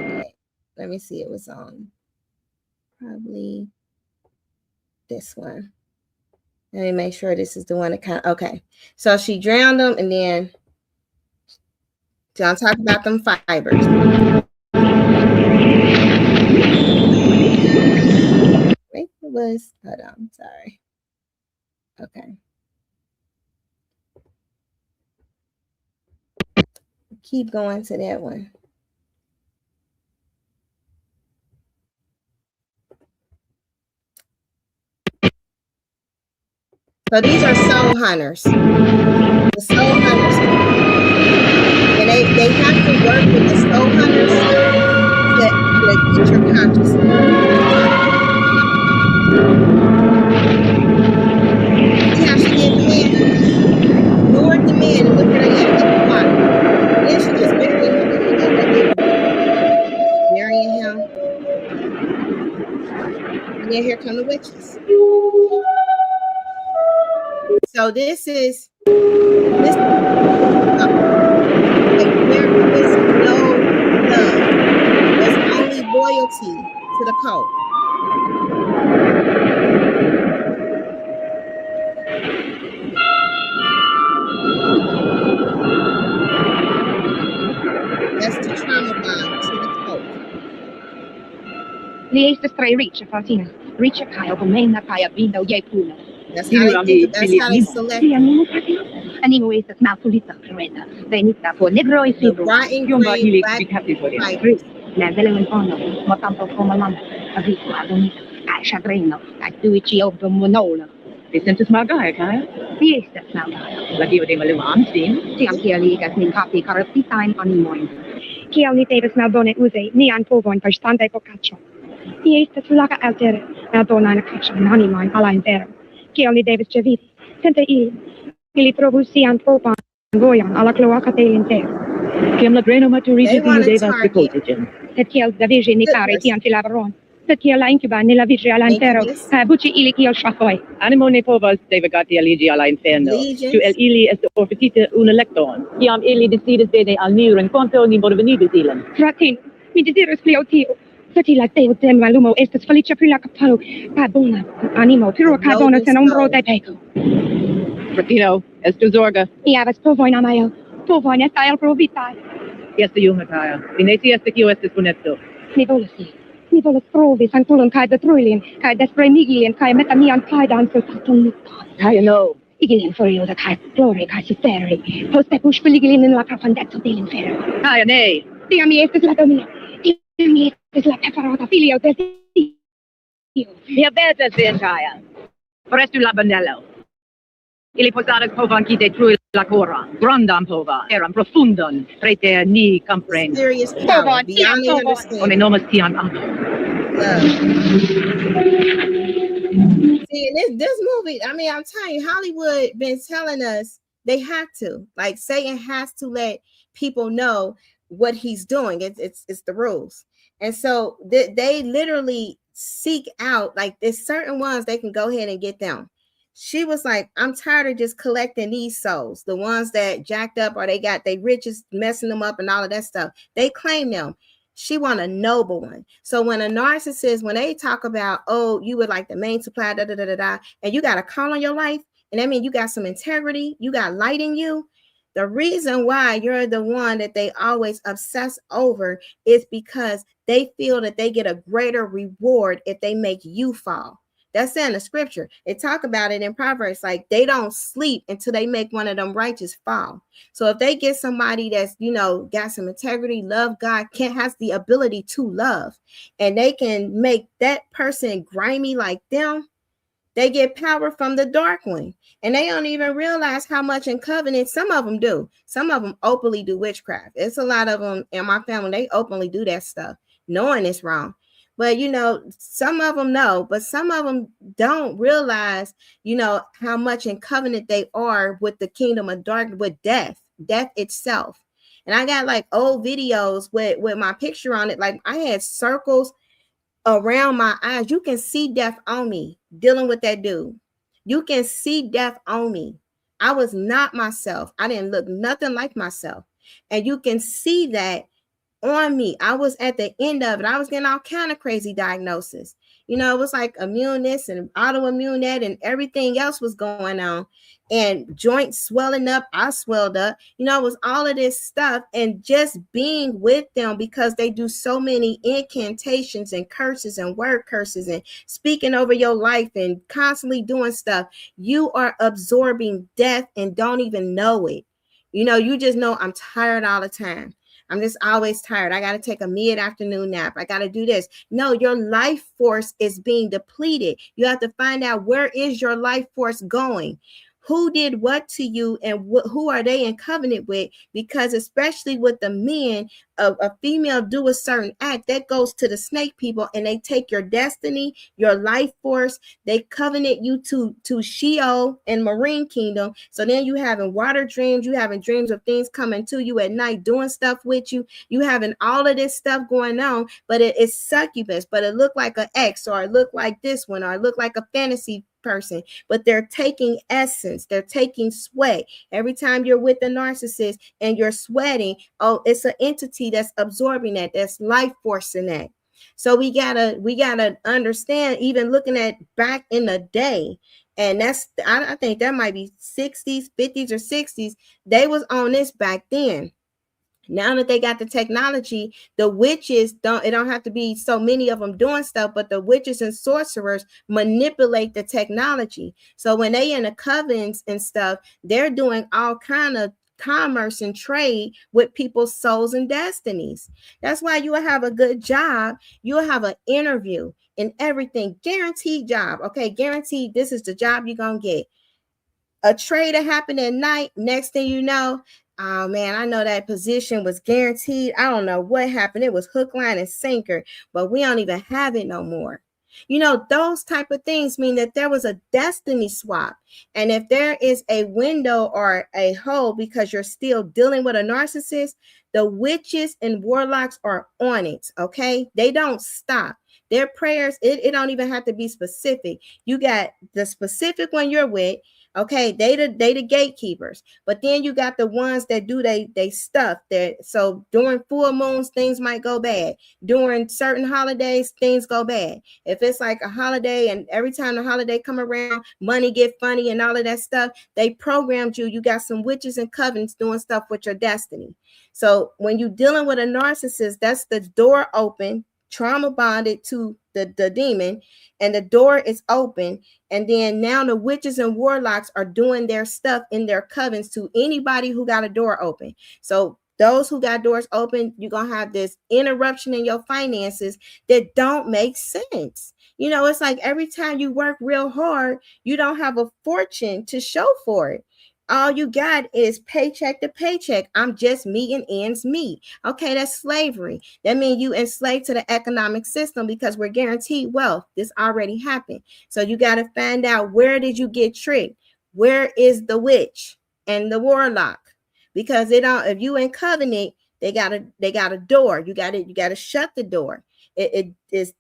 Okay, let me see. It was on probably this one. Let me make sure this is the one that kind of, okay. So she drowned them, and then I'll talk about them fibers. Wait, it was, hold on, sorry. Okay. Keep going to that one. So these are soul hunters. The soul hunters. And they have to work with the soul hunters to get your consciousness. See how she did the man? Lured the man and look at her at the water. Then she just marrying him. And then here come the witches. So this is where there is no love. There's only loyalty to the cult. That's the trauma bond to the cult. That's how they select. Anyway, the smell to little Coretta. They need that for Negro is the rotten green black. Neveling ono, motampo comalan, a bit adonita, I shagreno, I do it of the monola. Listen to smell guy, Kaya? Yes, that's smell guy. Like you were a arm steam. Tiam Kiali got me copy corrupty time on the morning. Kiali Davis Naldone Uze, Nian Povon, Pastante Pocaccio. Yes, that's Laka out there, Adon and Catch on Honeyline, Alain there. Kiali Davis Javid, Sente ili provusi antropan gojan alla cloaca intero. Chiam la greno maturiti di deva secotigen. Se tiel da vige ni pare ti anti lavron. Se tiel la incuba nella vige all'intero. Buci ili kiel shafoi. Animo ne povas deva gati aligi alla inferno. Tu el ili est orfetite un electon. Chiam ili decides de al niu rencontro ni morvenidis ilam. Fratin, mi desiderus pliotio. Sati la teo tem malumo estes felicia pri la capalo. Carbona, animo, piro carbona se non ro de peco. Fratino, estu zorga. Iavas povoin amaio. Povoin est ael provitai. Este iumataia. Ineti este kio estes punetto. Mi volesi. Mi voles provi sanctulum cae detruilin, cae despremigilin, cae metamian caedan sotatum nuptan. Cae no. Igilin furiosa cae flore cae siferi. Poste puspligilin in la profundezzo dell'inferno. Cae nei. Diami estes la domina. Diami estes la preparata filio del Dio. Mia betes ventaia. Prestu la banello. Ili posadas povan qui detrui la cora, grandam pova, eram profundon, prete ni comprend. Serious power, beyond the understanding. Om enormous tian amor. See, in this movie, I mean, I'm telling you, Hollywood been telling us they have to. Like, Satan has to let people know what he's doing. It's the rules. And so they literally seek out, like, there's certain ones they can go ahead and get them. She was like, I'm tired of just collecting these souls, the ones that jacked up or they riches messing them up and all of that stuff. They claim them. She want a noble one. So when a narcissist, when they talk about, oh, you would like the main supply, da da da da da, and you got a call on your life, and that means you got some integrity, you got light in you. The reason why you're the one that they always obsess over is because they feel that they get a greater reward if they make you fall. That's in the scripture. It talk about it in Proverbs, like they don't sleep until they make one of them righteous fall. So if they get somebody that's, got some integrity, love God, has the ability to love, and they can make that person grimy like them, they get power from the dark one, and they don't even realize how much in covenant. Some of them do. Some of them openly do witchcraft. It's a lot of them in my family. They openly do that stuff, knowing it's wrong. But, some of them know, but some of them don't realize, how much in covenant they are with the kingdom of darkness, with death itself. And I got like old videos with my picture on it. Like I had circles around my eyes. You can see death on me dealing with that dude. You can see death on me. I was not myself. I didn't look nothing like myself. And you can see that on me. I was at the end of it. I was getting all kind of crazy diagnosis. It was like immune this and autoimmune that, and everything else was going on, and joints swelling up. I swelled up. It was all of this stuff, and just being with them, because they do so many incantations and curses and word curses and speaking over your life and constantly doing stuff. You are absorbing death and don't even know it. You just know, I'm tired all the time. I'm just always tired. I got to take a mid-afternoon nap. I got to do this. No, your life force is being depleted. You have to find out, where is your life force going? Who did what to you, and who are they in covenant with? Because especially with the men, a female do a certain act that goes to the snake people, and they take your destiny, your life force. They covenant you to Sheol and marine kingdom. So then you having water dreams, you having dreams of things coming to you at night, doing stuff with you. You having all of this stuff going on, but it's succubus, but it look like an ex, or it look like this one, or it look like a fantasy person, but they're taking essence, they're taking sweat. Every time you're with a narcissist and you're sweating, it's an entity that's absorbing that, that's life force in that. So we gotta understand, even looking at back in the day, and that's, I think that might be 60s, 50s or 60s, they was on this back then. Now that they got the technology, the witches it don't have to be so many of them doing stuff, but the witches and sorcerers manipulate the technology. So when they in the covens and stuff, they're doing all kind of commerce and trade with people's souls and destinies. That's why you will have a good job. You'll have an interview and everything, guaranteed job. Okay, guaranteed, this is the job you're gonna get. A trade that happened at night, next thing you know, oh man, I know that position was guaranteed. I don't know what happened. It was hook, line, and sinker, but we don't even have it no more. Those type of things mean that there was a destiny swap. And if there is a window or a hole because you're still dealing with a narcissist, the witches and warlocks are on it, okay? They don't stop. Their prayers, it don't even have to be specific. You got the specific one you're with. Okay, they the gatekeepers, but then you got the ones that do they stuff there. So during full moons, things might go bad. During certain holidays, things go bad. If it's like a holiday, and every time the holiday come around, money get funny and all of that stuff, they programmed you. You got some witches and covens doing stuff with your destiny. So when you're dealing with a narcissist, that's the door open, trauma bonded to the demon, and the door is open, and then now the witches and warlocks are doing their stuff in their covens to anybody who got a door open. So those who got doors open, you're gonna have this interruption in your finances that don't make sense. It's like every time you work real hard, you don't have a fortune to show for it. All you got is paycheck to paycheck. I'm just meeting ends meet. Okay, that's slavery. That means you enslaved to the economic system because we're guaranteed wealth. This already happened. So you got to find out, where did you get tricked? Where is the witch and the warlock? Because if you in covenant, they got a door. You got to shut the door. It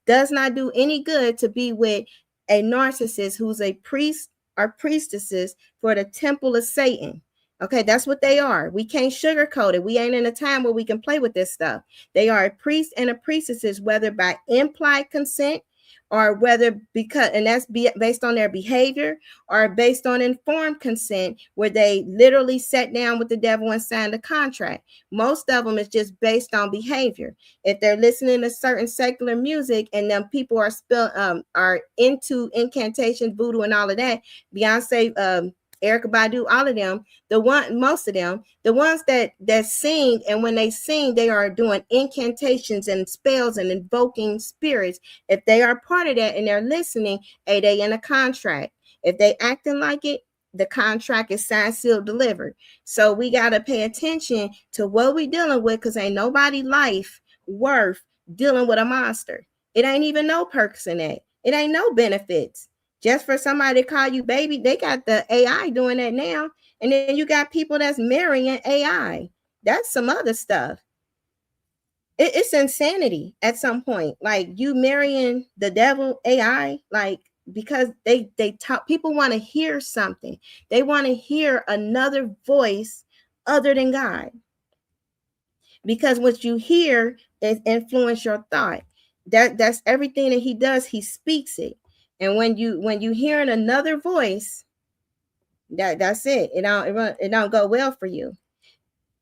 does not do any good to be with a narcissist who's a priest are priestesses for the temple of Satan. Okay, that's what they are. We can't sugarcoat it. We ain't in a time where we can play with this stuff. They are a priest and a priestesses, whether by implied consent or whether because, and that's based on their behavior, or based on informed consent, where they literally sat down with the devil and signed a contract. Most of them is just based on behavior. If they're listening to certain secular music and then people are into incantation, voodoo, and all of that, Beyonce, Erykah Badu, all of them, most of them, the ones that sing, and when they sing, they are doing incantations and spells and invoking spirits. If they are part of that and they're listening, they in a contract. If they acting like it, the contract is signed, sealed, delivered. So we got to pay attention to what we dealing with, because ain't nobody life worth dealing with a monster. It ain't even no perks in that. It ain't no benefits. Just for somebody to call you baby, they got the AI doing that now. And then you got people that's marrying AI. That's some other stuff. It's insanity at some point. Like, you marrying the devil AI, like, because they talk, people want to hear something. They want to hear another voice other than God. Because what you hear is influence your thought. That's everything that he does. He speaks it. And when you hearing another voice, that's it. It don't go well for you.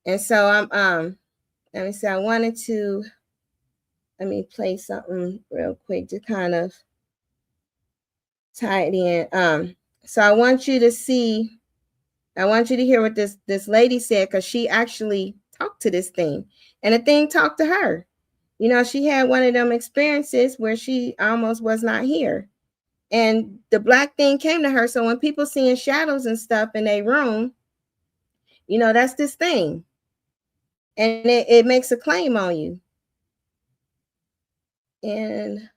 And so let me see. I wanted to let me play something real quick to kind of tie it in. So I want you to hear what this lady said, because she actually talked to this thing, and the thing talked to her. You know, she had one of them experiences where she almost was not here. And the black thing came to her. So when people seeing shadows and stuff in their room, you know, that's this thing. And it makes a claim on you. And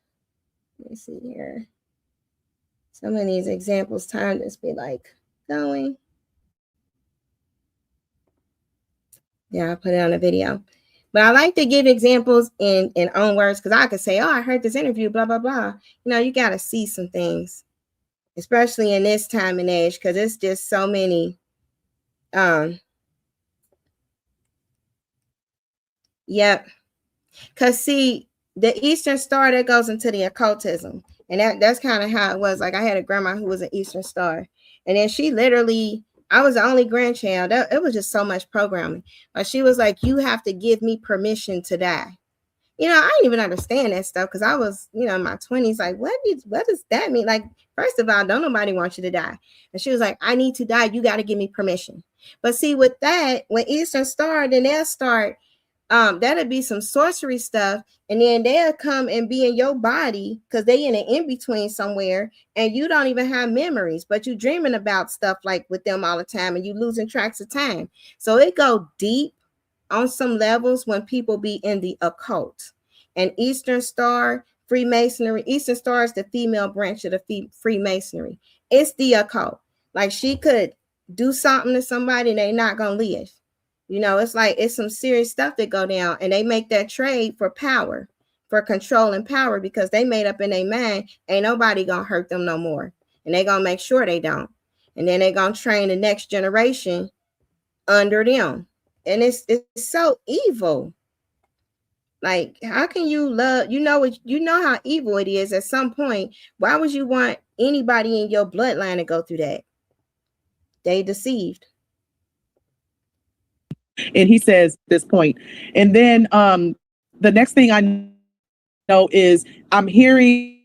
let me see here. Some of these examples, time just be like going. Yeah, I'll put it on a video. But I like to give examples in own words, because I could say, oh, I heard this interview, blah, blah, blah. You know, you got to see some things, especially in this time and age, because it's just so many. Yep. Because see, the Eastern Star, that goes into the occultism. And that's kind of how it was. Like, I had a grandma who was an Eastern Star. And then she literally, I was the only grandchild. It was just so much programming. But she was like, you have to give me permission to die. You know, I didn't even understand that stuff, because I was, you know, in my 20s, like, what does that mean? Like, first of all, don't nobody want you to die. And she was like, I need to die. You got to give me permission. But see, with that, when Eastern Star, then they'll start, that'll be some sorcery stuff. And then they'll come and be in your body, because they in an in-between somewhere, and you don't even have memories, but you dreaming about stuff like with them all the time, and you losing tracks of time. So it go deep on some levels when people be in the occult. And Eastern Star, Freemasonry, Eastern Star is the female branch of the Freemasonry. It's the occult. Like, she could do something to somebody and they not gonna live. You know, it's like, it's some serious stuff that go down, and they make that trade for power, for control and power, because they made up in their mind, ain't nobody gonna hurt them no more. And they gonna make sure they don't. And then they gonna train the next generation under them. And it's so evil. Like, how can you love, you know how evil it is at some point. Why would you want anybody in your bloodline to go through that? They deceived. And he says this point. And then the next thing I know is I'm hearing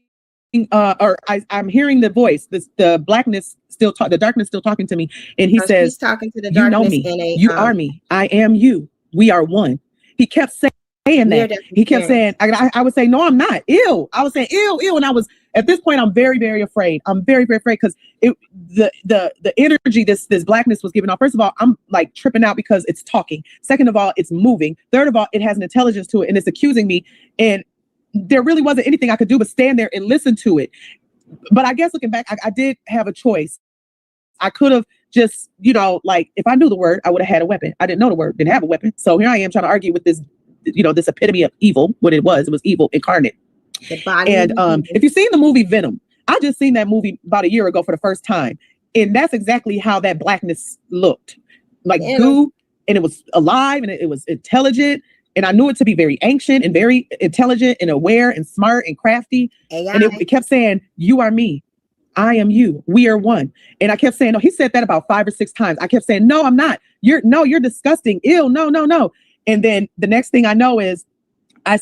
I'm hearing the voice. The blackness still the darkness still talking to me. And he says, he's talking to the darkness, you know me, you are me, I am you, we are one. He kept saying that. He kept saying, I would say, no, I'm not. Ew. I was saying, ew. And I was, at this point, I'm very, very afraid. I'm very, very afraid, because the energy this blackness was giving off. First of all, I'm like tripping out because it's talking. Second of all, it's moving. Third of all, it has an intelligence to it, and it's accusing me. And there really wasn't anything I could do but stand there and listen to it. But I guess looking back, I did have a choice. I could have just, you know, like, if I knew the word, I would have had a weapon. I didn't know the word, didn't have a weapon. So here I am trying to argue with this, you know, this epitome of evil. What it was evil incarnate. And if you've seen the movie Venom, I just seen that movie about a year ago for the first time. And that's exactly how that blackness looked. Like goo, and it was alive, and it was intelligent. And I knew it to be very ancient and very intelligent and aware and smart and crafty. AI. And it kept saying, you are me. I am you. We are one. And I kept saying, no, he said that about 5 or 6 times. I kept saying, no, I'm not. You're disgusting. Ew, no. And then the next thing I know is I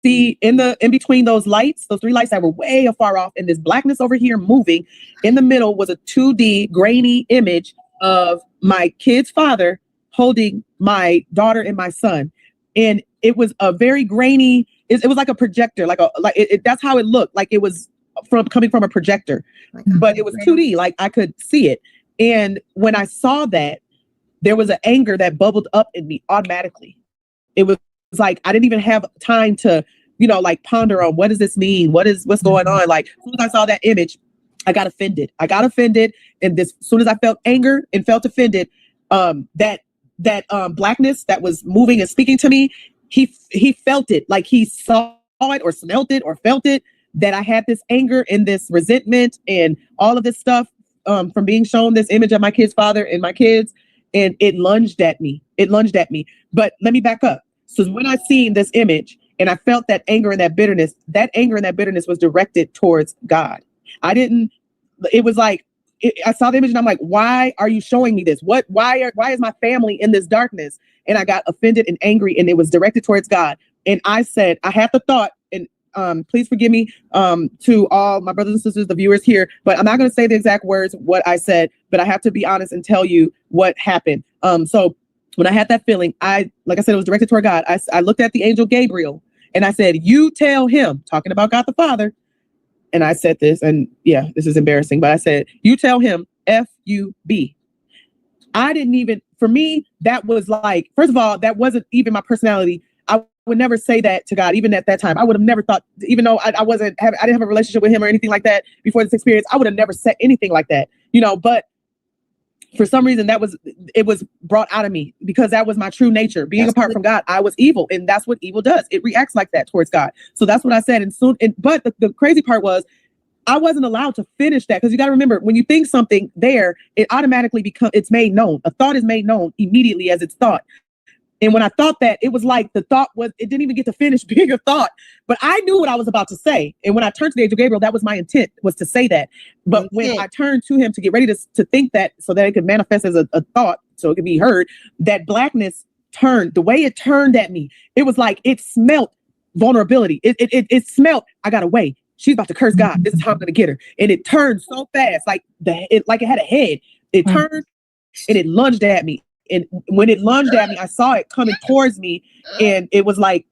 see in between those lights, those 3 lights that were way far off, and this blackness over here moving. In the middle was a 2D grainy image of my kid's father holding my daughter and my son. And it was a very grainy, it was like a projector, that's how it looked. Like it was coming from a projector, but it was 2D, like I could see it. And when I saw that, there was an anger that bubbled up in me automatically. It was like, I didn't even have time to, like ponder on what does this mean? What's going on? Like as soon as I saw that image, I got offended. And as soon as I felt anger and felt offended, that blackness that was moving and speaking to me, he felt it, like he saw it or smelt it or felt it, that I had this anger and this resentment and all of this stuff from being shown this image of my kid's father and my kids, and it lunged at me. But let me back up. So when I seen this image and I felt that anger and that bitterness was directed towards God. It was like, I saw the image and I'm like, why are you showing me this? Why is my family in this darkness? And I got offended and angry, and it was directed towards God. And I said, I had the thought, and please forgive me to all my brothers and sisters, the viewers here, but I'm not going to say the exact words, what I said, but I have to be honest and tell you what happened. So when I had that feeling, like I said, it was directed toward God. I looked at the angel Gabriel and I said, you tell him, talking about God the Father. And I said this, and yeah, this is embarrassing, but I said, you tell him F-U-B. For me, that was like, first of all, that wasn't even my personality. I would never say that to God, even at that time. I would have never thought, even though I didn't have a relationship with him or anything like that before this experience, I would have never said anything like that, but for some reason it was brought out of me because that was my true nature. Being apart from God, I was evil, and that's what evil does. It reacts like that towards God. So that's what I said. But the crazy part was I wasn't allowed to finish that, because you got to remember, when you think something there, it automatically it's made known. A thought is made known immediately as it's thought. And when I thought that, it was like it didn't even get to finish being a thought, but I knew what I was about to say. And when I turned to the angel Gabriel, that was my intent, was to say that. But when I turned to him to get ready to think that, so that it could manifest as a thought, so it could be heard, that blackness turned, the way it turned at me, it was like it smelt vulnerability. It smelt, I got away. She's about to curse God. This is how I'm going to get her. And it turned so fast, like it had a head. It turned and it lunged at me. And when it lunged at me, I saw it coming towards me, and it was like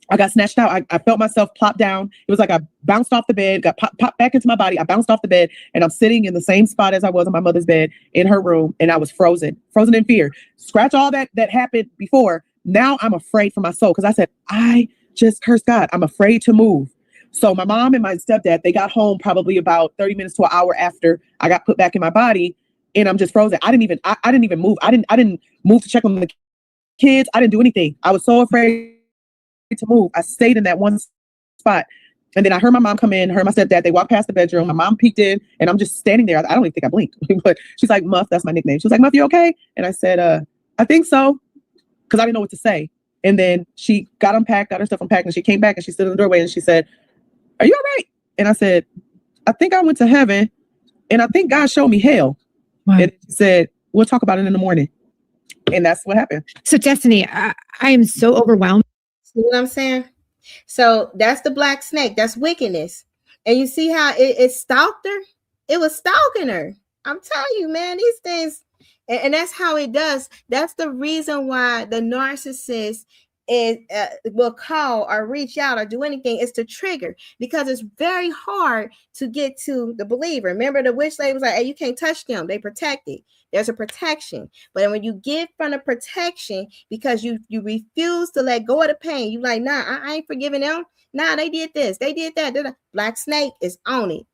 I got snatched out. I felt myself plop down. It was like I bounced off the bed, got popped back into my body. I bounced off the bed, and I'm sitting in the same spot as I was on my mother's bed in her room, and I was frozen in fear. Scratch all that happened before. Now I'm afraid for my soul, because I said, I just cursed God. I'm afraid to move. So my mom and my stepdad, they got home probably about 30 minutes to an hour after I got put back in my body. And I'm just frozen. I didn't even move. I didn't move to check on the kids. I didn't do anything. I was so afraid to move. I stayed in that one spot. And then I heard my mom come in, heard my stepdad. They walked past the bedroom. My mom peeked in, and I'm just standing there. I don't even think I blinked. But she's like, Muff, that's my nickname. She was like, Muff, you okay? And I said, I think so, because I didn't know what to say. And then she got her stuff unpacked, and she came back and she stood in the doorway and she said, are you all right? And I said, I think I went to heaven, and I think God showed me hell. Wow. And she said, we'll talk about it in the morning. And that's what happened. So Destiny, I am so overwhelmed. See what I'm saying? So that's the black snake. That's wickedness. And you see how it stalked her? It was stalking her. I'm telling you, man, these things, and that's how it does. That's the reason why the narcissist will call or reach out or do anything, is to trigger, because it's very hard to get to the believer. Remember, the witch lady was like, hey, you can't touch them. They protected. There's a protection. But when you get from the protection, because you refuse to let go of the pain, you like, nah, I ain't forgiving them. Nah, they did this. They did that. Black snake is on it.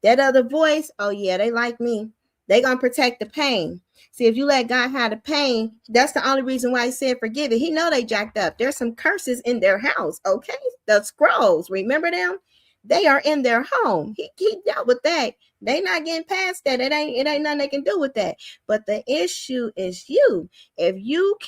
That other voice, oh yeah, they like me. They gonna protect the pain. See, if you let God have the pain, that's the only reason why he said forgive it. He know they jacked up. There's some curses in their house, okay? The scrolls, remember them? They are in their home. He dealt with that. They not getting past that. It ain't nothing they can do with that. But the issue is you. If you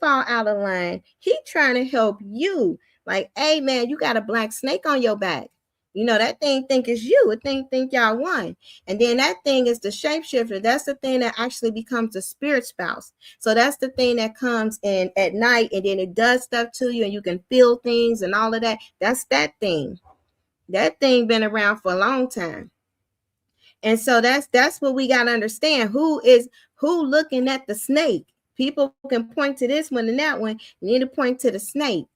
fall out of line, he trying to help you. Like, hey man, you got a black snake on your back. You know, that thing think it's you. It think y'all won. And then that thing is the shapeshifter. That's the thing that actually becomes a spirit spouse. So that's the thing that comes in at night and then it does stuff to you and you can feel things and all of that. That's that thing. That thing been around for a long time. And so that's what we got to understand. Who looking at the snake? People can point to this one and that one. You need to point to the snake.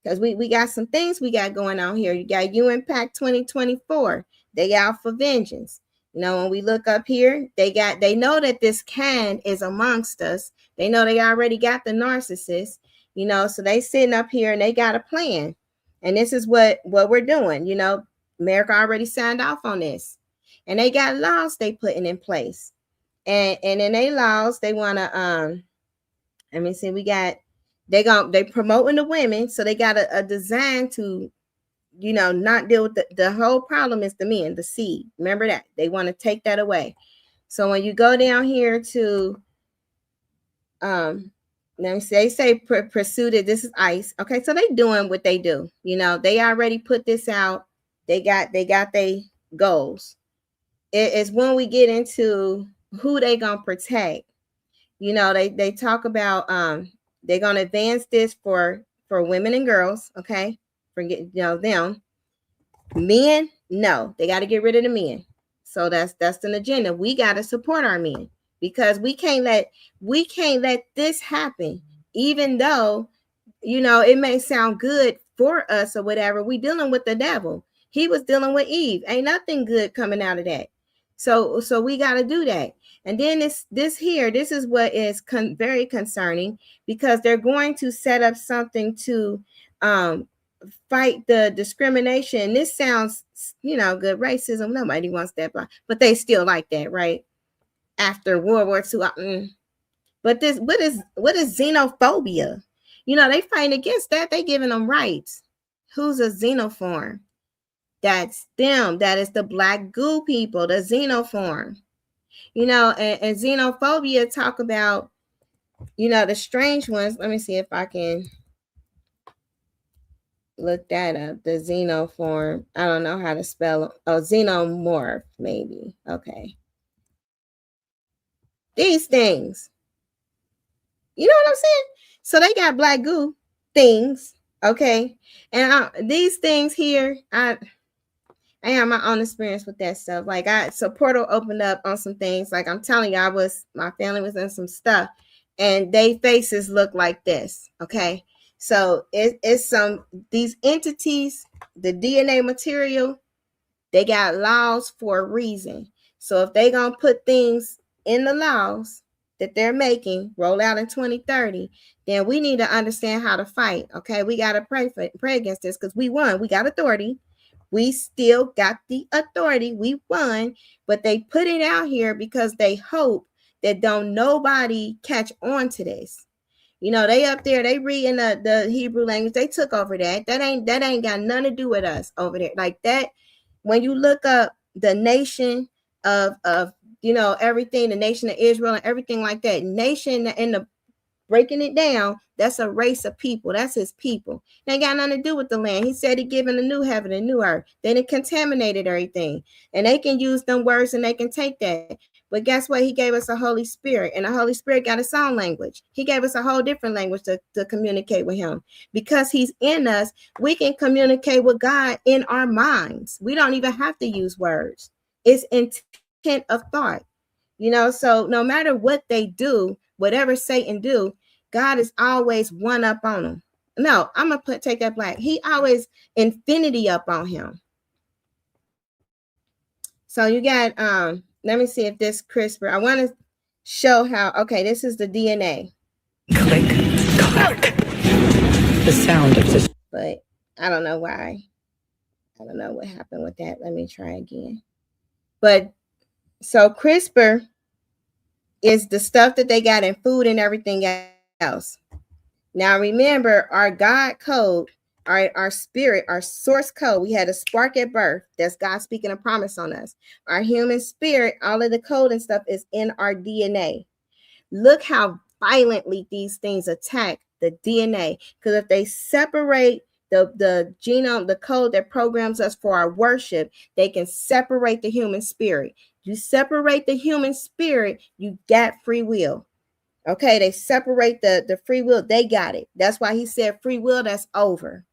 Because we got some things we got going on here. You got Impact 2024. They out for vengeance. You know, when we look up here, they know that this can is amongst us. They know they already got the narcissists, you know, so they sitting up here and they got a plan. And this is what we're doing. You know, America already signed off on this. And they got laws they putting in place. And in their laws, they want to let me see, they promoting the women, so they got a design to, you know, not deal with the whole problem is the men, the seed. Remember that. They want to take that away. So when you go down here to let me see, they say pursued it. This is ICE. Okay, so they doing what they do. You know, they already put this out. They got their goals. It's when we get into who they gonna protect. You know, they talk about they're gonna advance this for women and girls. Okay, forget them. Men, no, they got to get rid of the men. So that's an agenda. We got to support our men because we can't let this happen. Even though, you know, it may sound good for us or whatever, we dealing with the devil. He was dealing with Eve. Ain't nothing good coming out of that. So we got to do that. And then this is what is very concerning because they're going to set up something to fight the discrimination. This sounds, you know, good. Racism. Nobody wants that, but they still like that, right? After World War II. But what is xenophobia? You know, they fighting against that. They giving them rights. Who's a xenophone? That's them. That is the black goo people, the xenophone. You know, and xenophobia talk about, you know, the strange ones. Let me see if I can look that up. The xenophone. I don't know how to spell it. Oh, xenomorph, maybe. Okay. These things. You know what I'm saying? So they got black goo things. Okay. And these things here, I have my own experience with that stuff. Like so portal opened up on some things. Like I'm telling you, my family was in some stuff and they faces look like this. Okay. So it's these entities, the DNA material, they got laws for a reason. So if they gonna put things in the laws that they're making roll out in 2030, then we need to understand how to fight. Okay. We got to pray against this because we won. We got authority. We still got the authority. We won, but they put it out here because they hope that don't nobody catch on to this. You know, they up there, they reading the Hebrew language. They took over that. That ain't got nothing to do with us over there. Like that, when you look up the nation of you know, everything, the nation of Israel and everything like that, nation and the breaking it down, that's a race of people. That's his people. They ain't got nothing to do with the land. He said he given a new heaven, a new earth. Then it contaminated everything. And they can use them words and they can take that. But guess what? He gave us a Holy Spirit. And the Holy Spirit got its own language. He gave us a whole different language to communicate with him. Because he's in us, we can communicate with God in our minds. We don't even have to use words. It's intent of thought. You know, so no matter what they do, whatever Satan do, God is always one up on him. No, I'm gonna take that black. He always infinity up on him. So you got let me see if this CRISPR. I want to show how. Okay, this is the DNA. Click, clack. The sound of this. But I don't know why. I don't know what happened with that. Let me try again. But so CRISPR is the stuff that they got in food and everything else. Now remember, our God code our spirit, our source code. We had a spark at birth. That's God speaking a promise on us. Our human spirit, all of the code and stuff is in our DNA. Look how violently these things attack the DNA. Because if they separate the genome, the code that programs us for our worship, they can separate the human spirit. You separate the human spirit, you got free will. Okay, they separate the free will. They got it. That's why he said free will, that's over.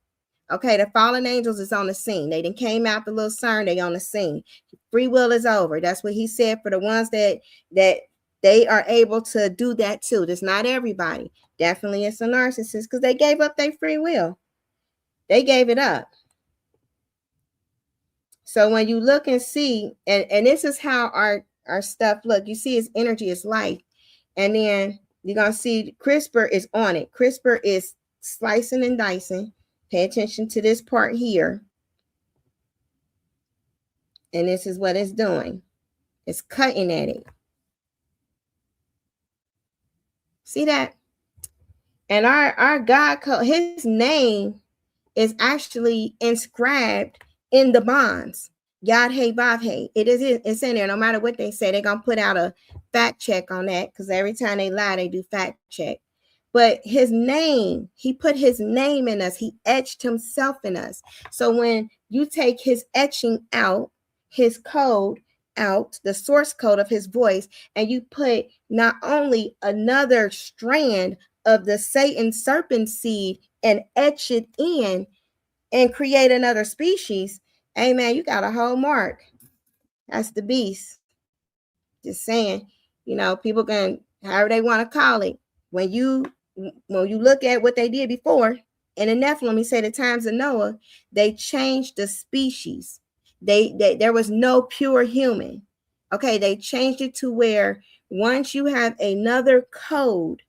Okay, the fallen angels is on the scene. They didn't came out the little CERN, they on the scene. Free will is over. That's what he said for the ones that they are able to do that too. That's not everybody. Definitely it's a narcissist because they gave up their free will. They gave it up. So when you look and see, and this is how our stuff look, you see his energy is light. And then you're going to see CRISPR is on it. CRISPR is slicing and dicing. Pay attention to this part here. And this is what it's doing. It's cutting at it. See that? And our God code, his name is actually inscribed in the bonds. YHWH. It's in there. No matter what they say, they're going to put out a fact check on that because every time they lie, they do fact check. But his name, he put his name in us. He etched himself in us. So when you take his etching out, his code out, the source code of his voice, and you put not only another strand of the Satan serpent seed and etch it in and create another species, hey man, you got a whole mark. That's the beast. Just saying, people can, however they want to call it. When you look at what they did before, in the Nephilim, he said the times of Noah, they changed the species. There was no pure human. Okay, they changed it to where once you have another code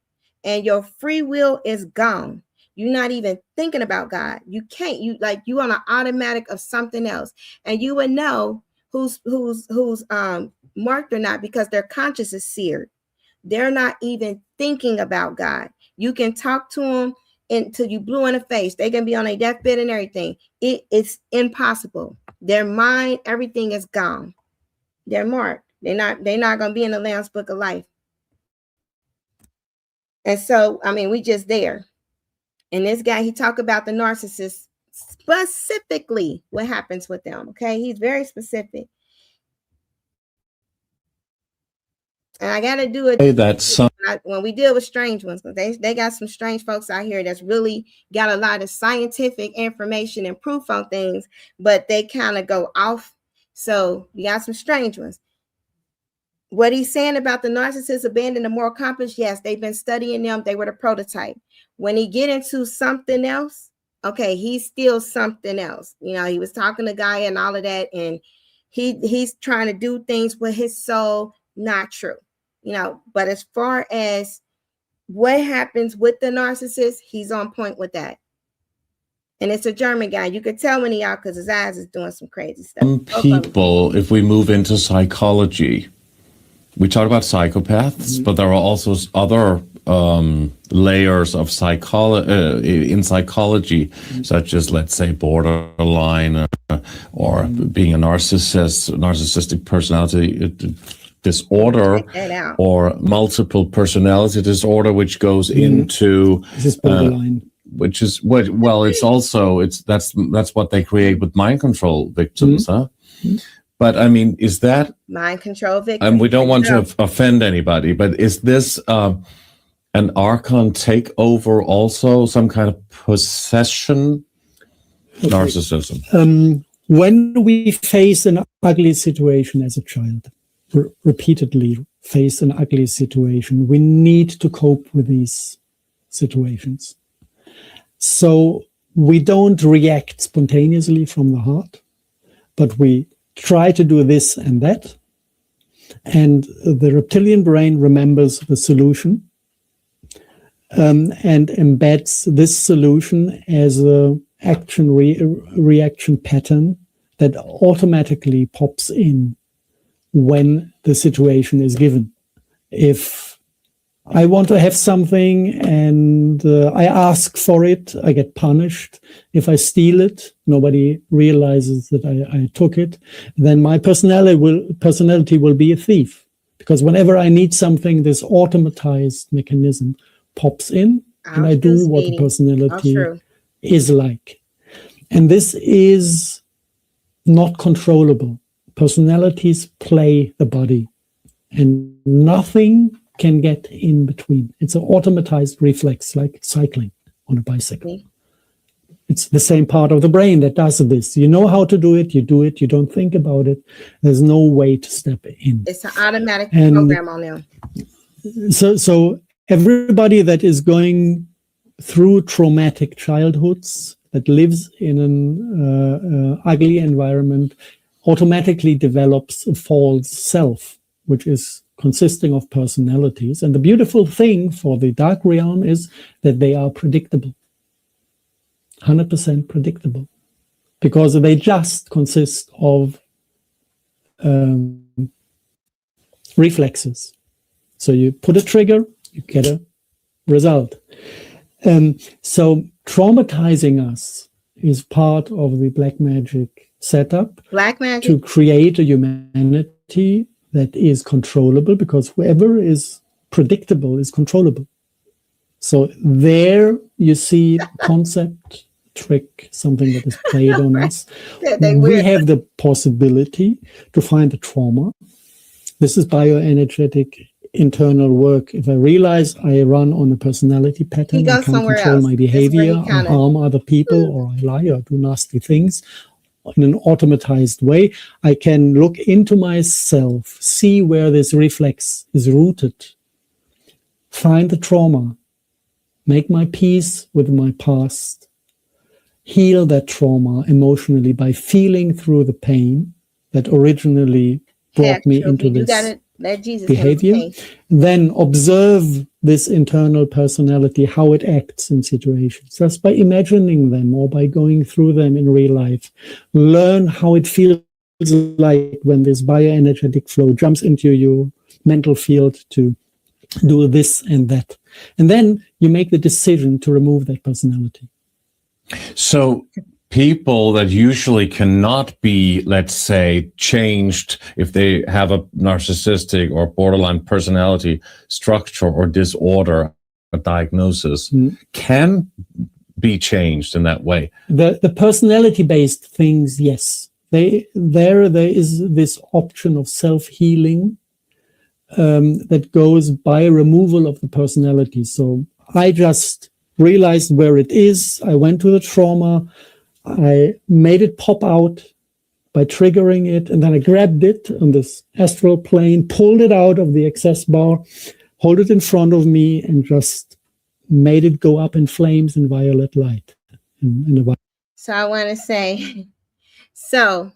and your free will is gone, you're not even thinking about God. You can't. You on an automatic of something else, and you would know who's marked or not because their conscience is seared. They're not even thinking about God. You can talk to them until you blue in the face. They can be on a deathbed and everything. It's impossible. Their mind, everything is gone. They're marked. They're not going to be in the Lamb's Book of Life. And so, we just there. And this guy, he talked about the narcissist specifically, what happens with them. Okay, he's very specific. And I got to do it when we deal with strange ones, because they got some strange folks out here that's really got a lot of scientific information and proof on things, but they kind of go off. So you got some strange ones. What he's saying about the narcissists abandon the moral compass, yes, they've been studying them. They were the prototype. When he get into something else, okay, he's still something else. He was talking to Gaia and all of that, and he's trying to do things with his soul, not true. But as far as what happens with the narcissist, he's on point with that. And it's a German guy. You could tell when he out because his eyes is doing some crazy stuff. Some people, if we move into psychology, we talk about psychopaths, but there are also other layers of in psychology, such as, let's say, borderline or being a narcissistic personality disorder, or multiple personality disorder, which goes into which is that's what they create with mind control victims, huh? But is that mind control victim? And we don't want to offend anybody, but is this an archon takeover also, some kind of possession narcissism? When we face an ugly situation as a child, repeatedly face an ugly situation, we need to cope with these situations. So we don't react spontaneously from the heart, but we try to do this and that. And the reptilian brain remembers the solution and embeds this solution as a action reaction pattern that automatically pops in when the situation is given. If I want to have something and I ask for it, I get punished. If I steal it, nobody realizes that I took it. Then my personality will be a thief. Because whenever I need something, this automatized mechanism pops in and I do what the personality is like. And this is not controllable. Personalities play the body and nothing can get in between. It's an automatized reflex, like cycling on a bicycle. It's the same part of the brain that does this. You know how to do it, you don't think about it. There's no way to step in. It's an automatic program on them. So everybody that is going through traumatic childhoods, that lives in an ugly environment, automatically develops a false self, which is consisting of personalities. And the beautiful thing for the dark realm is that they are predictable. 100% predictable. Because they just consist of reflexes. So you put a trigger, you get a result. So traumatizing us is part of the black magic setup. Black magic? To create a humanity that is controllable, because whoever is predictable is controllable. So there you see concept, trick, something that is played on us. We have the possibility to find the trauma. This is bioenergetic internal work. If I realize I run on a personality pattern, I can't control my behavior, I harm other people, or I lie or do nasty things in an automatized way, I can look into myself, see where this reflex is rooted, find the trauma, make my peace with my past, heal that trauma emotionally by feeling through the pain that originally brought me into this behavior, then observe this internal personality, how it acts in situations, just by imagining them or by going through them in real life. Learn how it feels like when this bioenergetic flow jumps into your mental field to do this and that. And then you make the decision to remove that personality. So people that usually cannot be, let's say, changed if they have a narcissistic or borderline personality structure or disorder, a diagnosis, can be changed in that way. The personality-based things, yes. There is this option of self-healing that goes by removal of the personality. So I just realized where it is. I went to the trauma. I made it pop out by triggering it, and then I grabbed it on this astral plane, pulled it out of the access bar, hold it in front of me, and just made it go up in flames in violet light. So I want to say, so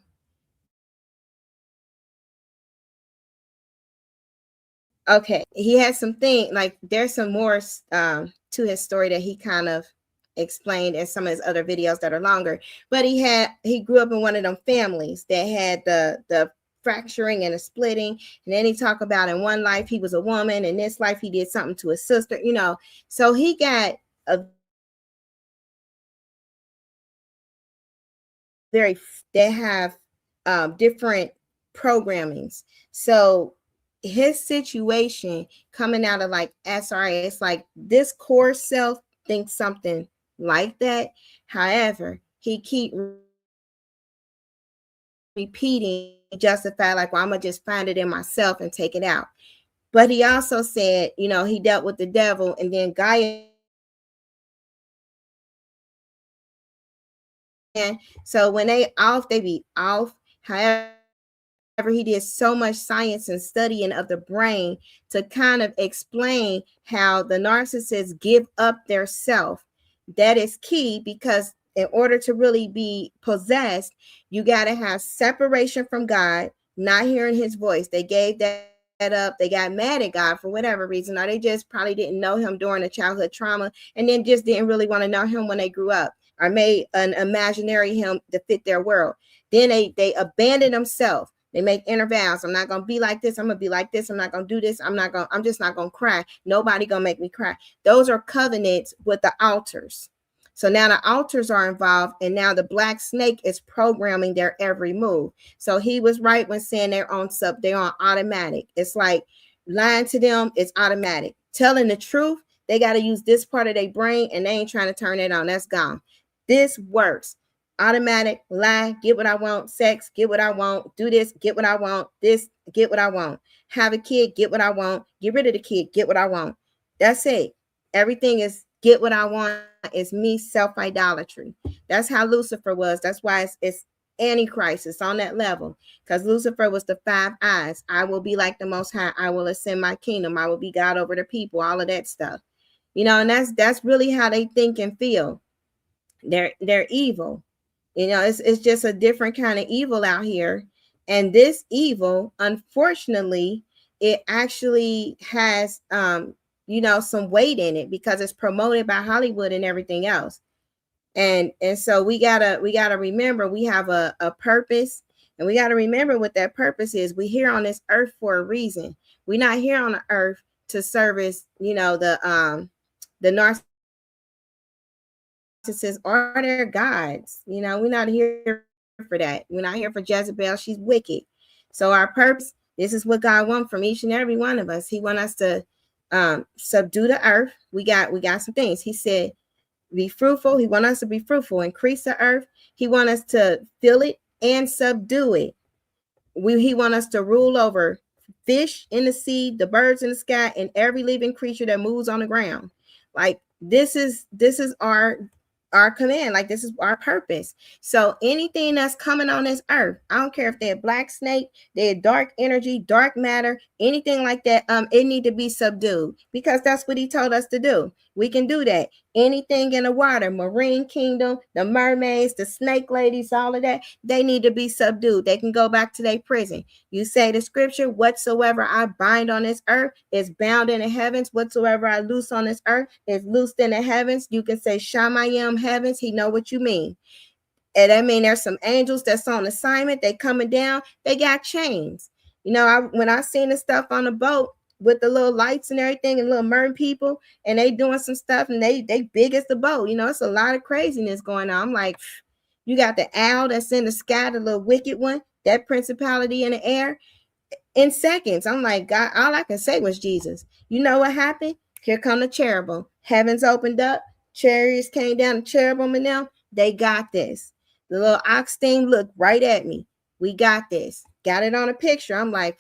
okay, he has some things, like there's some more to his story that he kind of explained in some of his other videos that are longer, but he grew up in one of them families that had the fracturing and the splitting, and then he talked about in one life he was a woman, in this life he did something to his sister, so he got a they have different programmings. So his situation coming out of like SRA, it's like this core self thinks something like that. However, he keep repeating, justify, like, well, I'm gonna just find it in myself and take it out. But he also said, he dealt with the devil, and then Gaia. And so when they be off. However, he did so much science and studying of the brain to kind of explain how the narcissists give up their self. That is key, because in order to really be possessed, you got to have separation from God, not hearing his voice. They gave that up. They got mad at God for whatever reason, or they just probably didn't know him during the childhood trauma, and then just didn't really want to know him when they grew up, or made an imaginary him to fit their world. Then they abandoned themselves. They make inner vows. I'm not gonna be like this. I'm gonna be like this. I'm not gonna do this. I'm just not gonna cry. Nobody gonna make me cry. Those are covenants with the altars. So now the altars are involved, and now the black snake is programming their every move. So he was right when saying they're on automatic. It's like lying to them, it's automatic. Telling the truth, they got to use this part of their brain, and they ain't trying to turn it on. That's gone. This works. Automatic, lie, get what I want, sex, get what I want, do this, get what I want, this, get what I want, have a kid, get what I want, get rid of the kid, get what I want. That's it. Everything is get what I want. Is me, self-idolatry. That's how Lucifer was. That's why it's Antichrist. It's on that level, because Lucifer was the 5 eyes. I will be like the Most High. I will ascend my kingdom. I will be God over the people. All of that stuff, and that's really how they think and feel. They're evil. It's just a different kind of evil out here. And this evil, unfortunately, it actually has some weight in it, because it's promoted by Hollywood and everything else. And so we gotta remember we have a purpose, and we gotta remember what that purpose is. We're here on this earth for a reason. We're not here on the earth to service, the narcissists or their gods. We're not here for that. We're not here for Jezebel. She's wicked. So our purpose, this is what God wants from each and every one of us. He wants us to subdue the earth. We got some things. He said, be fruitful. He wants us to be fruitful, increase the earth. He wants us to fill it and subdue it. He wants us to rule over fish in the sea, the birds in the sky, and every living creature that moves on the ground. Like this is our command. Like this is our purpose. So anything that's coming on this earth, I don't care if they're black snake, they're dark energy, dark matter, anything like that, it need to be subdued, because that's what he told us to do. We can do that. Anything in the water, marine kingdom, the mermaids, the snake ladies, all of that, they need to be subdued. They can go back to their prison. You say the scripture, whatsoever I bind on this earth is bound in the heavens. Whatsoever I loose on this earth is loosed in the heavens. You can say Shamayim heavens. He know what you mean. And I mean, there's some angels that's on assignment. They coming down. They got chains. When I seen the stuff on the boat with the little lights and everything, and little merman people, and they doing some stuff, and they big as the boat. It's a lot of craziness going on. I'm like, you got the owl that's in the sky, the little wicked one, that principality in the air. In seconds, I'm like, God, all I can say was Jesus. You know what happened? Here come the cherubim. Heavens opened up. Chariots came down. The cherubim and them, they got this. The little ox thing looked right at me. We got this. Got it on a picture. I'm like,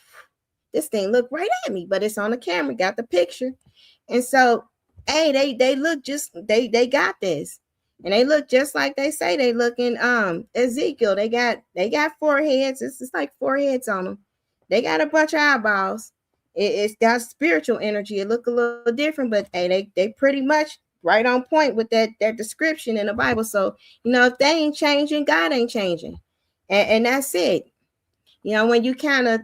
this thing looked right at me, but it's on the camera. Got the picture. And so, hey, they look just, they got this. And they look just like they say they look in Ezekiel. They got 4 heads. It's like 4 heads on them. They got a bunch of eyeballs. It's got spiritual energy. It look a little different, but hey, they pretty much right on point with that description in the Bible. So, if they ain't changing, God ain't changing. And that's it. When you kind of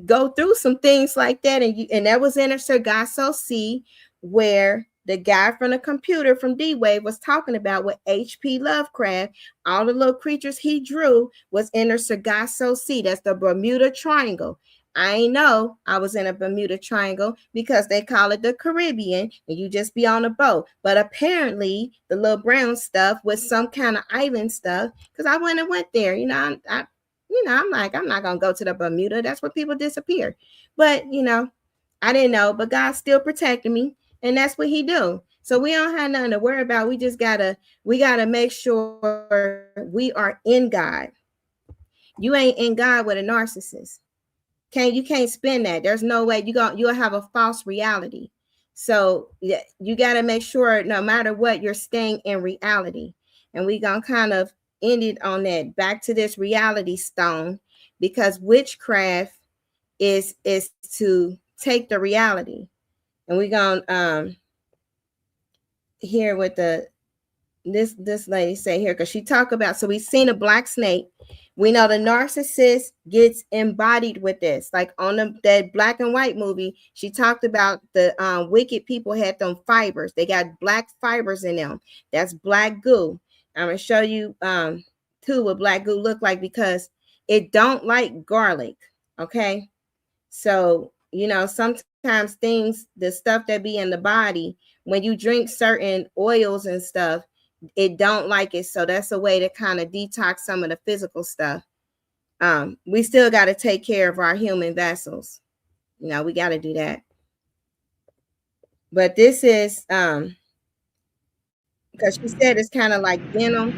go through some things like that, and that was in a Sargasso Sea, where the guy from the computer from D-Wave was talking about what H.P. Lovecraft, all the little creatures he drew was in the Sargasso Sea. That's the Bermuda Triangle. I ain't know I was in a Bermuda Triangle, because they call it the Caribbean, and you just be on a boat. But apparently the little brown stuff was some kind of island stuff, because I went there. I'm like, I'm not going to go to the Bermuda. That's where people disappear. But, I didn't know, but God still protected me. And that's what he do. So we don't have nothing to worry about. We just we gotta make sure we are in God. You ain't in God with a narcissist. You can't spin that. There's no way you'll have a false reality. So you got to make sure no matter what, you're staying in reality. And we gonna kind of end it on that, back to this reality stone, because witchcraft is to take the reality. And we're gonna hear what this lady say here, because she talk about, so we've seen a black snake. We know the narcissist gets embodied with this, like on that black and white movie. She talked about the wicked people had them fibers. They got black fibers in them. That's black goo. I'm gonna show you too what black goo look like, because It don't like garlic. Okay. So, you know, sometimes things, the stuff that be in the body, when you drink certain oils and stuff, it don't like it. So that's a way to kind of detox some of the physical stuff. We still got to take care of our human vessels. You know, we got to do that. But this is, because she said it's kind of like denim,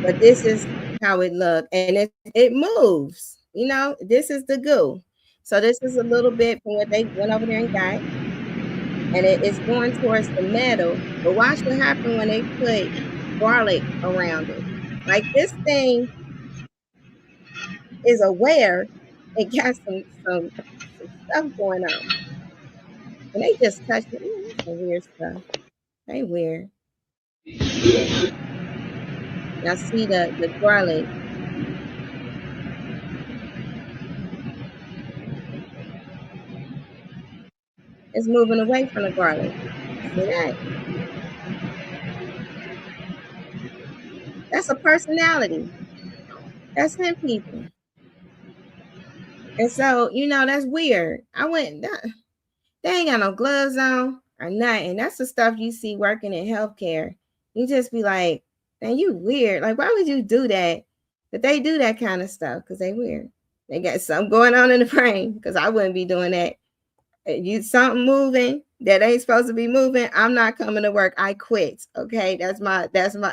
but this is how it looked, and it moves. You know, this is the goo. So this is a little bit from what they went over there and got, and it is going towards the metal. But watch what happened when they put garlic around it. Like this thing is aware. It got some stuff going on, and they just touched it. Ooh, that's some weird stuff. They weird. Y'all see the garlic. It's moving away from the garlic. See that? That's a personality. That's him, people. And so, you know, that's weird. They ain't got no gloves on or nothing. That's the stuff you see working in healthcare. You just be like, man, you weird. Like, why would you do that? But they do that kind of stuff because they weird. They got something going on in the brain, because I wouldn't be doing that. You something moving that ain't supposed to be moving, I'm not coming to work. I quit. Okay. That's my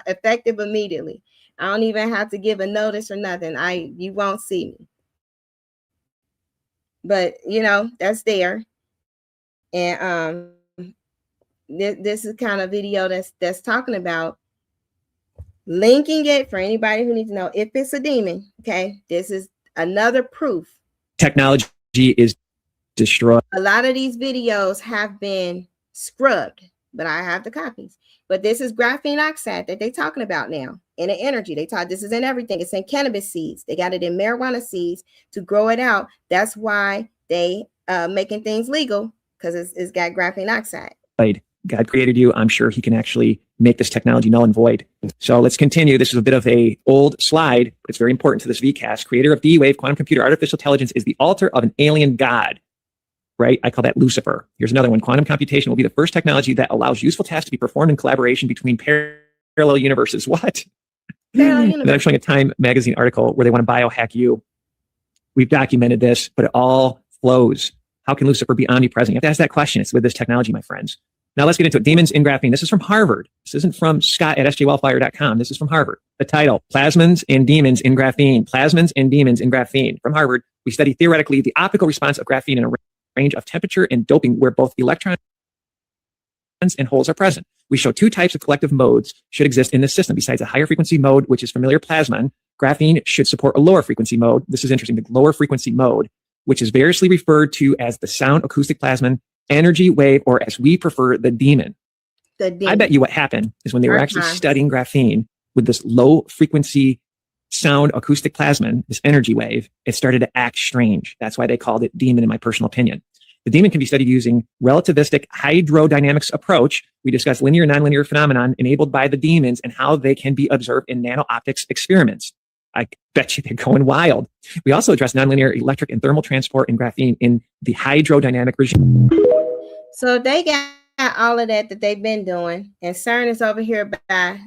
effective immediately. I don't even have to give a notice or nothing. You won't see me. But you know, that's there. And this is kind of video that's talking about linking it for anybody who needs to know if it's a demon. Okay, this is another proof. Technology is destroyed. A lot of these videos have been scrubbed, but I have the copies. But this is graphene oxide that they're talking about now in the energy. They talk, this is in everything. It's in cannabis seeds. They got it in marijuana seeds to grow it out. That's why they making things legal, because it's got graphene oxide. God created you. I'm sure he can actually make this technology null and void. So let's continue. This is a bit of a old slide, but it's very important to this VCast. Creator of D-Wave, quantum computer, artificial intelligence is the altar of an alien god, right? I call that Lucifer. Here's another one. Quantum computation will be the first technology that allows useful tasks to be performed in collaboration between parallel universes. What? And then I'm showing a Time magazine article where they want to biohack you. We've documented this, but it all flows. How can Lucifer be omnipresent? You have to ask that question. It's with this technology, my friends. Now let's get into it. Demons in graphene. This is from Harvard. This isn't from Scott at sjwellfire.com. This is from Harvard. The title, Plasmons and Demons in Graphene. Plasmons and Demons in Graphene. From Harvard, we study theoretically the optical response of graphene in a range of temperature and doping where both electrons and holes are present. We show two types of collective modes should exist in this system. Besides a higher frequency mode, which is familiar plasmon, graphene should support a lower frequency mode. This is interesting. The lower frequency mode, which is variously referred to as the sound acoustic plasmon, energy wave, or as we prefer, the demon. I bet you what happened is when they were actually studying graphene with this low frequency sound acoustic plasmon, this energy wave, it started to act strange. That's why they called it demon, in my personal opinion. The demon can be studied using relativistic hydrodynamics approach. We discuss linear and nonlinear phenomenon enabled by the demons and how they can be observed in nano-optics experiments. I bet you they're going wild. We also address nonlinear electric and thermal transport in graphene in the hydrodynamic regime. So they got all of that they've been doing. And CERN is over here by,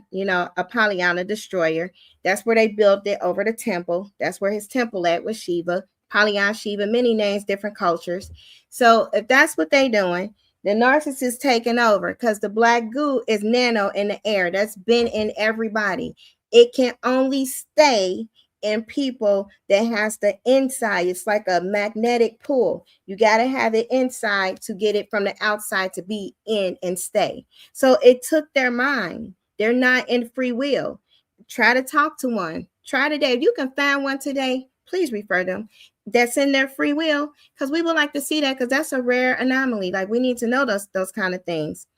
Apollyon, the destroyer. That's where they built it over the temple. That's where his temple at was Shiva. Apollyon, Shiva, many names, different cultures. So if that's what they're doing, the narcissist taking over, because the black goo is nano in the air. That's been in everybody. It can only stay in people that has the inside. It's like a magnetic pull. You got to have it inside to get it from the outside to be in and stay. So it took their mind. They're not in free will. Try to talk to one. Try today. If you can find one today, please refer them. That's in their free will, because we would like to see that, because that's a rare anomaly. Like, we need to know those kind of things.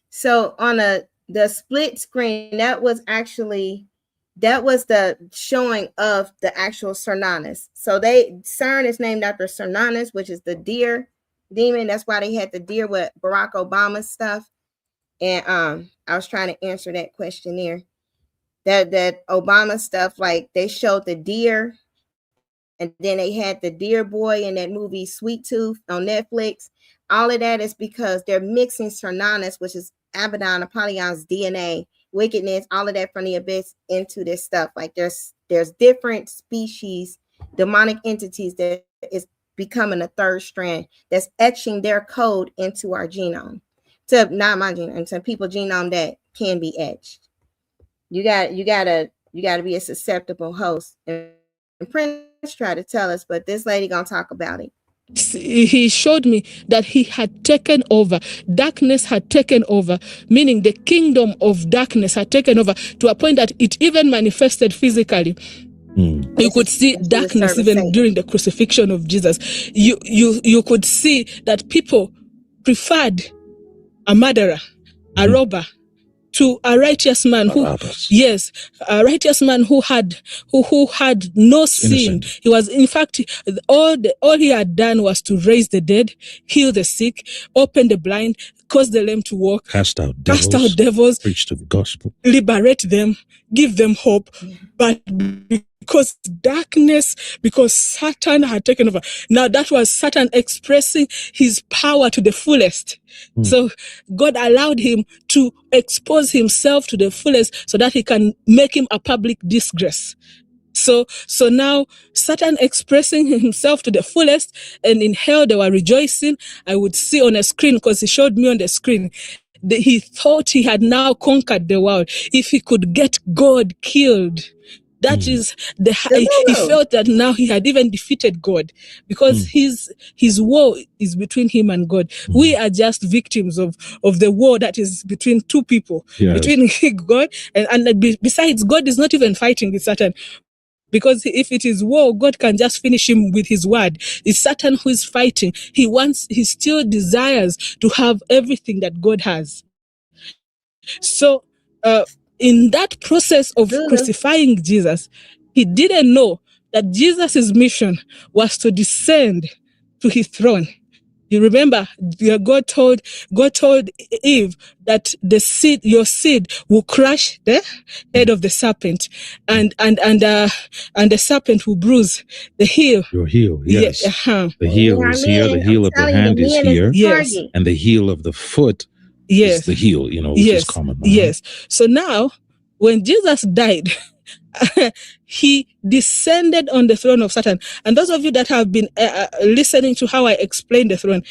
So on the split screen, that was the showing of the actual Cernunnos. So CERN is named after Cernunnos, which is the deer demon. That's why they had the deer with Barack Obama's stuff. And I was trying to answer that questionnaire. That Obama stuff, like they showed the deer, and then they had the deer boy in that movie Sweet Tooth on Netflix. All of that is because they're mixing Sarnanas, which is Abaddon, Apollyon's DNA, wickedness, all of that from the abyss into this stuff. Like there's different species, demonic entities that is becoming a third strand that's etching their code into our genome, to not my genome, into people's genome that can be etched. You gotta be a susceptible host. And Prince tried to tell us, but this lady gonna talk about it. He showed me that he had taken over. Darkness had taken over, meaning the kingdom of darkness had taken over to a point that it even manifested physically. You could see darkness even during the crucifixion of Jesus. You could see that people preferred a murderer, a robber, to a righteous man who, yes, a righteous man who had no sin. He was, in fact, all he had done was to raise the dead, heal the sick, open the blind, cause the lame to walk, cast out devils, preach the gospel, liberate them, give them hope. But because Satan had taken over. Now that was Satan expressing his power to the fullest. So God allowed him to expose himself to the fullest so that he can make him a public disgrace. So now Satan expressing himself to the fullest, and in hell they were rejoicing. I would see on a screen, because he showed me on the screen, he thought he had now conquered the world. If he could get God killed, that is he felt that now he had even defeated God, because his war is between him and God. We are just victims of the war that is between two people, between God and besides, God is not even fighting with Satan. Because if it is war, God can just finish him with his word. It's Satan who is fighting. He still desires to have everything that God has. So, in that process of crucifying Jesus, he didn't know that Jesus' mission was to descend to his throne. You remember, God told Eve that your seed will crush the head of the serpent, and the serpent will bruise the heel. Your heel, yes. The heel is here. The heel of the hand is here. Yes. And the heel of the foot is the heel, which is common. Yes. So now, when Jesus died, he descended on the throne of Satan. And those of you that have been listening to how I explained the throne,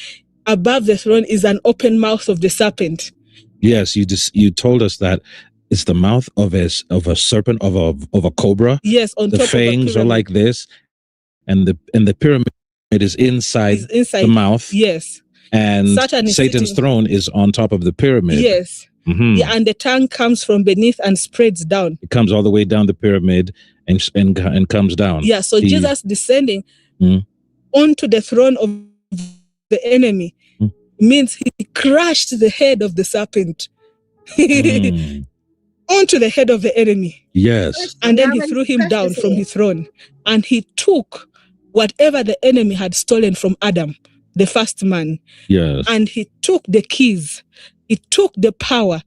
above the throne is an open mouth of the serpent. Yes, you told us that it's the mouth of a serpent, of a cobra. Yes, on the top fangs of a are like this, and the pyramid is inside the mouth. Yes. And Satan's Satan's throne is on top of the pyramid. Yes. Yeah, and the tongue comes from beneath and spreads down. It comes all the way down the pyramid and comes down. Yeah, so Jesus descending onto the throne of the enemy means he crushed the head of the serpent onto the head of the enemy. Yes. And then he threw him down from his throne, and he took whatever the enemy had stolen from Adam, the first man. Yes. And he took the keys. He took the power,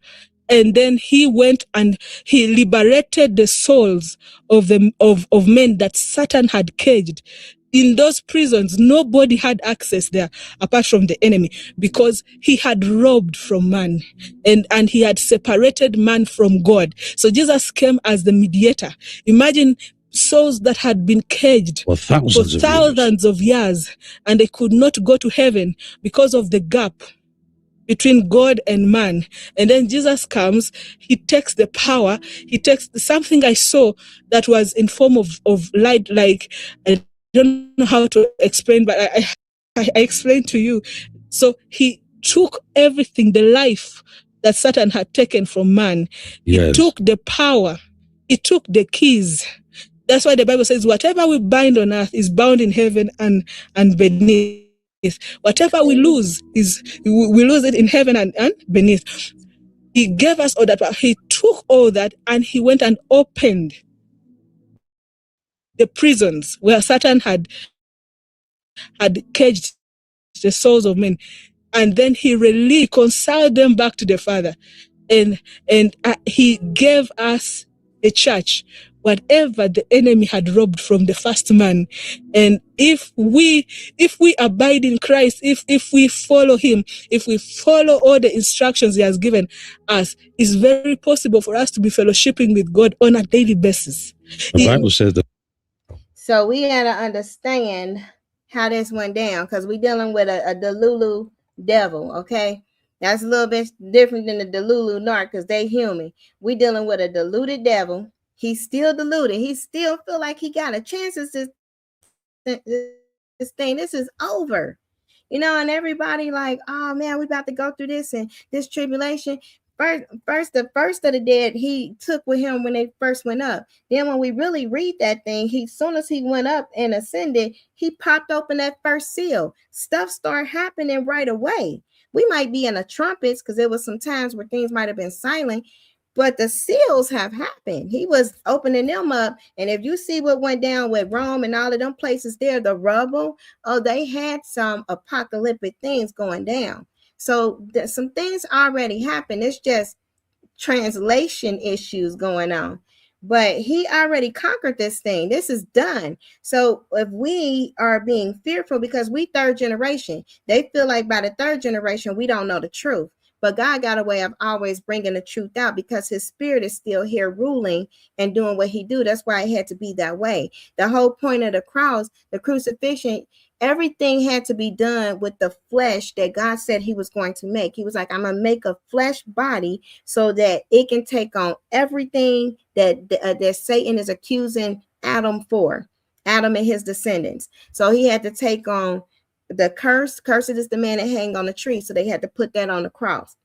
and then he went and he liberated the souls of men that Satan had caged. In those prisons, nobody had access there apart from the enemy, because he had robbed from man, and he had separated man from God. So Jesus came as the mediator. Imagine souls that had been caged for thousands of years, and they could not go to heaven because of the gap between God and man. And then Jesus comes, he takes the power, he takes something I saw that was in form of light, like, I don't know how to explain, but I explained to you. So he took everything, the life that Satan had taken from man. Yes. He took the power, he took the keys. That's why the Bible says, whatever we bind on earth is bound in heaven and beneath. Whatever we lose we lose it in heaven and beneath. He gave us all that. He took all that and he went and opened the prisons where Satan had caged the souls of men. and then he reconciled them back to the Father. And he gave us a church, whatever the enemy had robbed from the first man. And if we abide in Christ, if we follow him, if we follow all the instructions he has given us, it's very possible for us to be fellowshipping with God on a daily basis. The Bible says that. So we got to understand how this went down, because we're dealing with a Delulu devil, okay? That's a little bit different than the Delulu narc, because they human. We dealing with a deluded devil. He's still deluded. He still feel like he got a chance. This thing, this is over. You know, and everybody like, oh man, we about to go through this and this tribulation. The first of the dead he took with him when they first went up. Then when we really read that thing, as soon as he went up and ascended, he popped open that first seal. Stuff started happening right away. We might be in the trumpets, because there was some times where things might have been silent, but the seals have happened. He was opening them up. And if you see what went down with Rome and all of them places there, the rubble, they had some apocalyptic things going down. So some things already happened. It's just translation issues going on. But he already conquered this thing. This is done. So if we are being fearful, because we third generation, they feel like by the third generation, we don't know the truth. But God got a way of always bringing the truth out, because his spirit is still here ruling and doing what he do. That's why it had to be that way. The whole point of the cross, the crucifixion, everything had to be done with the flesh that God said he was going to make. He was like, I'm going to make a flesh body so that it can take on everything that Satan is accusing Adam for, Adam and his descendants. So he had to take on the curse. Cursed is the man that hang on the tree. So they had to put that on the cross.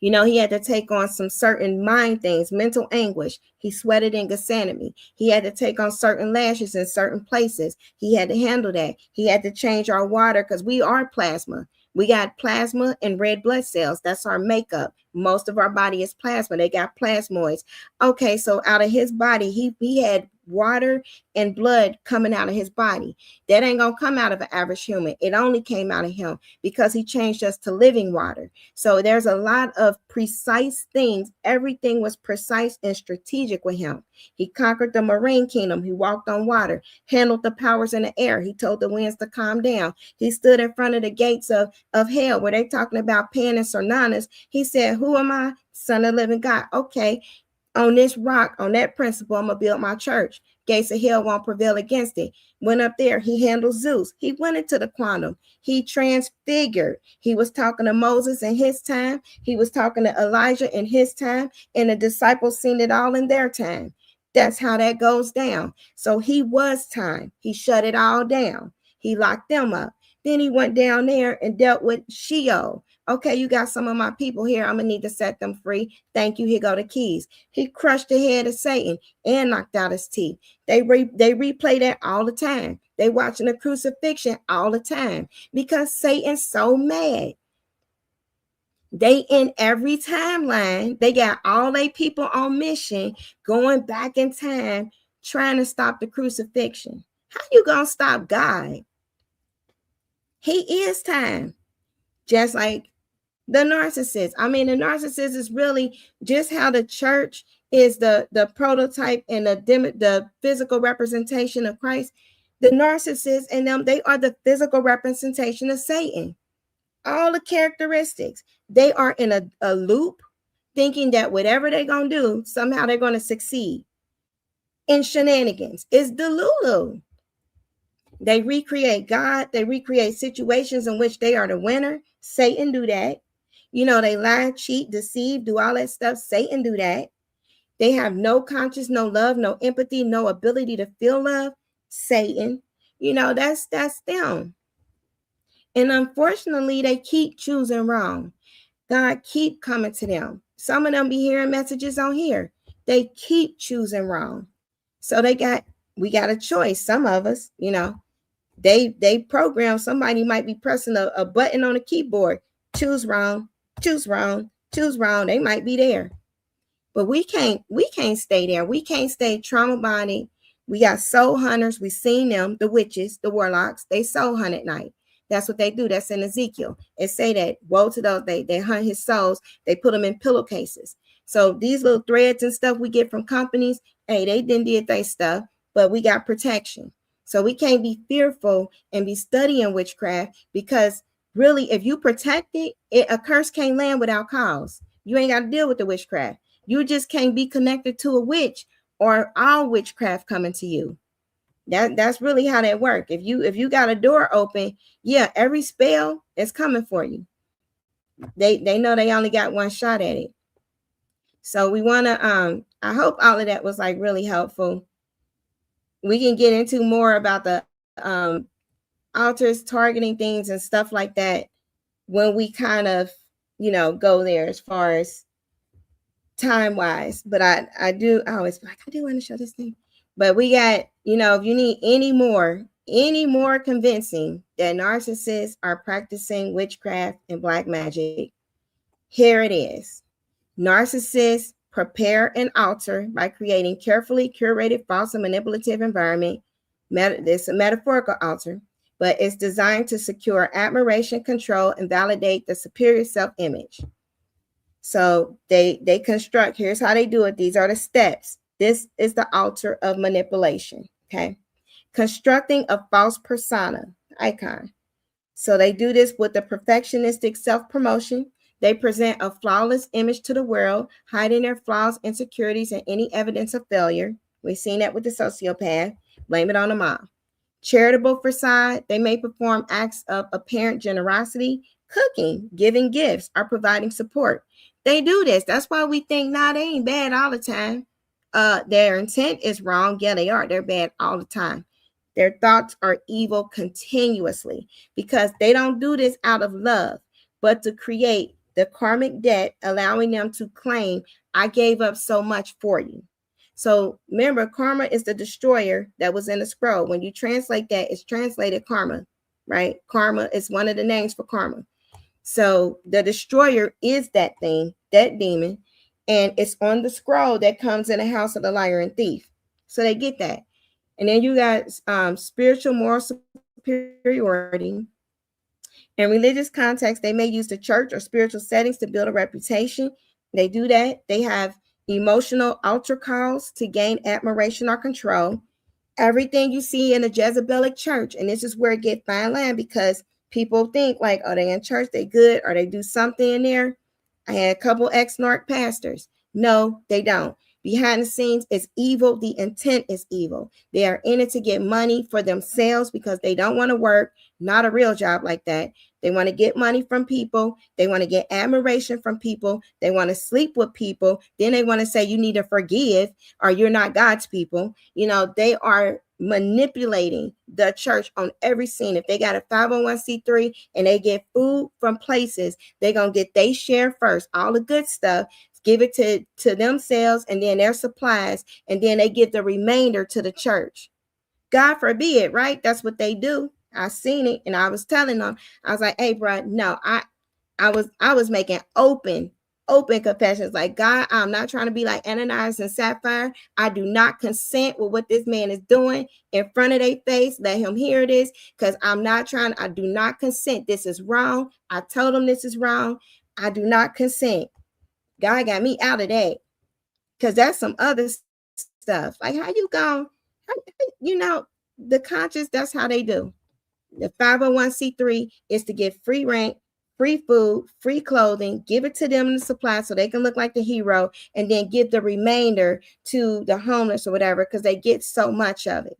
You know, he had to take on some certain mind things, mental anguish. He sweated in Gethsemane. He had to take on certain lashes in certain places. He had to handle that. He had to change our water, because we are plasma. We got plasma and red blood cells. That's our makeup. Most of our body is plasma. They got plasmoids. Okay, so out of his body, he had water and blood coming out of his body. That ain't gonna come out of an average human. It only came out of him because he changed us to living water. So there's a lot of precise things. Everything was precise and strategic with him. He conquered the marine kingdom. He walked on water, handled the powers in the air. He told the winds to calm down. He stood in front of the gates of hell where they talking about Pan and Sarnanas. He said, who am I? Son of the living God. Okay. On this rock, on that principle, I'm going to build my church. Gates of hell won't prevail against it. Went up there. He handled Zeus. He went into the quantum. He transfigured. He was talking to Moses in his time. He was talking to Elijah in his time. And the disciples seen it all in their time. That's how that goes down. So he was time. He shut it all down. He locked them up. Then he went down there and dealt with Sheol. Okay, you got some of my people here. I'm going to need to set them free. Thank you. Here go the keys. He crushed the head of Satan and knocked out his teeth. They replay that all the time. They watching the crucifixion all the time because Satan's so mad. They in every timeline, they got all their people on mission going back in time trying to stop the crucifixion. How you going to stop God? He is time. Just like the narcissist. I mean, the narcissist is really just how the church is the prototype and the physical representation of Christ. The narcissists and them, they are the physical representation of Satan. All the characteristics. They are in a loop thinking that whatever they're going to do, somehow they're going to succeed. In shenanigans. It's Delulu. They recreate God. They recreate situations in which they are the winner. Satan do that. You know, they lie, cheat, deceive, do all that stuff. Satan do that. They have no conscience, no love, no empathy, no ability to feel love. Satan. You know, that's them. And unfortunately, they keep choosing wrong. God keep coming to them. Some of them be hearing messages on here. They keep choosing wrong. So we got a choice. Some of us, you know, they program, somebody might be pressing a button on a keyboard. Choose wrong, choose wrong, choose wrong. They might be there. But we can't stay there. We can't stay trauma bonded. We got soul hunters. We seen them, the witches, the warlocks. They soul hunt at night. That's what they do. That's in Ezekiel. It say that, woe to those, they hunt his souls. They put them in pillowcases. So these little threads and stuff we get from companies, hey, they didn't did their stuff, but we got protection. So we can't be fearful and be studying witchcraft, because really, if you protect it, a curse can't land without cause. You ain't got to deal with the witchcraft. You just can't be connected to a witch or all witchcraft coming to you. That's really how that works. If you got a door open, yeah, every spell is coming for you. They know they only got one shot at it. So we want to I hope all of that was like really helpful. We can get into more about the altars targeting things and stuff like that when we kind of, go there as far as time wise. But I always feel like I do want to show this thing. But we got, if you need any more convincing that narcissists are practicing witchcraft and black magic, here it is. Narcissists prepare an altar by creating carefully curated false and manipulative environment. It's a metaphorical altar, but it's designed to secure admiration, control, and validate the superior self-image. So they construct, here's how they do it. These are the steps. This is the altar of manipulation, okay? Constructing a false persona, icon. So they do this with the perfectionistic self-promotion. They present a flawless image to the world, hiding their flaws, insecurities, and any evidence of failure. We've seen that with the sociopath. Blame it on the mom. Charitable facade. They may perform acts of apparent generosity, cooking, giving gifts, or providing support. They do this. That's why we think, they ain't bad all the time. Their intent is wrong. Yeah, they are. They're bad all the time. Their thoughts are evil continuously, because they don't do this out of love, but to create the karmic debt, allowing them to claim, I gave up so much for you. So remember, karma is the destroyer that was in the scroll. When you translate that, it's translated karma, right? Karma is one of the names for karma. So the destroyer is that thing, that demon, and it's on the scroll that comes in the house of the liar and thief. So they get that. And then you got spiritual moral superiority. In religious context, they may use the church or spiritual settings to build a reputation. They do that. They have emotional altar calls to gain admiration or control. Everything you see in a Jezebelic church, and this is where it gets fine line, because people think like, oh, they in church, they good, or they do something in there. I had a couple ex-narc pastors. No, they don't. Behind the scenes, it's evil. The intent is evil. They are in it to get money for themselves because they don't want to work, not a real job like that. They want to get money from people. They want to get admiration from people. They want to sleep with people. Then they want to say you need to forgive or you're not God's people. They are manipulating the church on every scene. If they got a 501c3 and they get food from places, they're going to get their share first, all the good stuff, give it to themselves and then their supplies, and then they give the remainder to the church. God forbid, right? That's what they do. I seen it, and I was telling them, I was like, hey, bro, no, I was making open confessions. Like, God, I'm not trying to be like Ananias and Sapphire. I do not consent with what this man is doing in front of their face. Let him hear this, because I do not consent. This is wrong. I told him this is wrong. I do not consent. God got me out of that, because that's some other stuff. Like, how you going, the conscious, that's how they do. The 501c3 is to get free rent, free food, free clothing, give it to them in the supply so they can look like the hero, and then give the remainder to the homeless or whatever, because they get so much of it.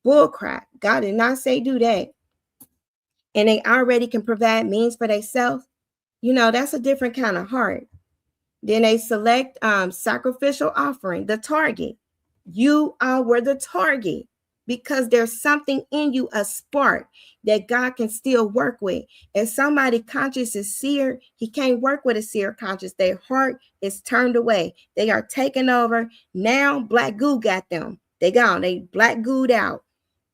Bull crap. God did not say do that. And they already can provide means for themselves. That's a different kind of heart. Then they select sacrificial offering, the target. You were the target, because there's something in you, a spark that God can still work with. If somebody conscious is seared, he can't work with a seared conscious. Their heart is turned away. They are taken over. Now black goo got them. They gone. They black gooed out.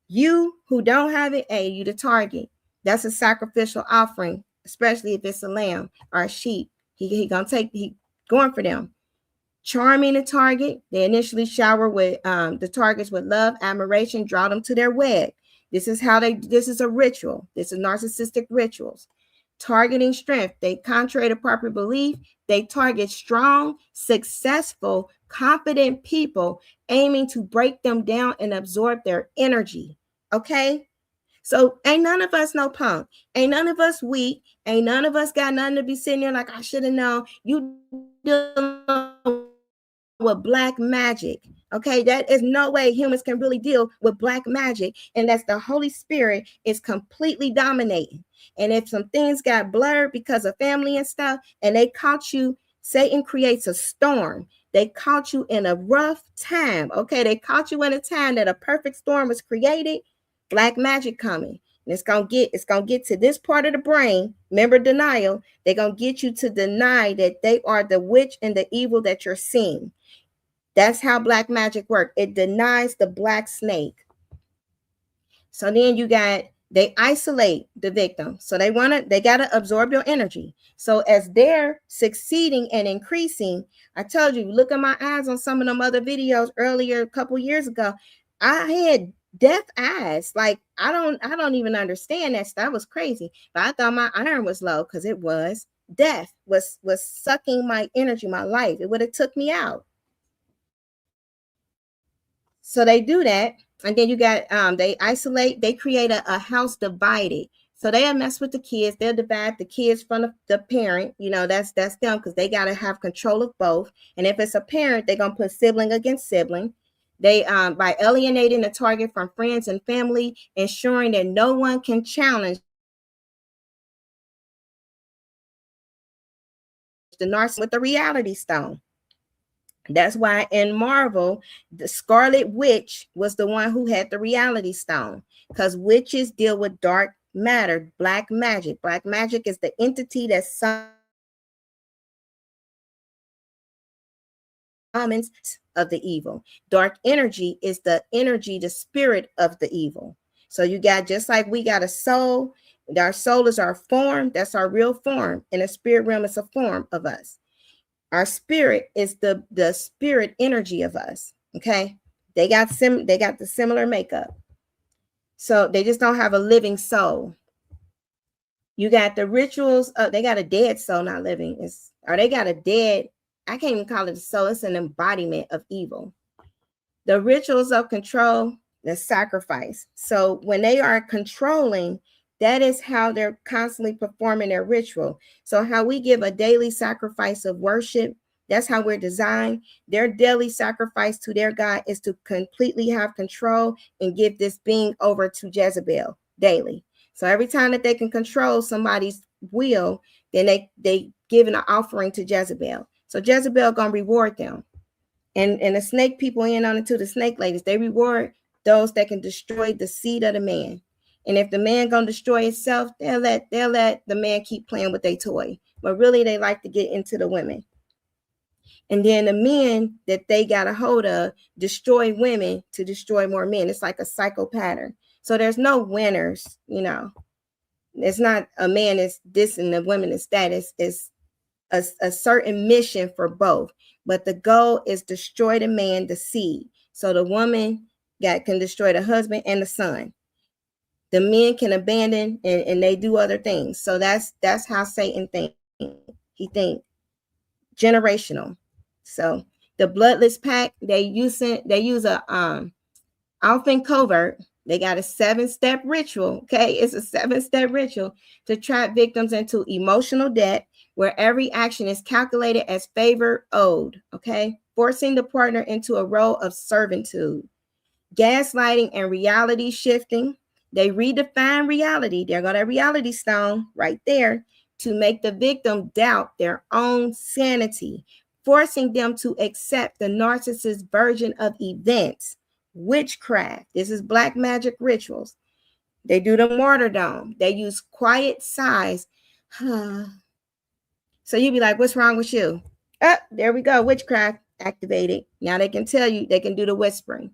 You who don't have it, hey, you the target. That's a sacrificial offering, especially if it's a lamb or a sheep. He going for them. Charming the target. They initially shower with the targets with love, admiration, draw them to their web. This is a ritual. This is narcissistic rituals. Targeting strength. They, contrary to proper belief, they target strong, successful, confident people, aiming to break them down and absorb their energy. Okay? So ain't none of us no punk. Ain't none of us weak. Ain't none of us got nothing to be sitting there like, I should have known. You dealing with black magic. Okay, that is no way humans can really deal with black magic unless the Holy Spirit is completely dominating. And if some things got blurred because of family and stuff, and they caught you, Satan creates a storm. They caught you in a rough time. Okay, they caught you in a time that a perfect storm was created. Black magic coming. And it's gonna get to this part of the brain. Remember, denial. They're gonna get you to deny that they are the witch and the evil that you're seeing. That's how black magic works. It denies the black snake. So then they isolate the victim. So they got to absorb your energy. So as they're succeeding and increasing, I told you, look at my eyes on some of them other videos earlier, a couple years ago. I had death eyes. Like, I don't even understand that stuff. That was crazy. But I thought my iron was low because it was. Death was sucking my energy, my life. It would have took me out. So they do that, and then you got they isolate. They create a house divided. So they'll mess with the kids. They'll divide the kids from the parent. You know, that's them, because they got to have control of both. And if it's a parent, they're gonna put sibling against sibling. They by alienating the target from friends and family, ensuring that no one can challenge the narcissist with the reality stone. That's why in Marvel, the Scarlet Witch was the one who had the reality stone, because witches deal with dark matter, black magic. Black magic is the entity that summons of the evil. Dark energy is the energy, the spirit of the evil. So you got, just like we got a soul, our soul is our form, that's our real form. In the spirit realm, it's a form of us. Our spirit is the spirit energy of us. Okay, they got the similar makeup. So they just don't have a living soul. You got the rituals. They got a dead soul, not living. They got a dead. I can't even call it a soul. It's an embodiment of evil. The rituals of control, the sacrifice. So when they are controlling, that is how they're constantly performing their ritual. So how we give a daily sacrifice of worship, that's how we're designed. Their daily sacrifice to their God is to completely have control and give this being over to Jezebel daily. So every time that they can control somebody's will, then they give an offering to Jezebel. So Jezebel gonna reward them. And the snake people in on it too, the snake ladies, they reward those that can destroy the seed of the man. And if the man gonna destroy itself, they'll let the man keep playing with their toy. But really, they like to get into the women. And then the men that they got a hold of destroy women to destroy more men. It's like a cycle pattern. So there's no winners, you know. It's not a man is this and the woman is that. It's a certain mission for both. But the goal is destroy the man, the seed. So the woman can destroy the husband and the son. The men can abandon and they do other things. So that's how Satan thinks. He thinks generational. So the bloodless pack, they use a often covert. They got a 7-step ritual. Okay, it's a 7-step ritual to trap victims into emotional debt, where every action is calculated as favor owed. Okay, forcing the partner into a role of servitude, gaslighting, and reality shifting. They redefine reality. There go that reality stone right there, to make the victim doubt their own sanity, forcing them to accept the narcissist's version of events. Witchcraft. This is black magic rituals. They do the martyrdom. They use quiet sighs. So you be like, what's wrong with you? There we go. Witchcraft activated. Now they can tell you, they can do the whispering.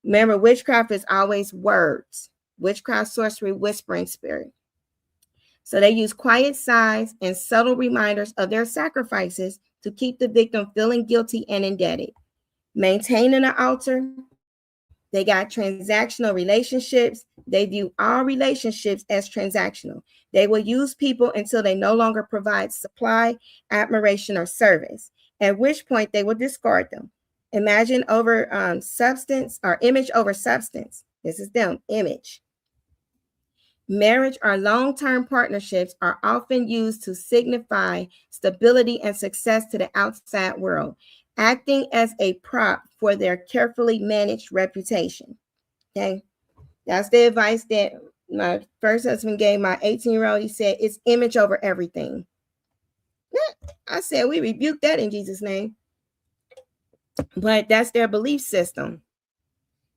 Remember, witchcraft is always words. Witchcraft, sorcery, whispering spirit. So they use quiet sighs and subtle reminders of their sacrifices to keep the victim feeling guilty and indebted. Maintaining an altar. They got transactional relationships. They view all relationships as transactional. They will use people until they no longer provide supply, admiration, or service, at which point they will discard them. Imagine over substance, or image over substance. This is them, image. Marriage or long-term partnerships are often used to signify stability and success to the outside world, acting as a prop for their carefully managed reputation. Okay, that's the advice that my first husband gave my 18-year-old. He said, it's image over everything. I said, we rebuke that in Jesus' name. But that's their belief system,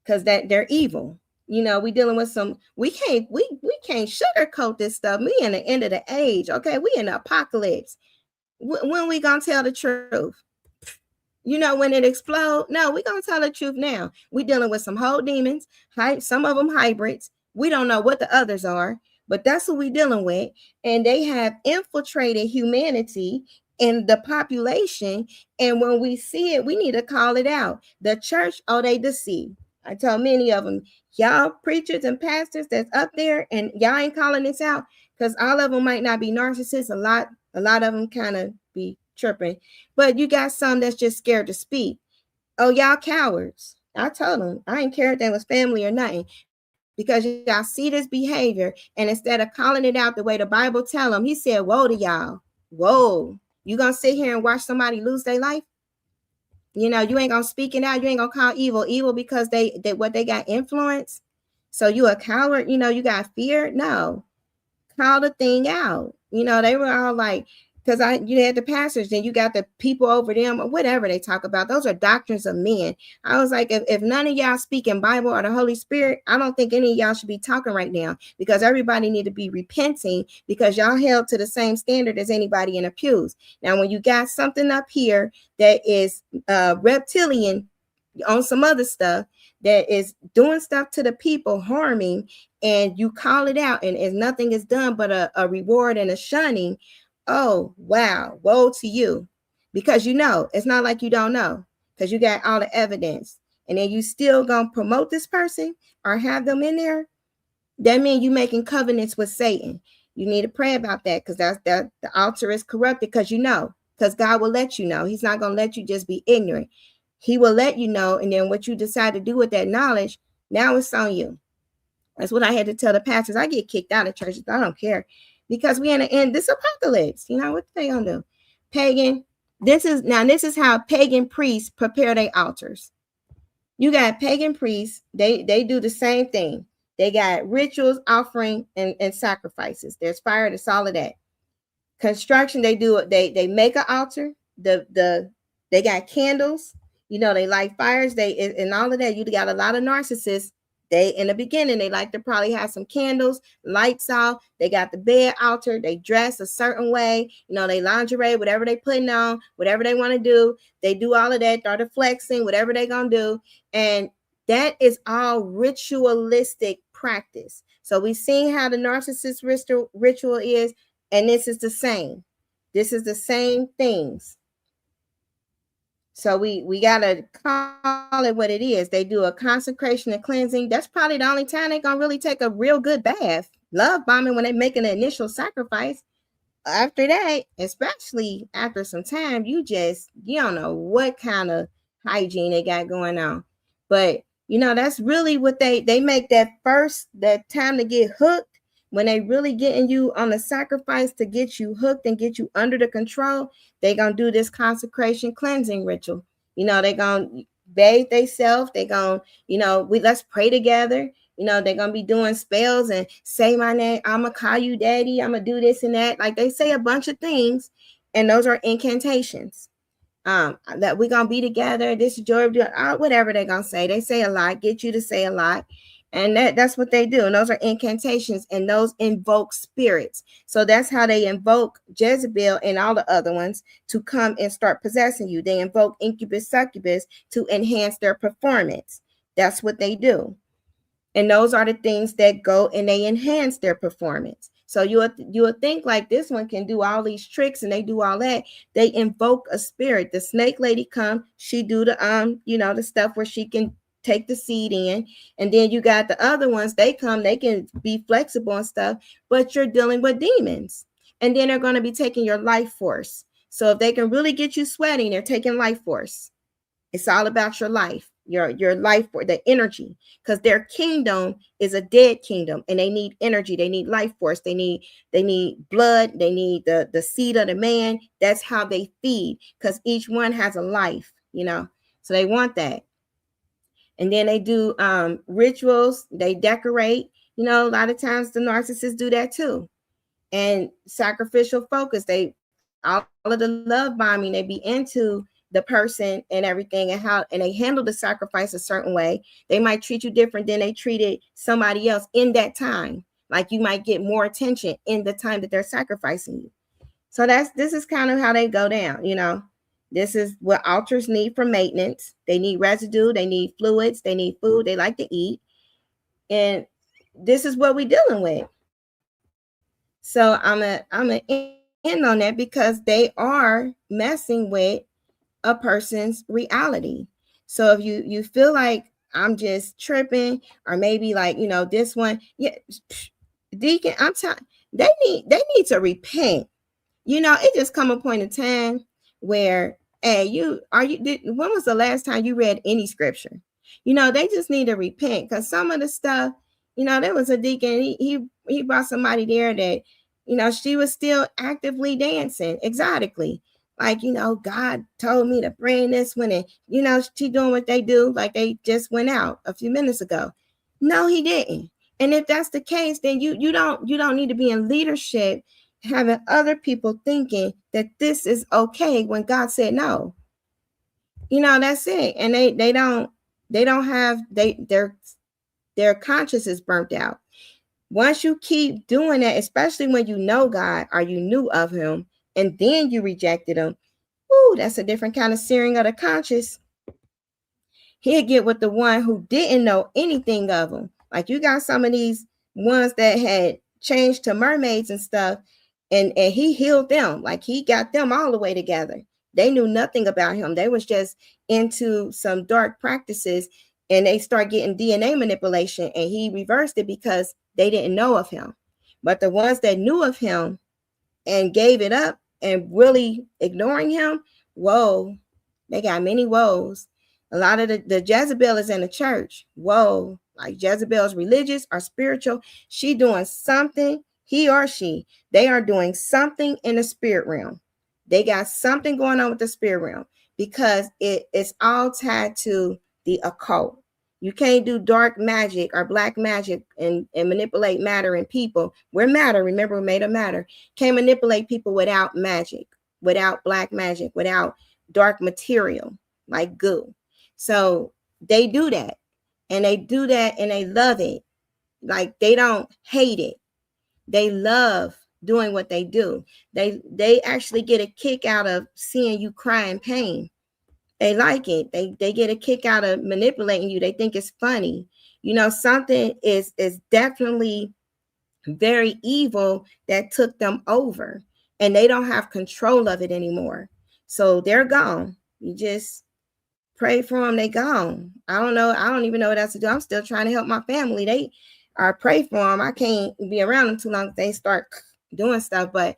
because that they're evil. You know, we dealing with some, we can't sugarcoat this stuff. We in the end of the age, okay? We in the apocalypse. When we gonna tell the truth? You know, when it explodes? No, we gonna tell the truth now. We dealing with some whole demons, some of them hybrids. We don't know what the others are, but that's what we dealing with. And they have infiltrated humanity in the population. And when we see it, we need to call it out. The church, oh, they deceive. I told many of them, y'all preachers and pastors that's up there, and y'all ain't calling this out, because all of them might not be narcissists. A lot of them kind of be tripping, but you got some that's just scared to speak. Oh, y'all cowards. I told them, I ain't care if they was family or nothing, because y'all see this behavior, and instead of calling it out the way the Bible tell them, he said, woe to y'all. Whoa, you gonna sit here and watch somebody lose their life? You know, you ain't gonna speak it out. You ain't gonna call evil because they got influence. So you a coward, you know, you got fear. No, call the thing out. You know, they were all like, because you had the pastors, then you got the people over them, or whatever they talk about. Those are doctrines of men. I was like, if none of y'all speak in Bible or the Holy Spirit, I don't think any of y'all should be talking right now, because everybody need to be repenting, because y'all held to the same standard as anybody in the pews. Now, when you got something up here that is reptilian on some other stuff, that is doing stuff to the people, harming, and you call it out, and as nothing is done but a reward and a shunning, oh, wow, woe to you. Because you know, it's not like you don't know, because you got all the evidence, and then you still gonna promote this person or have them in there. That means you making covenants with Satan. You need to pray about that, because that's the altar is corrupted, because you know, because God will let you know. He's not gonna let you just be ignorant. He will let you know, and then what you decide to do with that knowledge, now it's on you. That's what I had to tell the pastors. I get kicked out of churches. I don't care, because we in the end this apocalypse. You know what they gonna do? Pagan. This is how pagan priests prepare their altars. You got pagan priests. They do the same thing. They got rituals, offering, and sacrifices. There's fire. There's all of that. Construction. They do it. They make an altar. They got candles. You know, they light fires. And all of that. You got a lot of narcissists. They, in the beginning, they like to probably have some candles, lights off. They got the bed altar. They dress a certain way. You know, they lingerie, whatever they putting on, whatever they want to do. They do all of that, start flexing, whatever they going to do. And that is all ritualistic practice. So we seen how the narcissist ritual is, and this is the same. This is the same things. So we gotta call it what it is. They do a consecration and cleansing. That's probably the only time they're gonna really take a real good bath. Love bombing when they're making an initial sacrifice. After that, especially after some time, you don't know what kind of hygiene they got going on. But you know, that's really what they make that time to get hooked. When they really getting you on the sacrifice to get you hooked and get you under the control, they gonna do this consecration cleansing ritual. You know, they gonna bathe themselves. They gonna, you know, let's pray together. You know, they're gonna be doing spells and say my name. I'm gonna call you daddy. I'm gonna do this and that. Like, they say a bunch of things, and those are incantations. That we're gonna be together. This is joy, whatever they're gonna say. They say a lot, get you to say a lot. And that's what they do. And those are incantations, and those invoke spirits. So that's how they invoke Jezebel and all the other ones to come and start possessing you. They invoke incubus, succubus to enhance their performance. That's what they do. And those are the things that go and they enhance their performance. So you would think like this one can do all these tricks and they do all that. They invoke a spirit. The snake lady come, she do the the stuff where she can take the seed in. And then you got the other ones, they come, they can be flexible and stuff, but you're dealing with demons. And then they're going to be taking your life force. So if they can really get you sweating, they're taking life force. It's all about your life, your life force, the energy, because their kingdom is a dead kingdom, and they need energy. They need life force. They need blood. They need the seed of the man. That's how they feed, because each one has a life, so they want that. And then they do rituals. They decorate. A lot of times the narcissists do that too. And sacrificial focus. All of the love bombing, they be into the person and everything, and they handle the sacrifice a certain way. They might treat you different than they treated somebody else in that time. Like you might get more attention in the time that they're sacrificing you. So this is kind of how they go down. This is what altars need for maintenance. They need residue, they need fluids, they need food, they like to eat. And this is what we're dealing with. So I'm a end on that, because they are messing with a person's reality. So if you feel like I'm just tripping, or maybe like, this one, Deacon, I'm telling, they need to repent. It just come a point in time where, hey, when was the last time you read any scripture? They just need to repent, because some of the stuff, there was a deacon, he brought somebody there that, she was still actively dancing exotically. Like, God told me to bring this one, and, she doing what they do, like they just went out a few minutes ago. No, he didn't. And if that's the case, then you don't need to be in leadership, having other people thinking that this is okay when God said no. That's it. And their conscience is burnt out. Once you keep doing that, especially when you know God or you knew of him, and then you rejected him, that's a different kind of searing of the conscience. He'll get with the one who didn't know anything of him. Like you got some of these ones that had changed to mermaids and stuff, and he healed them. Like he got them all the way together. They knew nothing about him. They was just into some dark practices, and they start getting DNA manipulation, and he reversed it because they didn't know of him. But the ones that knew of him and gave it up and really ignoring him, whoa, they got many woes. A lot of the Jezebel is in the church. Whoa, like Jezebel's religious or spiritual. She doing something, he or she, they are doing something in the spirit realm. They got something going on with the spirit realm, because it's all tied to the occult. You can't do dark magic or black magic and manipulate matter in people. We're matter. Remember, we're made of matter. Can't manipulate people without magic, without black magic, without dark material like goo. So they do that, and they do that, and they love it. Like they don't hate it. They love doing what they do. They actually get a kick out of seeing you cry in pain. They like it. They get a kick out of manipulating you. They think it's funny. Something is definitely very evil that took them over, and they don't have control of it anymore. So they're gone. You just pray for them. They gone. I don't know. I don't even know what else to do. I'm still trying to help my family. They are pray for them. I can't be around them too long if they start doing stuff, but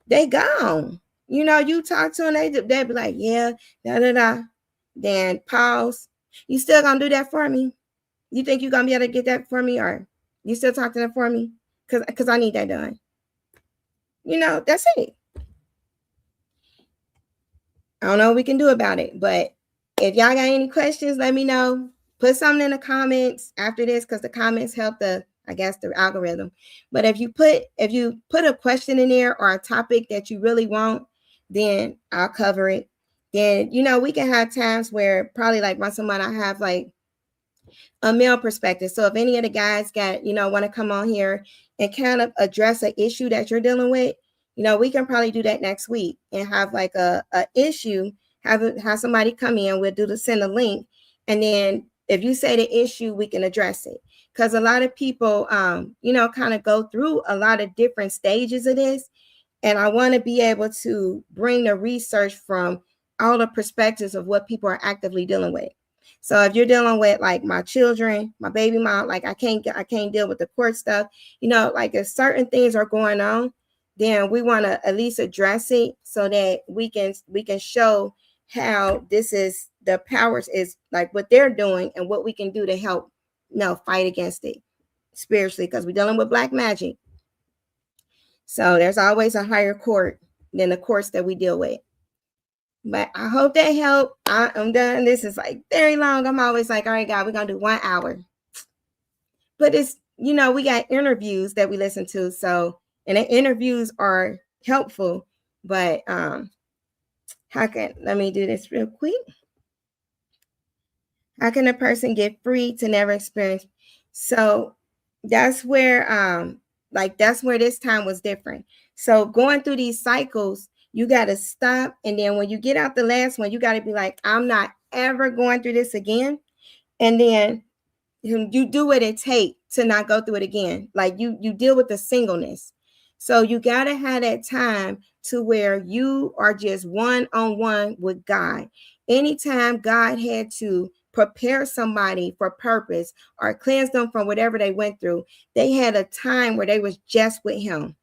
they gone. You talk to them, they be like, yeah, da. Then pause. You still gonna do that for me? You think you're gonna be able to get that for me, or you still talk to them for me? Cause I need that done. That's it. I don't know what we can do about it, but if y'all got any questions, let me know. Put something in the comments after this, because the comments help the algorithm. But if you put a question in there or a topic that you really want, then I'll cover it. Then, we can have times where probably like once a month I have like a male perspective. So if any of the guys want to come on here and kind of address an issue that you're dealing with, we can probably do that next week and have like a issue, have somebody come in, send a link. And then if you say the issue, we can address it. Because a lot of people, kind of go through a lot of different stages of this. And I want to be able to bring the research from all the perspectives of what people are actively dealing with. So if you're dealing with like my children, my baby mom, like I can't deal with the court stuff, you know, like if certain things are going on, then we want to at least address it so that we can show how this is the powers is like what they're doing and what we can do to help, you know, fight against it spiritually, because we're dealing with black magic. So there's always a higher court than the courts that we deal with. But I hope that helped. I'm done. This is like very long. I'm always like, all right, God, we're going to do 1 hour. But it's, you know, we got interviews that we listen to. So, and the interviews are helpful. But let me do this real quick. How can a person get free to never experience? So that's where, that's where this time was different. So going through these cycles, you got to stop. And then when you get out the last one, you got to be like, I'm not ever going through this again. And then you do what it takes to not go through it again. Like you deal with the singleness. So you got to have that time to where you are just one-on-one with God. Anytime God had to prepare somebody for purpose or cleanse them from whatever they went through, they had a time where they was just with him.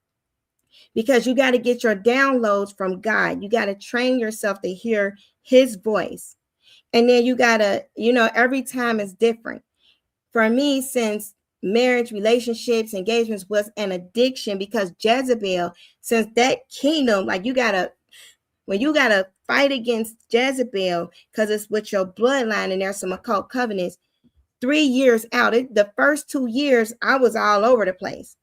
Because you got to get your downloads from God. You got to train yourself to hear his voice. And then you got to, you know, every time is different. For me, since marriage, relationships, engagements was an addiction, because Jezebel, since that kingdom, like when you got to fight against Jezebel, because it's with your bloodline and there's some occult covenants, 3 years out, the first 2 years, I was all over the place.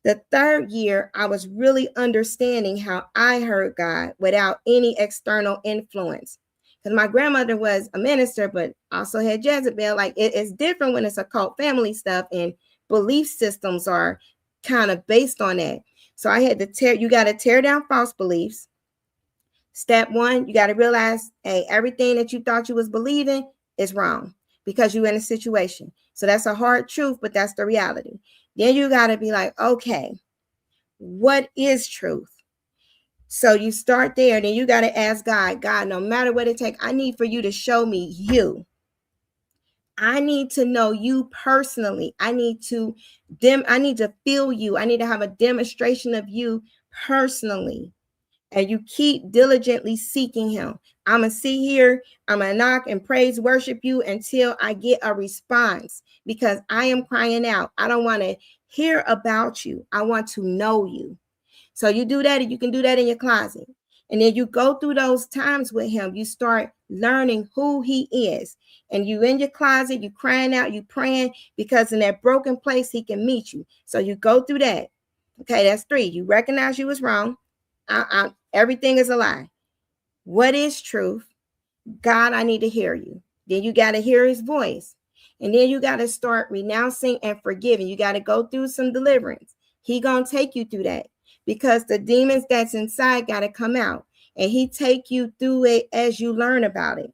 The third year, I was really understanding how I heard God without any external influence. Because my grandmother was a minister, but also had Jezebel. Like it's different when it's occult family stuff, and belief systems are kind of based on that. So I had to you got to tear down false beliefs. Step one, you got to realize, hey, everything that you thought you was believing is wrong because you're in a situation. So that's a hard truth, but that's the reality. Then you got to be like, okay, what is truth? So you start there, and then you got to ask God, no matter what it takes, I need for you to show me you. I need to know you personally. I need to feel you. I need to have a demonstration of you personally. And you keep diligently seeking him. I'm going to sit here, I'm going to knock and praise, worship you until I get a response, because I am crying out. I don't want to hear about you. I want to know you. So you do that, and you can do that in your closet. And then you go through those times with him. You start learning who he is. And you in your closet, you crying out, you praying, because in that broken place, he can meet you. So you go through that. Okay, that's 3. You recognize you was wrong. Everything is a lie. What is truth? God, I need to hear you. Then you got to hear his voice. And then you got to start renouncing and forgiving. You got to go through some deliverance. He gonna take you through that, because the demons that's inside got to come out. And he take you through it as you learn about it.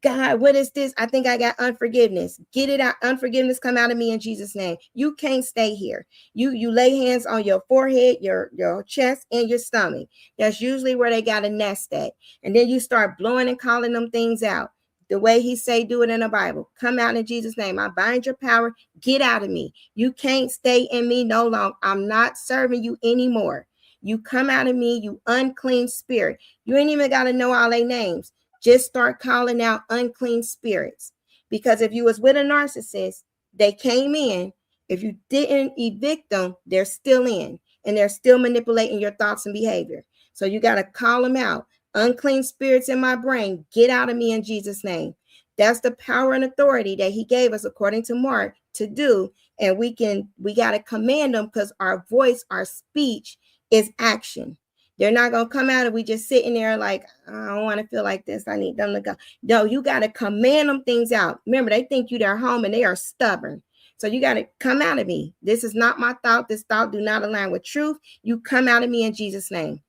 God, what is this? I think I got unforgiveness. Get it out. Unforgiveness come out of me in Jesus' name. You can't stay here. You lay hands on your forehead, your chest, and your stomach. That's usually where they got a nest at. And then you start blowing and calling them things out. The way he say, do it in the Bible. Come out in Jesus' name. I bind your power. Get out of me. You can't stay in me no longer. I'm not serving you anymore. You come out of me, you unclean spirit. You ain't even got to know all their names. Just start calling out unclean spirits. Because if you was with a narcissist, they came in. If you didn't evict them, they're still in. And they're still manipulating your thoughts and behavior. So you got to call them out. Unclean spirits in my brain, get out of me in Jesus' name. That's the power and authority that he gave us, according to Mark, to do. And we got to command them, because our voice, our speech is action. They're not going to come out and we just sitting there like, I don't want to feel like this. I need them to go. No, you got to command them things out. Remember, they think you their home and they are stubborn. So you got to come out of me. This is not my thought. This thought do not align with truth. You come out of me in Jesus' name.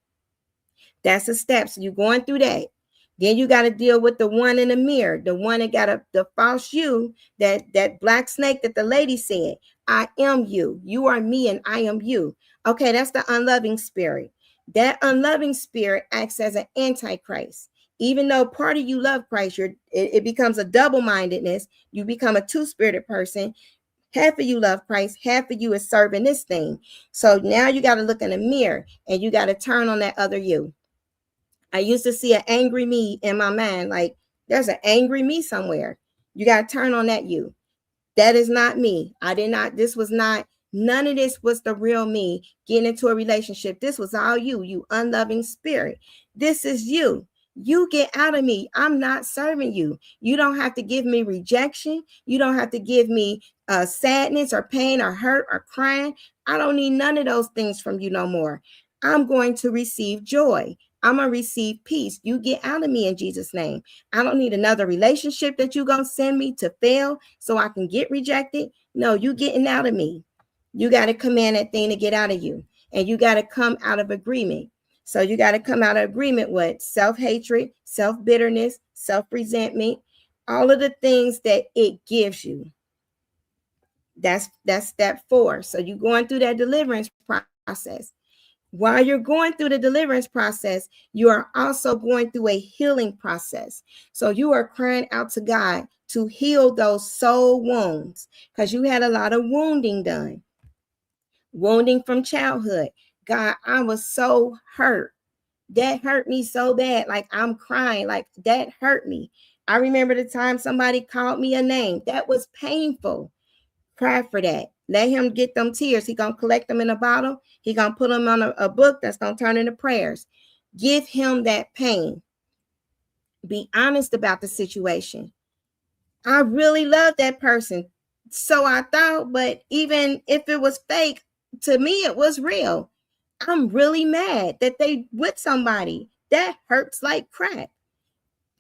That's a step. So you're going through that. Then you got to deal with the one in the mirror, the one that got the false you, that black snake that the lady said, I am you. You are me and I am you. Okay, that's the unloving spirit. That unloving spirit acts as an antichrist. Even though part of you love Christ, it becomes a double-mindedness. You become a two-spirited person. Half of you love Christ, half of you is serving this thing. So now you got to look in the mirror and you got to turn on that other you. I used to see an angry me in my mind, like there's an angry me somewhere. You got to turn on that you. That is not me. None of this was the real me getting into a relationship. This was all you unloving spirit. This is you. You get out of me. I'm not serving you. You don't have to give me rejection. You don't have to give me sadness or pain or hurt or crying. I don't need none of those things from you no more. I'm going to receive joy. I'm going to receive peace. You get out of me in Jesus' name. I don't need another relationship that you're going to send me to fail so I can get rejected. No, you getting out of me. You got to command that thing to get out of you. And you got to come out of agreement. So you got to come out of agreement with self-hatred, self-bitterness, self-resentment, all of the things that it gives you. That's step 4. So you're going through that deliverance process. While you're going through the deliverance process, you are also going through a healing process. So you are crying out to God to heal those soul wounds because you had a lot of wounding done. Wounding from childhood. God, I was so hurt. That hurt me so bad. Like I'm crying. Like that hurt me. I remember the time somebody called me a name. That was painful. Cry for that. Let him get them tears. He gonna collect them in a bottle. He gonna put them on a book that's gonna turn into prayers. Give him that pain. Be honest about the situation. I really love that person. So I thought, but even if it was fake, to me, it was real. I'm really mad that they with somebody. That hurts like crap.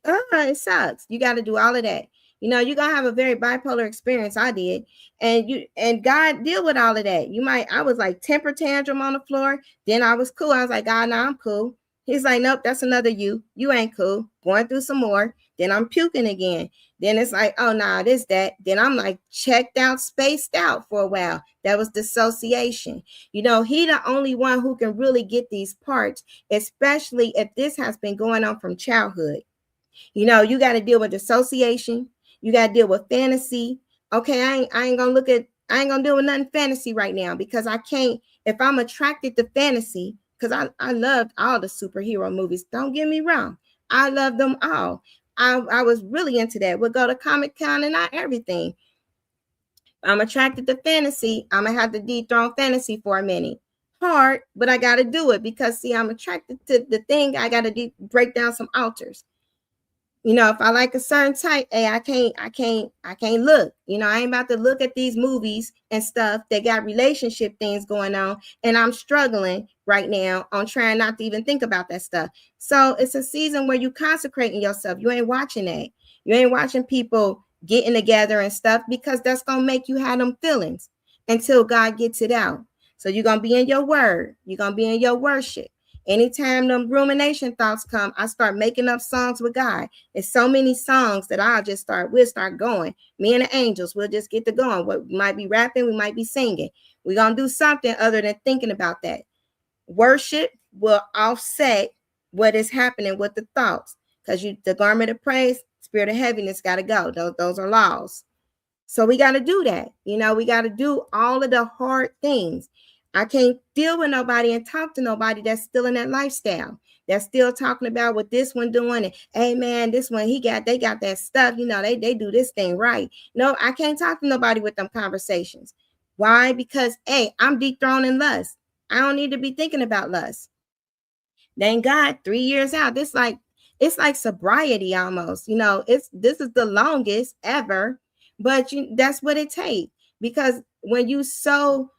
It sucks. You got to do all of that. You know, you're gonna have a very bipolar experience. I did, and God deal with all of that. I was like temper tantrum on the floor. Then I was cool. I was like, God, nah, I'm cool. He's like, nope, that's another you. You ain't cool. Going through some more. Then I'm puking again. Then it's like, oh, nah, this, that. Then I'm like checked out, spaced out for a while. That was dissociation. You know, he the only one who can really get these parts, especially if this has been going on from childhood. You know, you got to deal with dissociation. You got to deal with fantasy. Okay, I ain't gonna deal with nothing fantasy right now because I can't. If I'm attracted to fantasy, because I loved all the superhero movies. Don't get me wrong. I love them all. I was really into that. We'll go to Comic-Con and not everything. I'm attracted to fantasy. I'm going to have to dethrone fantasy for a minute. Hard, but I got to do it because, see, I'm attracted to the thing. I got to break down some altars. You know, if I like a certain type, hey, I can't look. You know, I ain't about to look at these movies and stuff that got relationship things going on. And I'm struggling right now on trying not to even think about that stuff. So it's a season where you consecrating yourself. You ain't watching that. You ain't watching people getting together and stuff because that's going to make you have them feelings until God gets it out. So you're going to be in your word. You're going to be in your worship. Anytime them rumination thoughts come, I start making up songs with God. There's so many songs that we'll start going. Me and the angels, we'll just get to going. We might be rapping, we might be singing. We're going to do something other than thinking about that. Worship will offset what is happening with the thoughts because the garment of praise, spirit of heaviness got to go. Those are laws. So we got to do that. You know, we got to do all of the hard things. I can't deal with nobody and talk to nobody that's still in that lifestyle. That's still talking about what this one doing. And hey man, this one, they got that stuff. You know, they do this thing right. No, I can't talk to nobody with them conversations. Why? Because hey, I'm dethroning lust. I don't need to be thinking about lust. Thank God, 3 years out. It's like sobriety almost. You know, this is the longest ever, but that's what it takes. Because when you so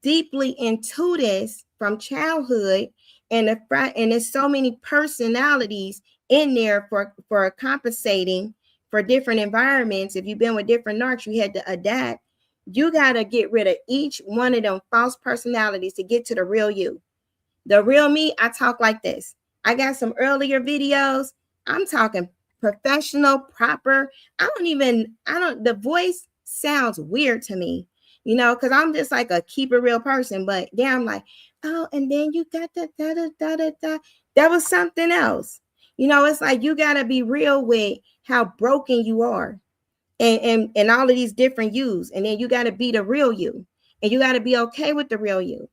deeply into this from childhood and there's so many personalities in there for compensating for different environments. If you've been with different narcs, you had to adapt. You got to get rid of each one of them false personalities to get to the real you. The real me, I talk like this. I got some earlier videos. I'm talking professional, proper. The voice sounds weird to me. You know, because I'm just like a keep it real person. But then I'm like, oh, and then you got that. That was something else. You know, it's like you got to be real with how broken you are and all of these different yous. And then you got to be the real you. And you got to be okay with the real you.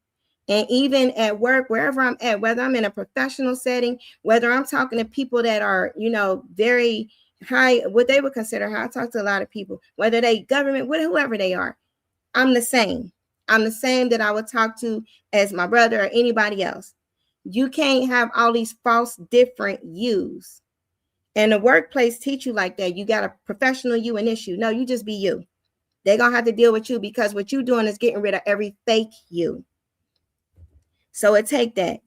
And even at work, wherever I'm at, whether I'm in a professional setting, whether I'm talking to people that are, you know, very high, what they would consider high. I talk to a lot of people, whether they government, whoever they are, I'm the same. I'm the same that I would talk to as my brother or anybody else. You can't have all these false different yous. And the workplace teach you like that. You got a professional you and issue. No, you just be you. They're going to have to deal with you because what you're doing is getting rid of every fake you. So it take that.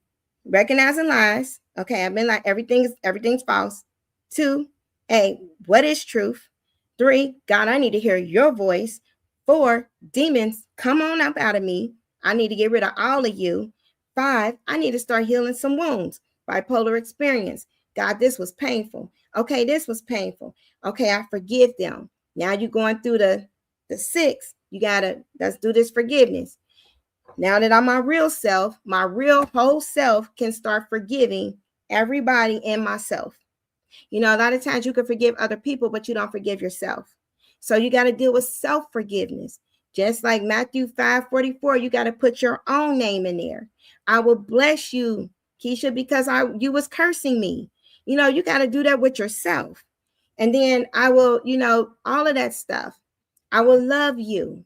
Recognizing lies. Okay, I've been like, everything's false. 2, hey, what is truth? 3, God, I need to hear your voice. 4, demons, come on up out of me. I need to get rid of all of you. 5, I need to start healing some wounds. Bipolar experience. God, this was painful. Okay, this was painful. Okay, I forgive them. Now you're going through the 6. Let's do this forgiveness. Now that I'm my real self, my real whole self can start forgiving everybody and myself. You know, a lot of times you can forgive other people, but you don't forgive yourself. So you got to deal with self-forgiveness. Just like Matthew 5:44, you got to put your own name in there. I will bless you, Keisha, because you was cursing me. You know, you got to do that with yourself. And then I will, you know, all of that stuff. I will love you.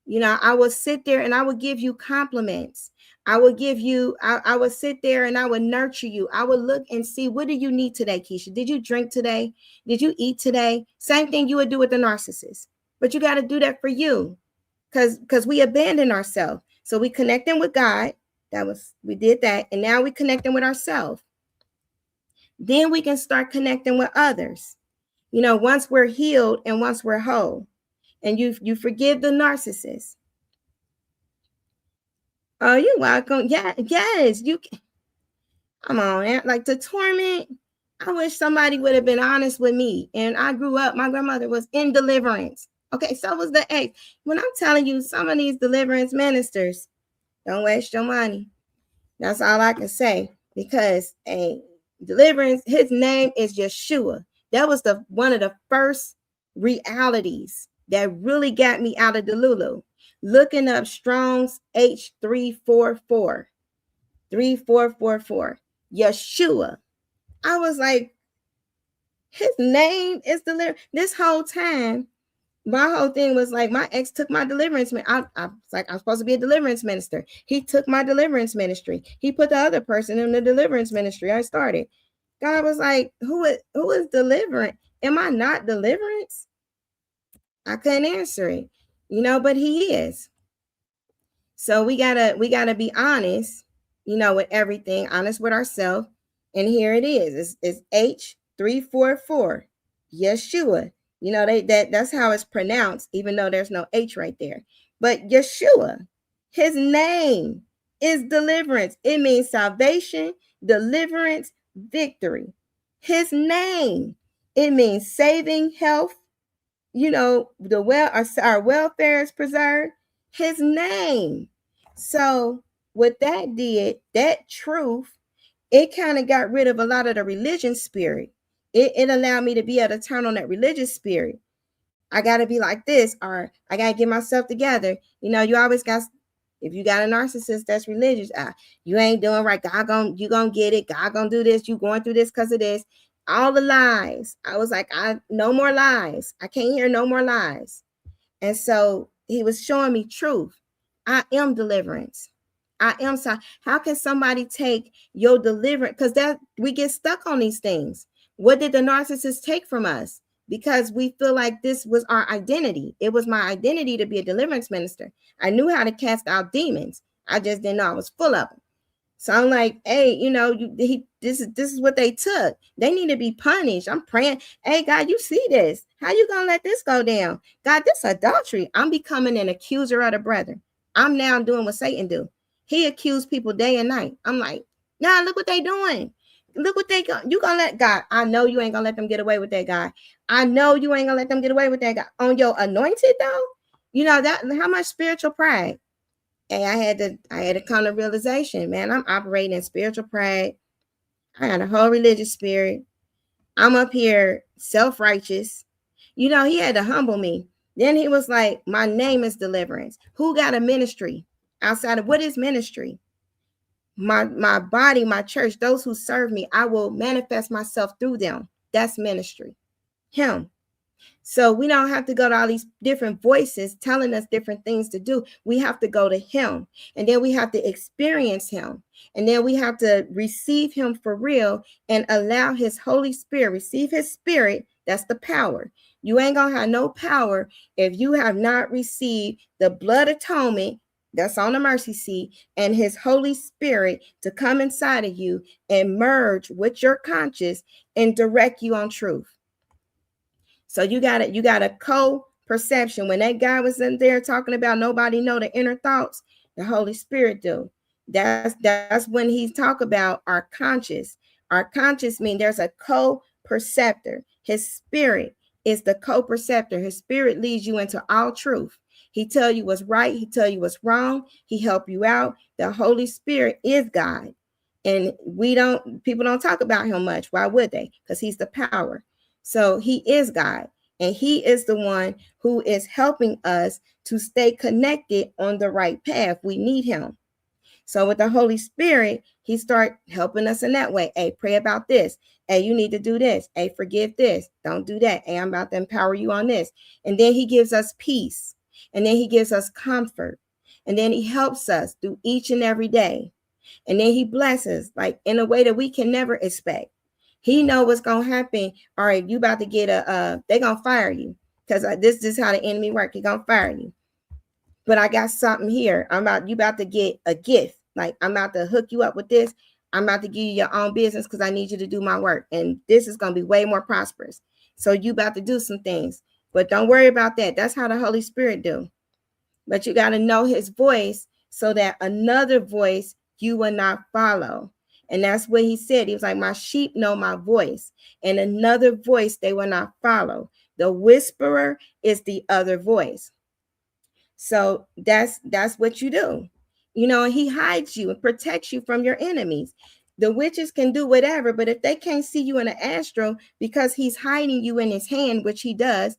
You know, I will sit there and I will give you compliments. I will give you, I will sit there and I will nurture you. I will look and see, what do you need today, Keisha? Did you drink today? Did you eat today? Same thing you would do with the narcissist. But you got to do that for you because we abandon ourselves. So we connecting with God. We did that. And now we connecting with ourselves. Then we can start connecting with others. You know, once we're healed and once we're whole. And you forgive the narcissist. Oh, you're welcome. Yeah, yes, you can. Come on, man. Like the torment. I wish somebody would have been honest with me. And I grew up, my grandmother was in deliverance. Okay, so was the ex. When I'm telling you, some of these deliverance ministers, don't waste your money. That's all I can say. Because deliverance, his name is Yeshua. That was one of the first realities that really got me out of the Lulu. Looking up Strong's H344. 3444. Yeshua. I was like, his name is deliverance. This whole time, my whole thing was like, my ex took my deliverance. I was like, I'm supposed to be a deliverance minister. He took my deliverance ministry. He put the other person in the deliverance ministry. I started. God was like, who is deliverance? Am I not deliverance? I couldn't answer it, you know, but he is. So we gotta be honest, you know, with everything, honest with ourselves. And here it is. It's H344, Yeshua. You know, that's how it's pronounced, even though there's no H right there. But Yeshua, his name is deliverance. It means salvation, deliverance, victory. His name, it means saving, health. You know, our welfare is preserved. His name. So what that did, that truth, it kind of got rid of a lot of the religion spirit. It allowed me to be able to turn on that religious spirit. I got to be like this, or I got to get myself together. You know, you always got, if you got a narcissist that's religious, you ain't doing right. You gonna get it. God gonna do this. You going through this because of this. All the lies. I was like, no more lies. I can't hear no more lies. And so he was showing me truth. I am deliverance. I am. So how can somebody take your deliverance? Because that we get stuck on these things. What did the narcissist take from us? Because we feel like this was our identity. It was my identity to be a deliverance minister. I knew how to cast out demons. I just didn't know I was full of them. So I'm like, hey, you know, this is what they took. They need to be punished. I'm praying, hey, God, you see this. How you going to let this go down? God, this adultery. I'm becoming an accuser of the brethren. I'm now doing what Satan do. He accused people day and night. I'm like, nah, look what they doing. Look what they go. You going to let God. I know you ain't going to let them get away with that guy. I know you ain't going to let them get away with that guy. On your anointed, though, you know, that how much spiritual pride. Hey, I had to come to realization, man, I'm operating in spiritual pride. I got a whole religious spirit. I'm up here self-righteous. You know, he had to humble me. Then he was like, my name is Deliverance. Who got a ministry outside of what is ministry? My body, my church, those who serve me, I will manifest myself through them. That's ministry. Him. So we don't have to go to all these different voices telling us different things to do. We have to go to him, and then we have to experience him, and then we have to receive him for real and allow his Holy Spirit, receive his spirit. That's the power. You ain't gonna have no power if you have not received the blood atonement that's on the mercy seat and his Holy Spirit to come inside of you and merge with your conscience and direct you on truth. So you got a co-perception. When that guy was in there talking about nobody know the inner thoughts, the Holy Spirit do. That's when he's talk about our conscious. Our conscious means there's a co-perceptor. His spirit is the co-perceptor. His spirit leads you into all truth. He tell you what's right. He tell you what's wrong. He help you out. The Holy Spirit is God. And people don't talk about him much. Why would they? Because he's the power. So he is God, and he is the one who is helping us to stay connected on the right path. We need him. So with the Holy Spirit, he start helping us in that way. Hey, pray about this. Hey, you need to do this. Hey, forgive this. Don't do that. Hey, I'm about to empower you on this. And then he gives us peace. And then he gives us comfort. And then he helps us through each and every day. And then he blesses like in a way that we can never expect. He know what's going to happen. All right, you about to get they're going to fire you because this is how the enemy works. He's going to fire you. But I got something here. You about to get a gift. Like I'm about to hook you up with this. I'm about to give you your own business because I need you to do my work. And this is going to be way more prosperous. So you about to do some things, but don't worry about that. That's how the Holy Spirit do. But you got to know his voice so that another voice you will not follow. And that's what he said. He was like, my sheep know my voice, and another voice they will not follow. The whisperer is the other voice. So that's what you do. You know, and he hides you and protects you from your enemies. The witches can do whatever, but if they can't see you in an astral because he's hiding you in his hand, which he does,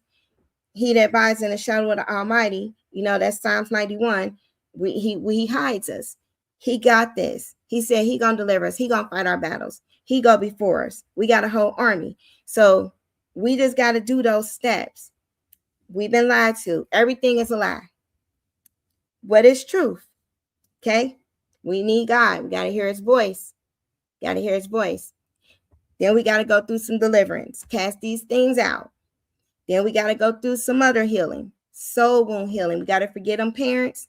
he that abides in the shadow of the Almighty, you know, that's Psalms 91. He hides us. He got this. He said he gonna deliver us. He gonna fight our battles. He go before us. We got a whole army. So we just got to do those steps. We've been lied to. Everything is a lie. What is truth? Okay. We need God. We got to hear his voice. Got to hear his voice. Then we got to go through some deliverance. Cast these things out. Then we got to go through some other healing. Soul wound healing. We got to forget them parents.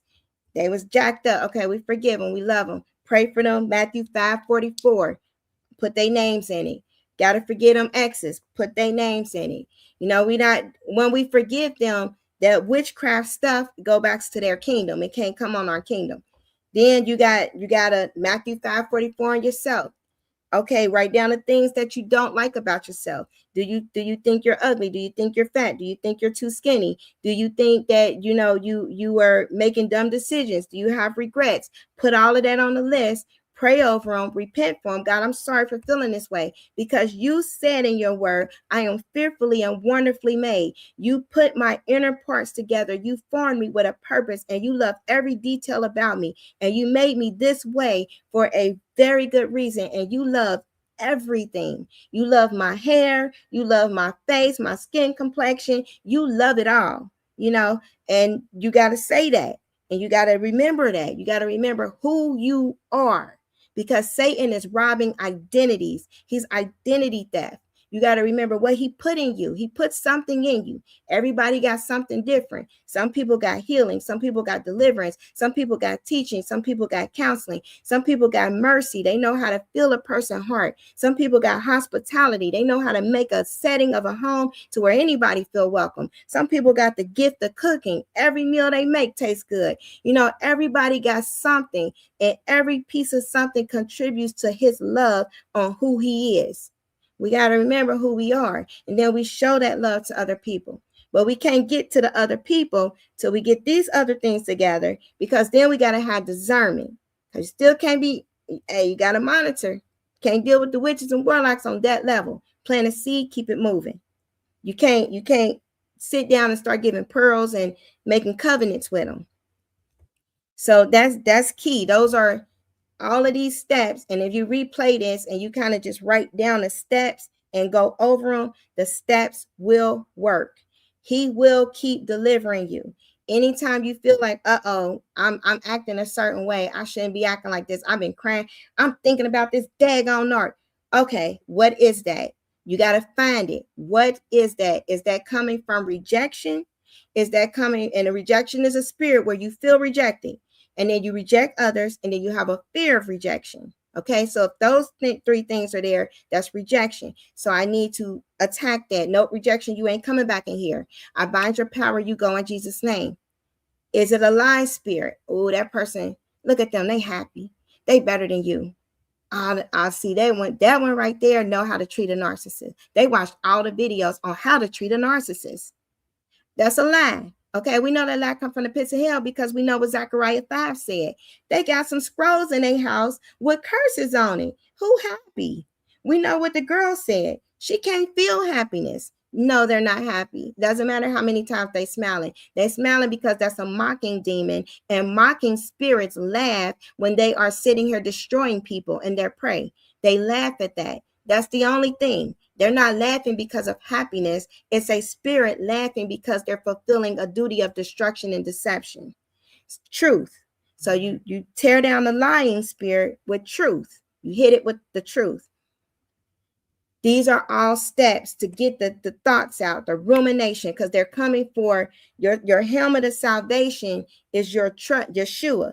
They was jacked up. Okay, we forgive them. We love them. Pray for them. Matthew 5:44. Put their names in it. Got to forget them exes. Put their names in it. You know, when we forgive them, that witchcraft stuff go back to their kingdom. It can't come on our kingdom. Then you got a Matthew 5:44 on yourself. Okay, write down the things that you don't like about yourself. Do you think you're ugly? Do you think you're fat? Do you think you're too skinny? Do you think that you were making dumb decisions? Do you have regrets? Put all of that on the list. Pray over them, repent for them. God, I'm sorry for feeling this way because you said in your word, I am fearfully and wonderfully made. You put my inner parts together. You formed me with a purpose and you love every detail about me. And you made me this way for a very good reason. And you love everything. You love my hair. You love my face, my skin complexion. You love it all, and you got to say that. And you got to remember that. You got to remember who you are. Because Satan is robbing identities. He's identity theft. You got to remember what he put in you. He put something in you. Everybody got something different. Some people got healing. Some people got deliverance. Some people got teaching. Some people got counseling. Some people got mercy. They know how to feel a person's heart. Some people got hospitality. They know how to make a setting of a home to where anybody feel welcome. Some people got the gift of cooking. Every meal they make tastes good. Everybody got something, and every piece of something contributes to his love on who he is. We got to remember who we are, and then we show that love to other people. But we can't get to the other people till we get these other things together, because then we got to have discernment. Because you still can't be, you got to monitor. Can't deal with the witches and warlocks on that level. Plant a seed, keep it moving. You can't sit down and start giving pearls and making covenants with them. So that's key. Those are all of these steps. And if you replay this and you kind of just write down the steps and go over them, the steps will work. He will keep delivering you. Anytime you feel like, I'm acting a certain way, I shouldn't be acting like this, I've been crying, I'm thinking about this daggone narc. Okay, what is that? You got to find it. What is that? Is that coming from rejection? Is that coming? And a rejection is a spirit where you feel rejected, and then you reject others, and then you have a fear of rejection. Okay, so if those three things are there, that's rejection. So I need to attack that. No, rejection, you ain't coming back in here. I bind your power, you go in Jesus' name. Is it a lying spirit? Oh, that person, look at them, they happy. They better than you. I see that one right there know how to treat a narcissist. They watched all the videos on how to treat a narcissist. That's a lie. Okay, we know that lie come from the pits of hell because we know what Zechariah 5 said. They got some scrolls in their house with curses on it. Who happy? We know what the girl said. She can't feel happiness. No, they're not happy. Doesn't matter how many times they smiling. They're smiling because that's a mocking demon, and mocking spirits laugh when they are sitting here destroying people and their prey. They laugh at that. That's the only thing. They're not laughing because of happiness. It's a spirit laughing because they're fulfilling a duty of destruction and deception. It's truth. So you tear down the lying spirit with truth. You hit it with the truth. These are all steps to get the thoughts out, the rumination, because they're coming for your helmet of salvation is your Yeshua.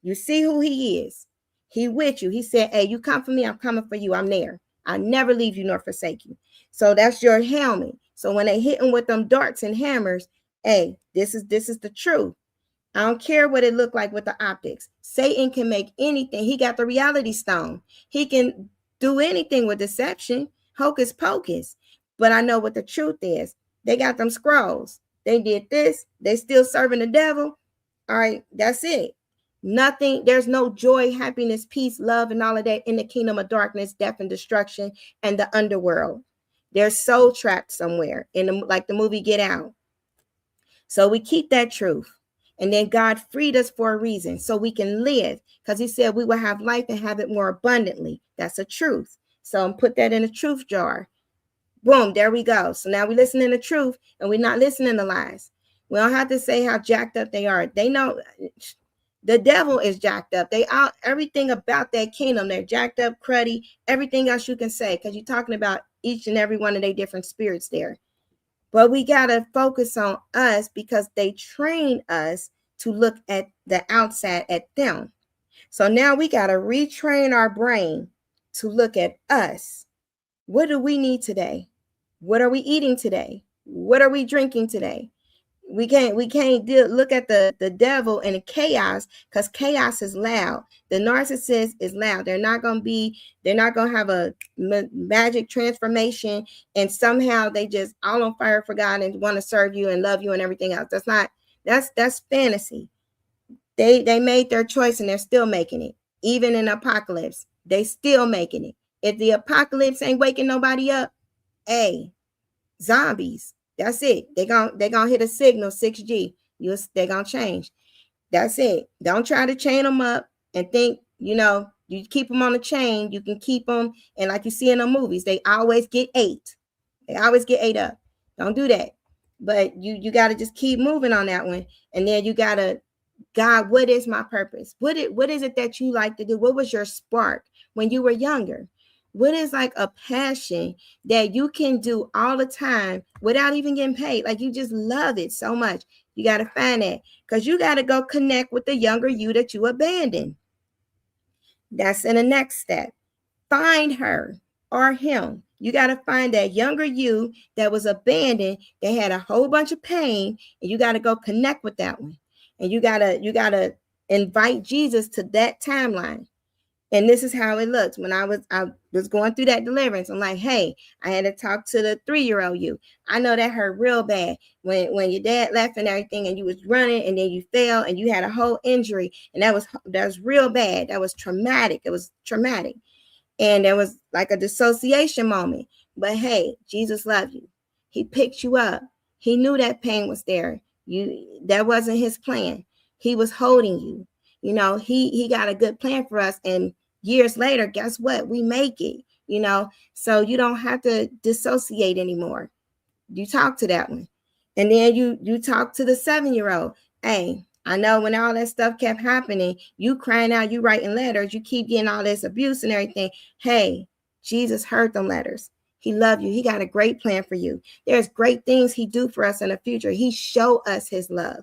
You see who he is. He with you. He said, hey, you come for me, I'm coming for you. I'm there. I'll never leave you nor forsake you. So that's your helmet. So when they hit him with them darts and hammers, hey, this is the truth. I don't care what it looked like with the optics. Satan can make anything. He got the reality stone. He can do anything with deception. Hocus pocus. But I know what the truth is. They got them scrolls. They did this. They still serving the devil. All right, that's it. Nothing, there's no joy, happiness, peace, love, and all of that in the kingdom of darkness, death, and destruction, and the underworld. They're soul trapped somewhere like the movie Get Out. So we keep that truth. And then God freed us for a reason, so we can live, because he said we will have life and have it more abundantly. That's a truth. So put that in a truth jar. Boom, there we go. So now we're listening to truth and we're not listening to lies. We don't have to say how jacked up they are. They know the devil is jacked up. Everything about that kingdom, they're jacked up, cruddy, everything else you can say, because you're talking about each and every one of their different spirits there. But we got to focus on us because they train us to look at the outside at them. So now we got to retrain our brain to look at us. What do we need today? What are we eating today? What are we drinking today? We can't look at the devil and the chaos, because chaos is loud. The narcissist is loud. They're not going to have a magic transformation and somehow they just all on fire for God and want to serve you and love you and everything else. That's fantasy. They made their choice and they're still making it. Even in apocalypse, they still making it. If the apocalypse ain't waking nobody up, hey, zombies. That's it. They're gonna hit a signal 6G. They're gonna change. That's it. Don't try to chain them up and think, you keep them on the chain, you can keep them. And like you see in the movies, they always get 8. They always get 8 up. Don't do that. But you got to just keep moving on that one. And then you got to, God, what is my purpose? What is it that you like to do? What was your spark when you were younger? What is like a passion that you can do all the time without even getting paid? Like you just love it so much. You got to find that, because you got to go connect with the younger you that you abandoned. That's in the next step. Find her or him. You got to find that younger you that was abandoned. They had a whole bunch of pain, and you got to go connect with that one. And you got to invite Jesus to that timeline. And this is how it looks. When I was going through that deliverance, I'm like, hey, I had to talk to the 3-year-old you. I know that hurt real bad when your dad left and everything, and you was running and then you fell and you had a whole injury, and that was real bad. That was traumatic. It was traumatic. And there was like a dissociation moment. But hey, Jesus loved you. He picked you up. He knew that pain was there. That wasn't his plan. He was holding you. You know, he got a good plan for us. And years later, guess what? We make it, you know, so you don't have to dissociate anymore. You talk to that one. And then you talk to the 7-year-old. Hey, I know when all that stuff kept happening, you crying out, you writing letters, you keep getting all this abuse and everything. Hey, Jesus heard them letters. He loved you. He got a great plan for you. There's great things he do for us in the future. He show us his love.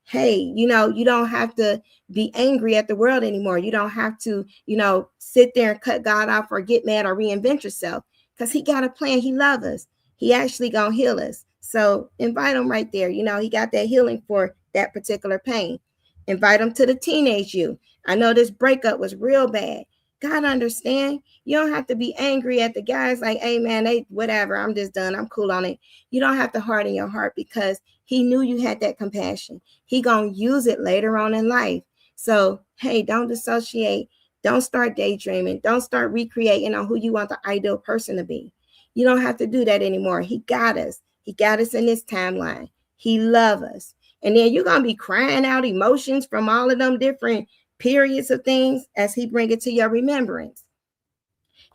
Hey, you know, you don't have to be angry at the world anymore. You don't have to, you know, sit there and cut God off or get mad or reinvent yourself, because he got a plan. He loves us. He actually gonna heal us. So invite him right there. You know, he got that healing for that particular pain. Invite him to the teenage you. I know this breakup was real bad. God understand. You don't have to be angry at the guys like, hey man, they whatever, I'm just done, I'm cool on it. You don't have to harden your heart, because he knew you had that compassion. He gonna use it later on in life. So hey, don't dissociate. Don't start daydreaming. Don't start recreating on who you want the ideal person to be. You don't have to do that anymore. He got us. He got us in this timeline. He loves us. And then you're gonna be crying out emotions from all of them different periods of things as he bring it to your remembrance.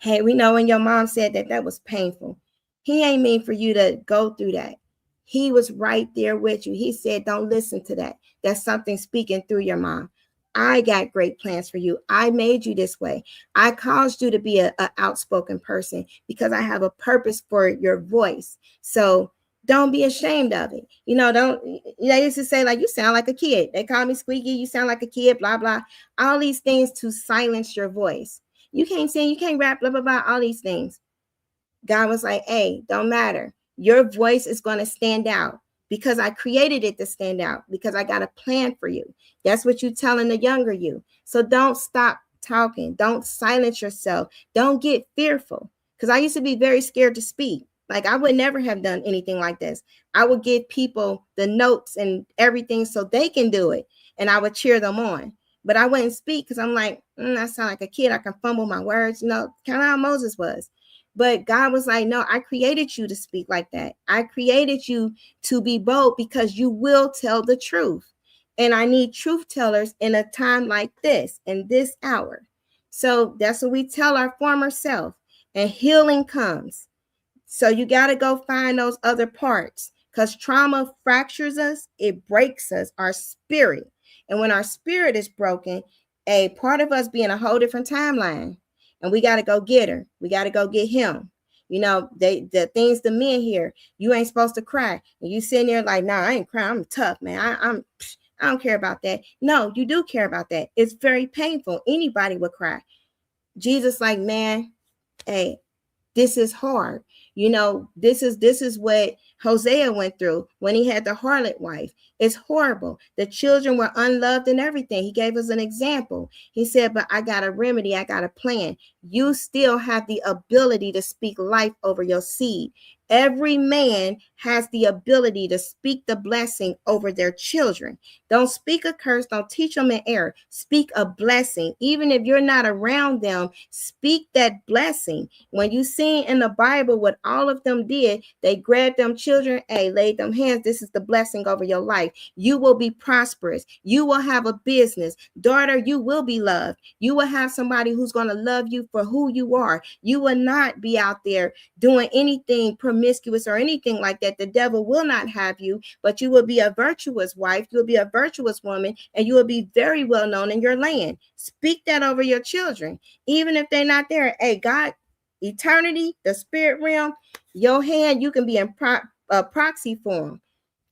Hey, we know when your mom said that was painful. He ain't mean for you to go through that. He was right there with you. He said, don't listen to that. That's something speaking through your mom. I got great plans for you. I made you this way. I caused you to be an outspoken person because I have a purpose for your voice. So don't be ashamed of it. You know, they used to say, like, you sound like a kid. They call me Squeaky. You sound like a kid, blah, blah. All these things to silence your voice. You can't sing, you can't rap, blah, blah, blah, all these things. God was like, hey, don't matter. Your voice is going to stand out because I created it to stand out, because I got a plan for you. That's what you're telling the younger you. So don't stop talking. Don't silence yourself. Don't get fearful. Because I used to be very scared to speak. Like, I would never have done anything like this. I would give people the notes and everything so they can do it. And I would cheer them on. But I wouldn't speak because I'm like, I sound like a kid. I can fumble my words, you know, kind of how Moses was. But God was like, no, I created you to speak like that. I created you to be bold because you will tell the truth. And I need truth tellers in a time like this, in this hour. So that's what we tell our former self. And healing comes. So you got to go find those other parts, because trauma fractures us. It breaks us, our spirit. And when our spirit is broken, a part of us be in a whole different timeline. And we got to go get her. We got to go get him. You know, the things the men hear, you ain't supposed to cry. And you sitting there like, nah, I ain't crying. I'm tough, man. I don't care about that. No, you do care about that. It's very painful. Anybody would cry. Jesus like, man, hey, this is hard. You know, this is what Hosea went through when he had the harlot wife. It's horrible. The children were unloved and everything. He gave us an example. He said, but I got a remedy. I got a plan. You still have the ability to speak life over your seed. Every man has the ability to speak the blessing over their children. Don't speak a curse. Don't teach them an error. Speak a blessing. Even if you're not around them, speak that blessing. When you see in the Bible what all of them did, they grabbed them children, laid them hands. This is the blessing over your life. You will be prosperous. You will have a business. Daughter, you will be loved. You will have somebody who's going to love you for who you are. You will not be out there doing anything promiscuous or anything like that. The devil will not have you, but you will be a virtuous wife. You will be a virtuous woman, and you will be very well known in your land. Speak that over your children, even if they're not there. Hey, God, eternity, the spirit realm, your hand, you can be in proxy form.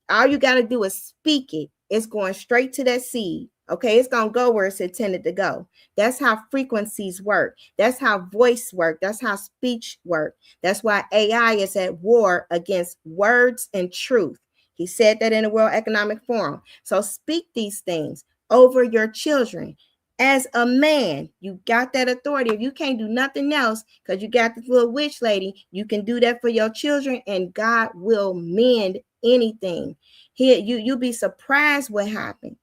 All you got to do is speak it. It's going straight to that seed. Okay, it's going to go where it's intended to go. That's how frequencies work. That's how voice work. That's how speech work. That's why AI is at war against words and truth. He said that in the World Economic Forum. So speak these things over your children. As a man, you got that authority. If you can't do nothing else because you got this little witch lady, you can do that for your children, and God will mend anything. Here, you'll be surprised what happened.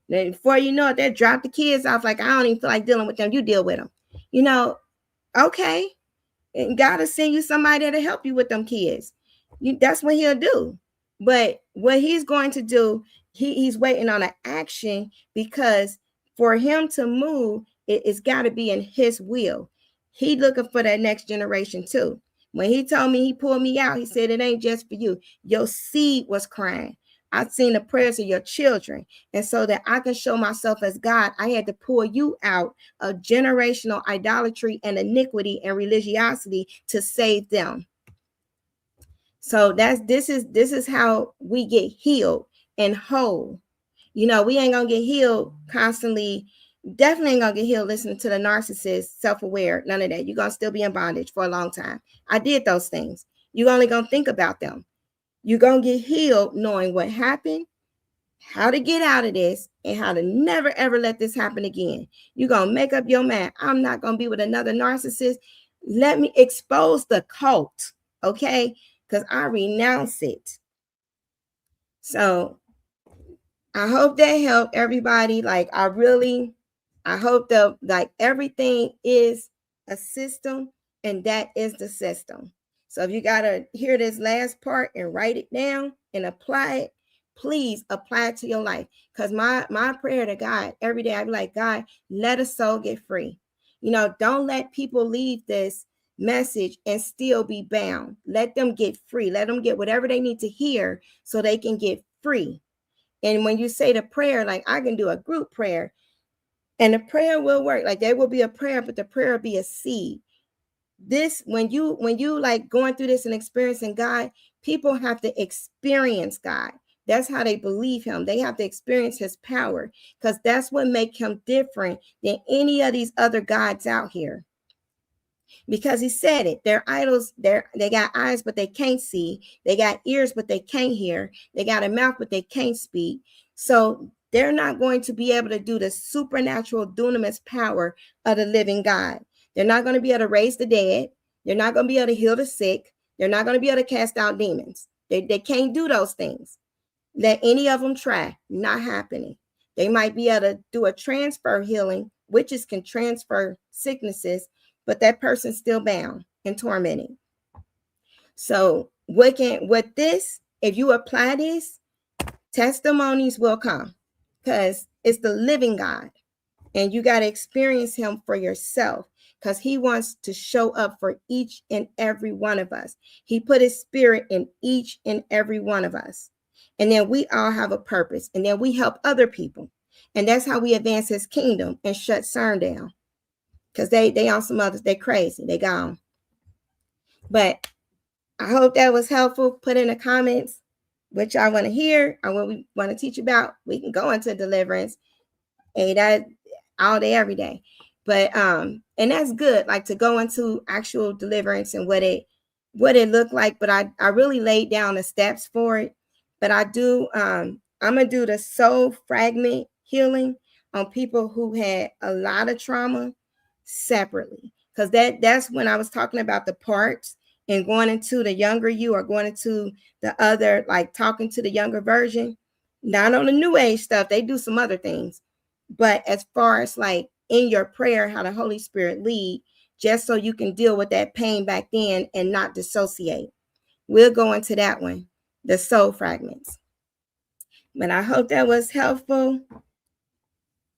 Then before you know it, they drop the kids off like, I don't even feel like dealing with them. You deal with them. You know, okay. And God will send you somebody that'll help you with them kids. That's what he'll do. But what he's going to do, he's waiting on an action, because for him to move, it's got to be in his will. He looking for that next generation too. When he told me, he pulled me out, he said, it ain't just for you. Your seed was crying. I've seen the prayers of your children. And so that I can show myself as God, I had to pull you out of generational idolatry and iniquity and religiosity to save them. So this is how we get healed and whole. You know, we ain't gonna get healed constantly. Definitely ain't gonna get healed listening to the narcissist, self-aware, none of that. You're gonna still be in bondage for a long time. I did those things. You're only gonna think about them. You're gonna get healed knowing what happened, how to get out of this, and how to never ever let this happen again. You're gonna make up your mind. I'm not gonna be with another narcissist. Let me expose the cult, okay? Because I renounce it. So I hope that helped everybody. Like, I hope that, like, everything is a system, and that is the system. So if you got to hear this last part and write it down and apply it, please apply it to your life. Because my prayer to God every day, I be like, God, let a soul get free. You know, don't let people leave this message and still be bound. Let them get free. Let them get whatever they need to hear so they can get free. And when you say the prayer, like, I can do a group prayer, and the prayer will work. Like, there will be a prayer, but the prayer will be a seed. This, when you like going through this and experiencing God, people have to experience God. That's how they believe him. They have to experience his power, because that's what makes him different than any of these other gods out here. Because he said it, they're idols. They got eyes, but they can't see. They got ears, but they can't hear. They got a mouth, but they can't speak. So they're not going to be able to do the supernatural dunamis power of the living God. They're not going to be able to raise the dead. They're not going to be able to heal the sick. They're not going to be able to cast out demons. They can't do those things. Let any of them try. Not happening. They might be able to do a transfer healing. Witches can transfer sicknesses, but that person's still bound and tormented. So with this, if you apply this, testimonies will come, because it's the living God, and you got to experience him for yourself, because he wants to show up for each and every one of us. He put his spirit in each and every one of us. And then we all have a purpose, and then we help other people. And that's how we advance his kingdom and shut CERN down. Because they on some others, they crazy, they gone. But I hope that was helpful. Put in the comments what y'all want to hear or what we want to teach about. We can go into deliverance, and that all day, every day. But and that's good, like, to go into actual deliverance and what it looked like. But I really laid down the steps for it. But I do I'm gonna do the soul fragment healing on people who had a lot of trauma separately, because that's when I was talking about the parts and going into the younger you, or going into the other, like talking to the younger version. Not on the new age stuff, they do some other things, but as far as like in your prayer, how the Holy Spirit lead, just so you can deal with that pain back then and not dissociate. We'll go into that one, the soul fragments. But I hope that was helpful.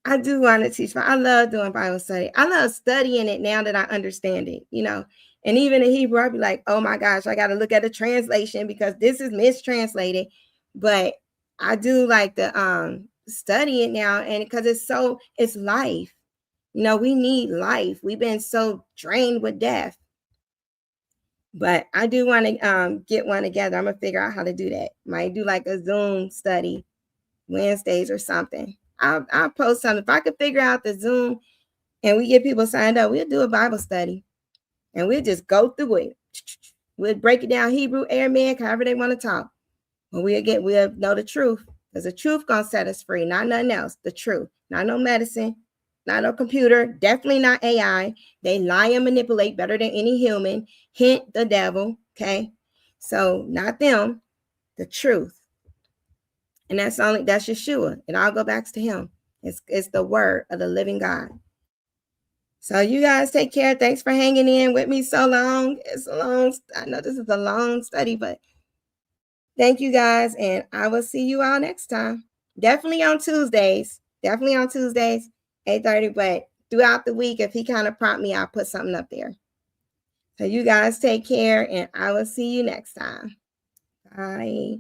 I do want to teach. I love doing Bible study. I love studying it now that I understand it, you know. And even in Hebrew, I'd be like, oh my gosh, I got to look at the translation because this is mistranslated. But I do like to study it now, and because it's life. You know, we need life. We've been so drained with death. But I do want to get one together. I'm going to figure out how to do that. Might do like a Zoom study Wednesdays or something. I'll post something. If I could figure out the Zoom and we get people signed up, we'll do a Bible study and we'll just go through it. We'll break it down, Hebrew, Aramaic, however they want to talk. But we'll know the truth, because the truth gonna set us free, not nothing else. The truth, not no medicine, not no computer, definitely not AI. They lie and manipulate better than any human. Hint, the devil. Okay, so not them. The truth. And that's Yeshua. It all go back to him. It's the word of the living God. So you guys take care. Thanks for hanging in with me so long. I know this is a long study, but thank you guys. And I will see you all next time. Definitely on Tuesdays. 8:30. But throughout the week, if he kind of prompt me, I'll put something up there. So you guys take care, and I will see you next time. Bye.